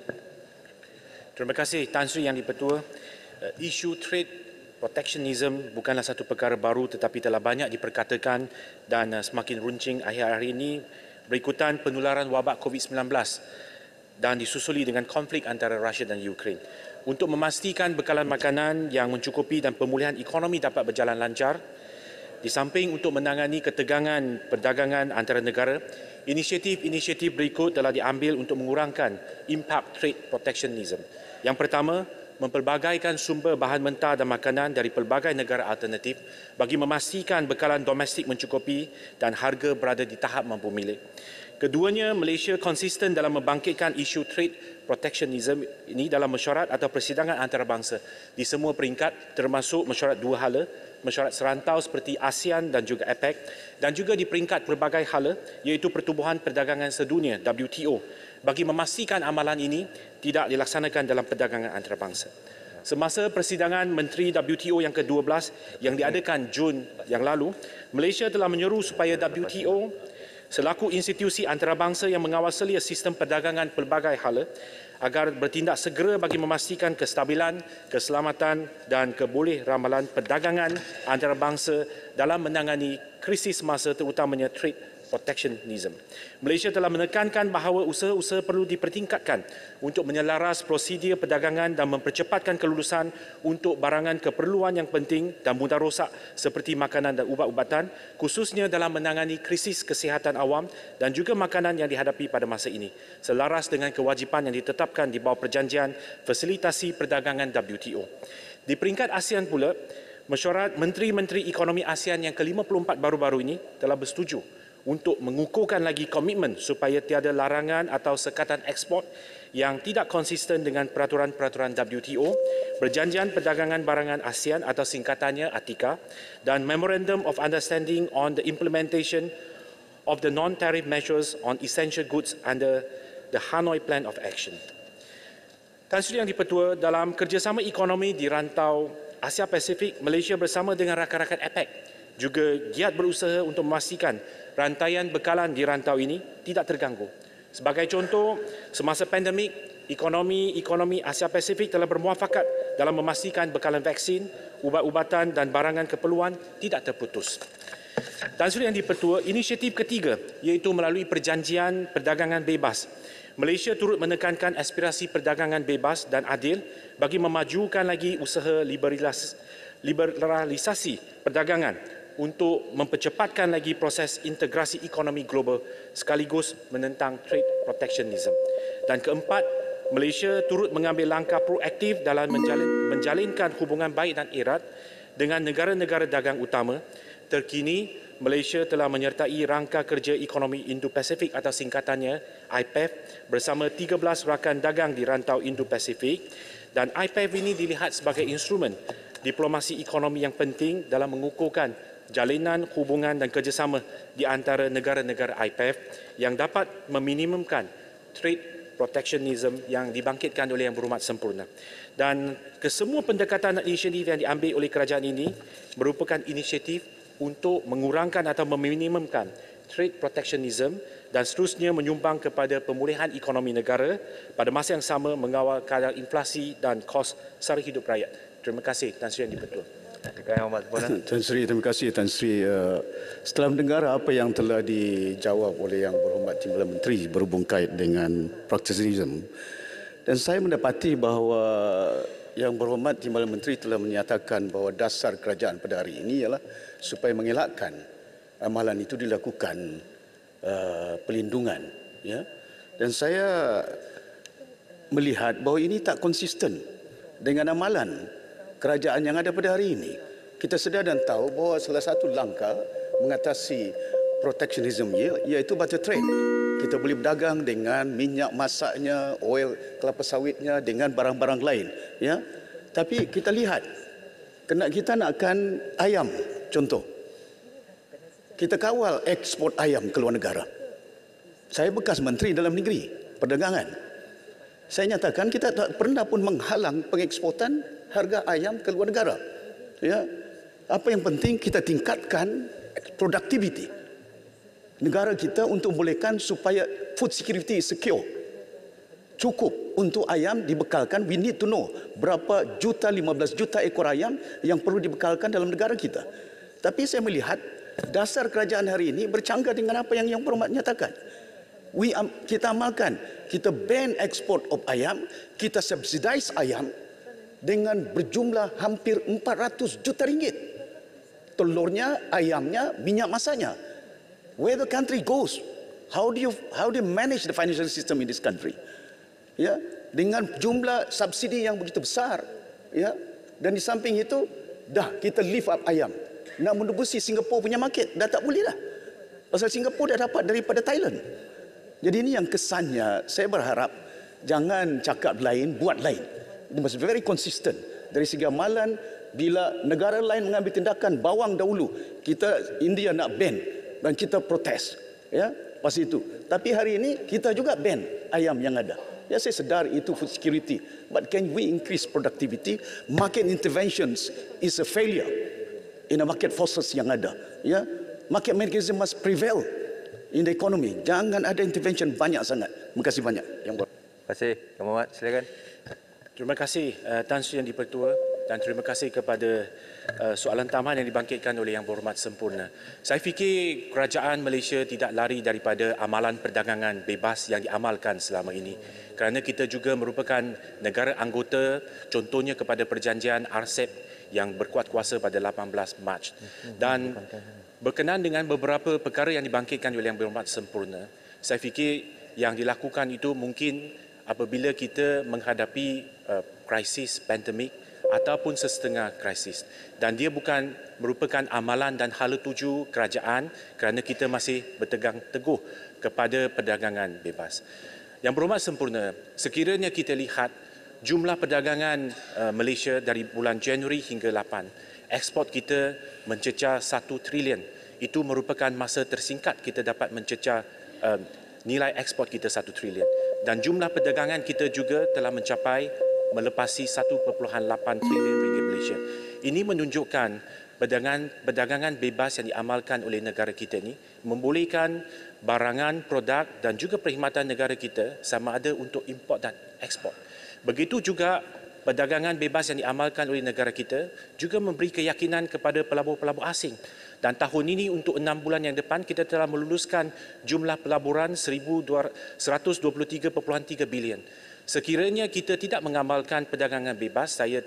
Terima kasih Tan Sri Yang di-Pertua. Isu trade protectionism bukanlah satu perkara baru tetapi telah banyak diperkatakan dan semakin runcing akhir-akhir ini berikutan penularan wabak COVID-19 dan disusuli dengan konflik antara Rusia dan Ukraine. Untuk memastikan bekalan makanan yang mencukupi dan pemulihan ekonomi dapat berjalan lancar, di samping untuk menangani ketegangan perdagangan antara negara, inisiatif-inisiatif berikut telah diambil untuk mengurangkan impak trade protectionism. Yang pertama, mempelbagaikan sumber bahan mentah dan makanan dari pelbagai negara alternatif bagi memastikan bekalan domestik mencukupi dan harga berada di tahap mampu milik. Keduanya, Malaysia konsisten dalam membangkitkan isu trade protectionism ini dalam mesyuarat atau persidangan antarabangsa di semua peringkat, termasuk mesyuarat dua hala, mesyuarat serantau seperti ASEAN dan juga APEC, dan juga di peringkat pelbagai hala iaitu Pertubuhan Perdagangan Sedunia WTO bagi memastikan amalan ini tidak dilaksanakan dalam perdagangan antarabangsa. Semasa persidangan Menteri WTO yang ke-12 yang diadakan Jun yang lalu, Malaysia telah menyeru supaya WTO selaku institusi antarabangsa yang mengawasi sistem perdagangan pelbagai hala agar bertindak segera bagi memastikan kestabilan, keselamatan dan keboleh ramalan perdagangan antarabangsa dalam menangani krisis semasa terutamanya trade protectionism. Malaysia telah menekankan bahawa usaha-usaha perlu dipertingkatkan untuk menyelaras prosedur perdagangan dan mempercepatkan kelulusan untuk barangan keperluan yang penting dan mudah rosak seperti makanan dan ubat-ubatan, khususnya dalam menangani krisis kesihatan awam dan juga makanan yang dihadapi pada masa ini, selaras dengan kewajipan yang ditetapkan di bawah perjanjian fasilitasi perdagangan WTO. Di peringkat ASEAN pula, mesyuarat Menteri-Menteri Ekonomi ASEAN yang ke-54 baru-baru ini telah bersetuju untuk mengukuhkan lagi komitmen supaya tiada larangan atau sekatan ekspor yang tidak konsisten dengan peraturan-peraturan WTO, Perjanjian Perdagangan Barangan ASEAN atau singkatannya ATICA, dan Memorandum of Understanding on the Implementation of the Non-Tariff Measures on Essential Goods under the Hanoi Plan of Action. Tan Sri Yang Di-Pertua, dalam kerjasama ekonomi di rantau Asia Pasifik, Malaysia bersama dengan rakan-rakan APEC juga giat berusaha untuk memastikan rantaian bekalan di rantau ini tidak terganggu. Sebagai contoh, semasa pandemik, ekonomi Asia Pasifik telah bermuafakat dalam memastikan bekalan vaksin, ubat-ubatan dan barangan keperluan tidak terputus. Tan Sri Yang Di-Pertua, inisiatif ketiga iaitu melalui Perjanjian Perdagangan Bebas. Malaysia turut menekankan aspirasi perdagangan bebas dan adil bagi memajukan lagi usaha liberalisasi perdagangan untuk mempercepatkan lagi proses integrasi ekonomi global sekaligus menentang trade protectionism. Dan keempat, Malaysia turut mengambil langkah proaktif dalam menjalinkan hubungan baik dan erat dengan negara-negara dagang utama. Terkini, Malaysia telah menyertai Rangka Kerja Ekonomi Indo-Pasifik atau singkatannya IPEF bersama 13 rakan dagang di rantau Indo-Pasifik, dan IPEF ini dilihat sebagai instrumen diplomasi ekonomi yang penting dalam mengukuhkan jalinan hubungan dan kerjasama di antara negara-negara IPEF yang dapat meminimumkan trade protectionism yang dibangkitkan oleh Yang Berhormat Sempurna. Dan kesemua pendekatan dan inisiatif yang diambil oleh kerajaan ini merupakan inisiatif untuk mengurangkan atau meminimumkan trade protectionism dan seterusnya menyumbang kepada pemulihan ekonomi negara pada masa yang sama mengawal kadar inflasi dan kos sara hidup rakyat. Terima kasih, Tan Sri Yang Di-Pertua. Tan Sri, terima kasih Tan Sri. Setelah mendengar apa yang telah dijawab oleh Yang Berhormat Timbalan Menteri berhubung kait dengan protectionism, dan saya mendapati bahawa Yang Berhormat Timbalan Menteri telah menyatakan bahawa dasar kerajaan pada hari ini ialah supaya mengelakkan amalan itu dilakukan pelindungan. Ya? Dan saya melihat bahawa ini tak konsisten dengan amalan kerajaan yang ada pada hari ini. Kita sedar dan tahu bahawa salah satu langkah mengatasi protectionism iaitu barter trade. Kita boleh berdagang dengan minyak masaknya, oil kelapa sawitnya, dengan barang-barang lain. Ya, tapi kita lihat, kita nakkan ayam, contoh. Kita kawal ekspor ayam ke luar negara. Saya bekas Menteri Dalam Negeri Perdagangan. Saya nyatakan kita tak pernah pun menghalang pengeksportan harga ayam ke luar negara. Ya, apa yang penting kita tingkatkan productivity negara kita untuk membolehkan supaya food security secure. Cukup untuk ayam dibekalkan. We need to know berapa juta, 15 juta ekor ayam yang perlu dibekalkan dalam negara kita. Tapi saya melihat dasar kerajaan hari ini bercanggah dengan apa yang Berhormat nyatakan. Kita amalkan, kita ban ekspor of ayam, kita subsidize ayam dengan berjumlah hampir 400 juta ringgit. Telurnya, ayamnya, minyak masaknya. Where the country goes, how do you manage the financial system in this country? Ya, dengan jumlah subsidi yang begitu besar, ya. Dan di samping itu dah kita lift up ayam. Nak menembusi Singapura punya market dah tak boleh dah. Pasal Singapura dah dapat daripada Thailand. Jadi ini yang kesannya saya berharap jangan cakap lain, buat lain. It must be very consistent. Dari segi amalan, bila negara lain mengambil tindakan bawang dahulu, kita India nak ban dan kita protes, ya, pas itu. Tapi hari ini kita juga ban ayam yang ada. Ya, saya sedar itu food security, but can we increase productivity? Market interventions is a failure in the market forces yang ada. Ya, market mechanism must prevail in the economy. Jangan ada intervention banyak sangat. Terima kasih banyak. Terima kasih, Yang Berhormat. Silakan. Terima kasih Tan Sri Yang di-Pertua dan terima kasih kepada soalan tambahan yang dibangkitkan oleh Yang Berhormat sempurna. Saya fikir kerajaan Malaysia tidak lari daripada amalan perdagangan bebas yang diamalkan selama ini. Kerana kita juga merupakan negara anggota, contohnya kepada perjanjian RCEP yang berkuat kuasa pada 18 Mac. Dan berkenaan dengan beberapa perkara yang dibangkitkan oleh Yang Berhormat sempurna, saya fikir yang dilakukan itu mungkin apabila kita menghadapi krisis pandemik ataupun sesetengah krisis. Dan dia bukan merupakan amalan dan hala tuju kerajaan kerana kita masih bertegang teguh kepada perdagangan bebas. Yang Berhormat sempurna, sekiranya kita lihat jumlah perdagangan Malaysia dari bulan Januari hingga 8, ekspor kita mencecah 1 trilion. Itu merupakan masa tersingkat kita dapat mencecah nilai ekspor kita 1 trilion. Dan jumlah perdagangan kita juga telah mencapai melepasi 1.8 trilion ringgit Malaysia. Ini menunjukkan perdagangan bebas yang diamalkan oleh negara kita ini membolehkan barangan, produk dan juga perkhidmatan negara kita sama ada untuk import dan ekspor. Begitu juga perdagangan bebas yang diamalkan oleh negara kita juga memberi keyakinan kepada pelabur-pelabur asing. Dan tahun ini untuk 6 bulan yang depan kita telah meluluskan jumlah pelaburan 123.3 bilion. Sekiranya kita tidak mengamalkan perdagangan bebas, saya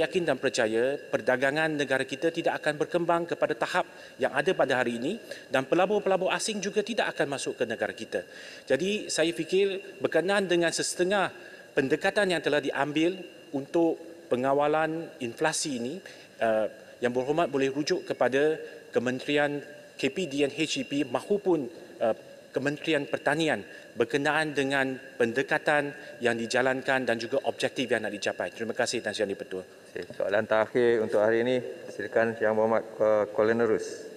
yakin dan percaya perdagangan negara kita tidak akan berkembang kepada tahap yang ada pada hari ini dan pelabur-pelabur asing juga tidak akan masuk ke negara kita. Jadi saya fikir berkenaan dengan sesetengah pendekatan yang telah diambil untuk pengawalan inflasi ini, Yang Berhormat boleh rujuk kepada Kementerian KP dan HEP mahupun Kementerian Pertanian berkenaan dengan pendekatan yang dijalankan dan juga objektif yang nak dicapai. Terima kasih Tan Sri Yang di-Pertua. Soalan terakhir untuk hari ini, silakan Yang Berhormat Kuala Nerus.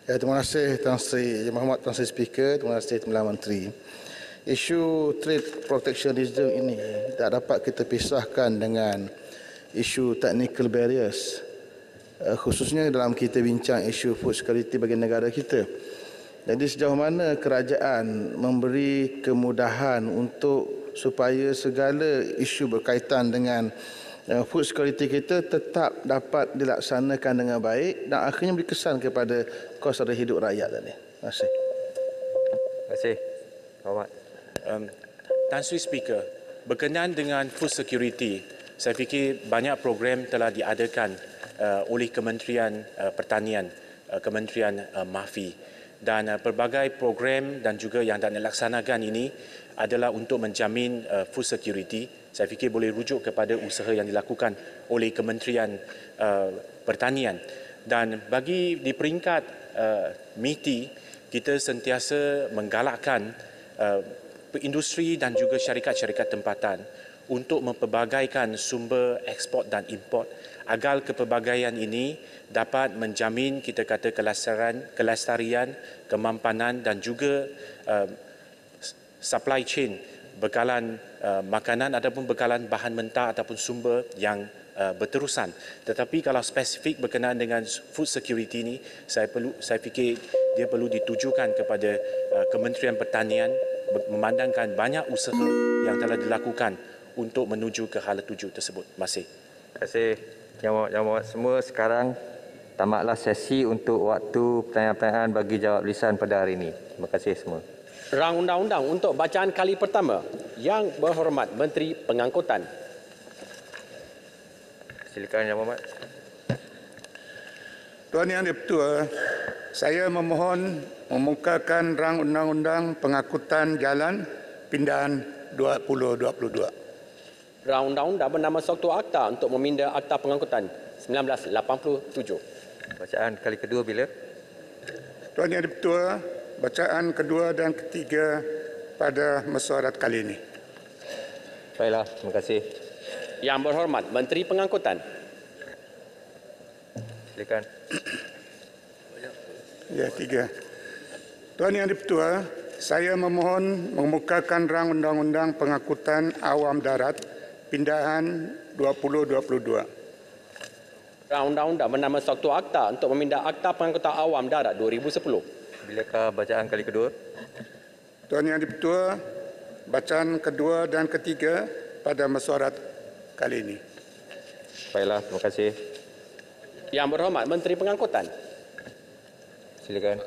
Ya, terima kasih Tan Sri Yang Berhormat Tan Sri Speaker, terima kasih Timbalan Menteri. Isu trade protectionism ini tak dapat kita pisahkan dengan isu technical barriers, khususnya dalam kita bincang isu food security bagi negara kita. Jadi sejauh mana kerajaan memberi kemudahan untuk supaya segala isu berkaitan dengan food security kita tetap dapat dilaksanakan dengan baik dan akhirnya beri kesan kepada kos harga hidup rakyat tadi. Terima kasih. Terima kasih. Hormat. Tan Sri Speaker, berkenaan dengan food security, saya fikir banyak program telah diadakan oleh Kementerian Pertanian, Kementerian MAFI. Dan pelbagai program dan juga yang dah dilaksanakan ini adalah untuk menjamin food security. Saya fikir boleh rujuk kepada usaha yang dilakukan oleh Kementerian Pertanian. Dan bagi di peringkat MITI, kita sentiasa menggalakkan industri dan juga syarikat-syarikat tempatan untuk mempelbagaikan sumber ekspor dan import agar kepelbagaian ini dapat menjamin kita kata kelestarian, kemampanan dan juga supply chain bekalan makanan ataupun bekalan bahan mentah ataupun sumber yang berterusan. Tetapi kalau spesifik berkenaan dengan food security ini, saya fikir dia perlu ditujukan kepada Kementerian Pertanian memandangkan banyak usaha yang telah dilakukan untuk menuju ke hala tuju tersebut. Terima kasih. Terima kasih Yang Berhormat semua. Sekarang tamatlah sesi untuk waktu pertanyaan-pertanyaan bagi jawab lisan pada hari ini. Terima kasih semua. Rang undang-undang untuk bacaan kali pertama. Yang Berhormat Menteri Pengangkutan. Silakan Yang Berhormat. Tuan Yang di-Pertua, saya memohon memukakan rang undang-undang pengangkutan jalan pindahan 2022. Rang undang-undang bernama Satu Akta untuk meminda Akta Pengangkutan 1987. Bacaan kali kedua bila? Tuan Yang Di-Pertua, bacaan kedua dan ketiga pada mesyuarat kali ini. Baiklah, terima kasih. Yang berhormat Menteri Pengangkutan. Silakan. Ya, tiga. Tuan Yang Di-Pertua, saya memohon mengemukakan rang undang-undang pengangkutan awam darat pindahan 2022. Rang undang-undang bernama Satu Akta untuk memindah Akta Pengangkutan Awam Darat 2010. Bilakah bacaan kali kedua? Tuan Yang Di-Pertua, bacaan kedua dan ketiga pada mesyuarat kali ini. Baiklah, terima kasih. Yang berhormat Menteri Pengangkutan. Silakan.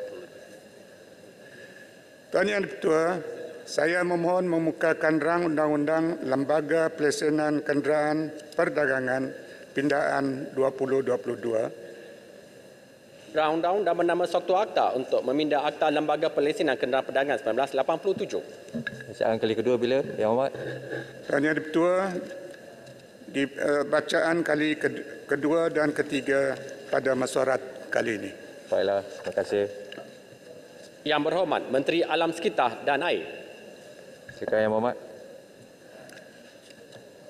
Tuan Yang Di-Pertua, saya memohon memukakan rang undang-undang Lembaga Pelesenan Kenderaan Perdagangan Pindaan 2022. Rang undang-undang bernama Satu Akta untuk memindah Akta Lembaga Pelesenan Kenderaan Perdagangan 1987. Bacaan kali kedua bila, Yang Hormat? Tuan Yang Di-Pertua, di bacaan kali kedua dan ketiga pada mesyuarat kali ini. Baiklah, terima kasih. Yang berhormat Menteri Alam Sekitar dan Air. Silakan Yang Hormat.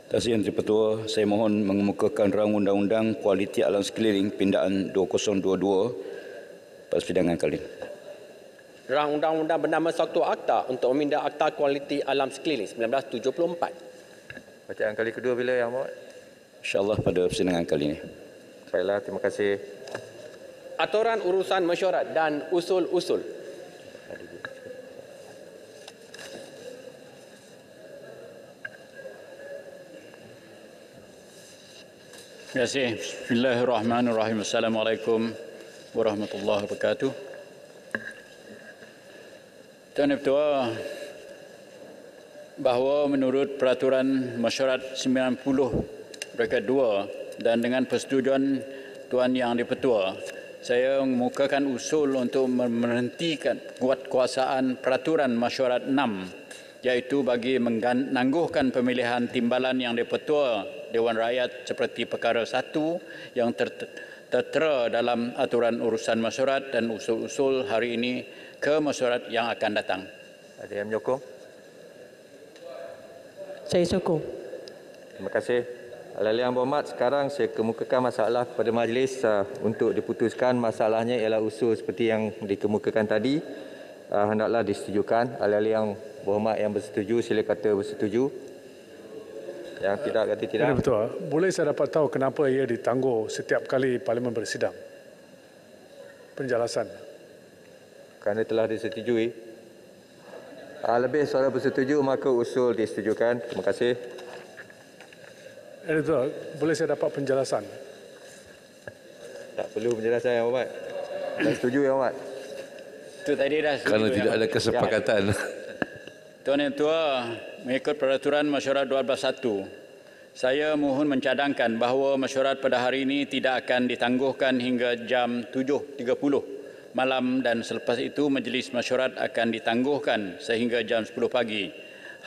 Terima kasih Yang Di-Pertua, saya mohon mengemukakan rang undang-undang kualiti alam sekeliling pindaan 2022 pada persidangan kali ini. Rang undang-undang bernama Satu Akta untuk memindah Akta Kualiti Alam Sekeliling 1974. Bacaan kali kedua bila, Yang Hormat? InsyaAllah pada persidangan kali ini. Baiklah, terima kasih. Aturan urusan mesyuarat dan usul-usul. Terima kasih. Bismillahirrahmanirrahim. Assalamualaikum warahmatullahi wabarakatuh. Tuan Yang-Pertua, bahawa menurut Peraturan Mesyuarat 90/2 dan dengan persetujuan Tuan Yang Di-Pertua, saya mengemukakan usul untuk menghentikan penguatkuasaan Peraturan Mesyuarat 6, iaitu bagi menangguhkan pemilihan timbalan Yang Di-Pertua Dewan Rakyat seperti perkara 1 yang tertera dalam aturan urusan mesyuarat dan usul-usul hari ini ke mesyuarat yang akan datang. Ada yang menyokong? Saya sokong. Terima kasih. Ahli Yang Berhormat, sekarang saya kemukakan masalah kepada majlis untuk diputuskan. Masalahnya ialah usul seperti yang dikemukakan tadi. Hendaklah disetujukan. Ahli Yang Berhormat yang bersetuju, sila kata bersetuju. Yang tidak kata tidak. Ya, betul. Boleh saya dapat tahu kenapa ia ditangguh setiap kali Parlimen bersidang? Penjelasan. Kerana telah disetujui. Lebih suara bersetuju, maka usul disetujukan. Terima kasih. Ya, betul. Boleh saya dapat penjelasan? Tak perlu penjelasan, Yang Hormat. Dah setuju, Yang Hormat. Itu tadi dah setuju. Kerana tidak ada kesepakatan. Tuan Yang Tua, mengikut Peraturan Mesyuarat 12.1, saya mohon mencadangkan bahawa mesyuarat pada hari ini tidak akan ditangguhkan hingga jam 7.30 malam dan selepas itu majlis mesyuarat akan ditangguhkan sehingga jam 10 pagi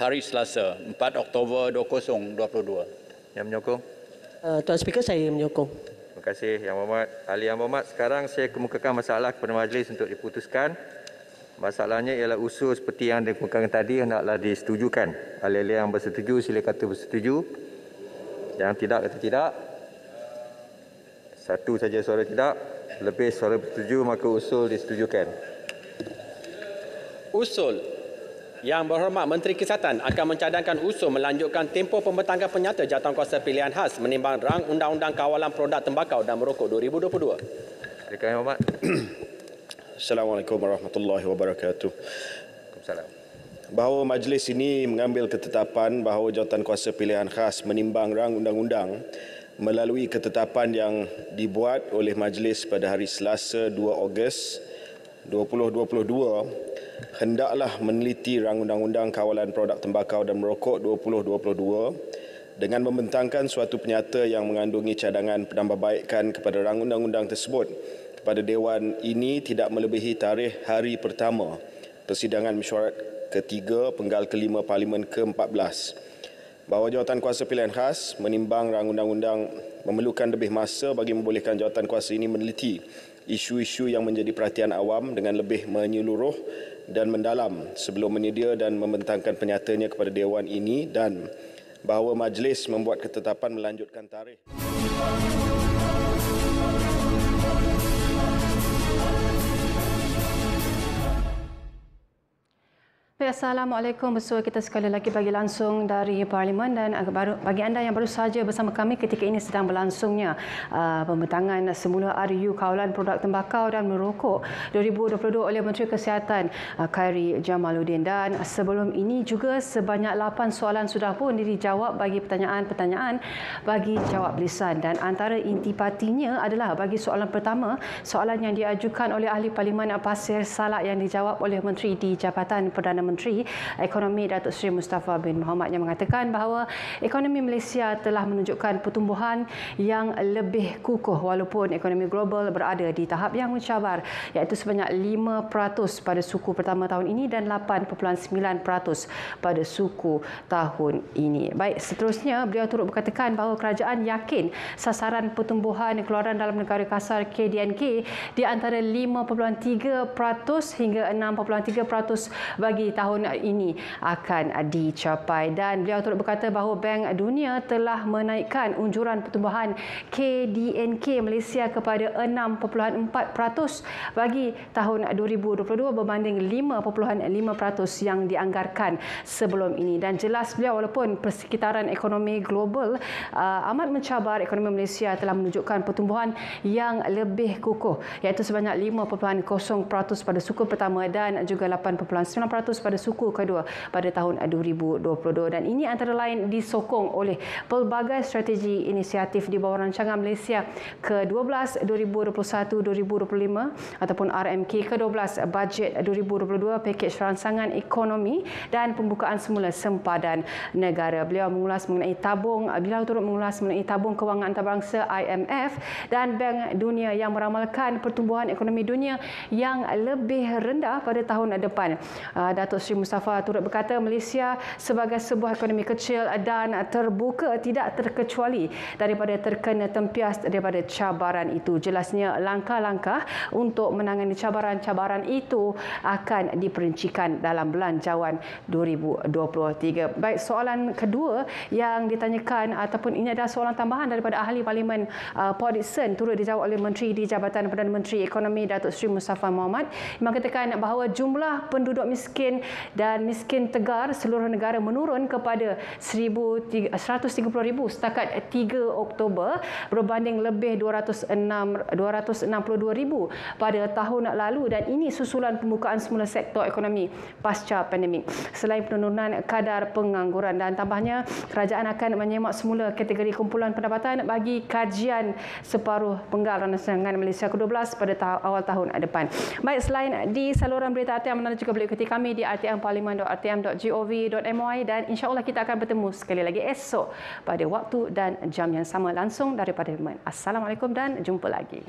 hari Selasa 4 Oktober 2022. Yang menyokong? Tuan Speaker, saya menyokong. Terima kasih Yang Berhormat. Ahli Yang Berhormat, sekarang saya kemukakan masalah kepada majlis untuk diputuskan. Masalahnya ialah usul seperti yang dikemukakan tadi hendaklah disetujukan. Ahli-ahli yang bersetuju sila kata bersetuju. Yang tidak kata tidak. Satu saja suara tidak. Lebih suara bersetuju maka usul disetujukan. Usul. Yang berhormat Menteri Kesihatan akan mencadangkan usul melanjutkan tempoh pembentangkan penyata jawatankuasa pilihan khas menimbang rang Undang-Undang Kawalan Produk Tembakau dan Merokok 2022. Silakan Yang Hormat. Assalamualaikum warahmatullahi wabarakatuh. Waalaikumsalam. Bahawa majlis ini mengambil ketetapan bahawa jawatankuasa pilihan khas menimbang rang undang-undang melalui ketetapan yang dibuat oleh majlis pada hari Selasa 2 Ogos 2022 hendaklah meneliti rang undang-undang kawalan produk tembakau dan merokok 2022 dengan membentangkan suatu penyata yang mengandungi cadangan penambahbaikan kepada rang undang-undang tersebut pada Dewan ini tidak melebihi tarikh hari pertama Persidangan Mesyuarat Ketiga Penggal Kelima Parlimen ke-14 bahawa Jawatankuasa Pilihan Khas menimbang rang undang-undang memerlukan lebih masa bagi membolehkan Jawatankuasa ini meneliti isu-isu yang menjadi perhatian awam dengan lebih menyeluruh dan mendalam sebelum menyedia dan membentangkan penyatanya kepada Dewan ini, dan bahawa Majlis membuat ketetapan melanjutkan tarikh. Assalamualaikum, bersua kita sekali lagi bagi langsung dari Parlimen, dan bagi anda yang baru sahaja bersama kami ketika ini sedang berlangsungnya pembentangan semula RU Kawalan Produk Tembakau dan Merokok 2022 oleh Menteri Kesihatan Khairy Jamaluddin, dan sebelum ini juga sebanyak 8 soalan sudah pun dijawab bagi pertanyaan-pertanyaan bagi jawab lisan, dan antara intipatinya adalah bagi soalan pertama, soalan yang diajukan oleh Ahli Parlimen Pasir Salak yang dijawab oleh Menteri di Jabatan Perdana Menteri Ekonomi Datuk Seri Mustafa bin Mohamed, yang mengatakan bahawa ekonomi Malaysia telah menunjukkan pertumbuhan yang lebih kukuh walaupun ekonomi global berada di tahap yang mencabar, iaitu sebanyak 5% pada suku pertama tahun ini dan 8.9% pada suku tahun ini. Baik, seterusnya beliau turut berkatakan bahawa kerajaan yakin sasaran pertumbuhan keluaran dalam negara kasar KDNK di antara 5.3% hingga 6.3% bagi tahun ini akan dicapai, dan beliau turut berkata bahawa Bank Dunia telah menaikkan unjuran pertumbuhan KDNK Malaysia kepada 6.4% bagi tahun 2022 berbanding 5.5% yang dianggarkan sebelum ini. Dan jelas beliau, walaupun persekitaran ekonomi global amat mencabar, ekonomi Malaysia telah menunjukkan pertumbuhan yang lebih kukuh, iaitu sebanyak 5.0% pada suku pertama dan juga 8.9% pada suku kedua pada tahun 2022, dan ini antara lain disokong oleh pelbagai strategi inisiatif di bawah rancangan Malaysia ke-12 2021-2025 ataupun RMK ke-12 bajet 2022, pakej rancangan ekonomi dan pembukaan semula sempadan negara. Beliau turut mengulas mengenai tabung kewangan antarabangsa IMF dan Bank Dunia yang meramalkan pertumbuhan ekonomi dunia yang lebih rendah pada tahun depan. Datuk Seri Mustafa turut berkata Malaysia sebagai sebuah ekonomi kecil dan terbuka tidak terkecuali daripada terkena tempias daripada cabaran itu. Jelasnya langkah-langkah untuk menangani cabaran-cabaran itu akan diperincikan dalam belanjawan 2023. Baik, soalan kedua yang ditanyakan ataupun ini adalah soalan tambahan daripada Ahli Parlimen Port Dickson, turut dijawab oleh Menteri di Jabatan Perdana Menteri Ekonomi Datuk Seri Mustafa Mohamed, yang mengatakan bahawa jumlah penduduk miskin dan miskin tegar seluruh negara menurun kepada 130,000 setakat 3 Oktober berbanding lebih 262,000 pada tahun lalu, dan ini susulan pembukaan semula sektor ekonomi pasca pandemik. Selain penurunan kadar pengangguran, dan tambahnya kerajaan akan menyemak semula kategori kumpulan pendapatan bagi kajian separuh penggal rancangan Malaysia ke-12 pada awal tahun depan. Baik, selain di saluran berita RTM, anda juga boleh ikuti kami di rtmparlimen.rtm.gov.my, dan insya-Allah kita akan bertemu sekali lagi esok pada waktu dan jam yang sama langsung daripada Parlimen. Assalamualaikum dan jumpa lagi.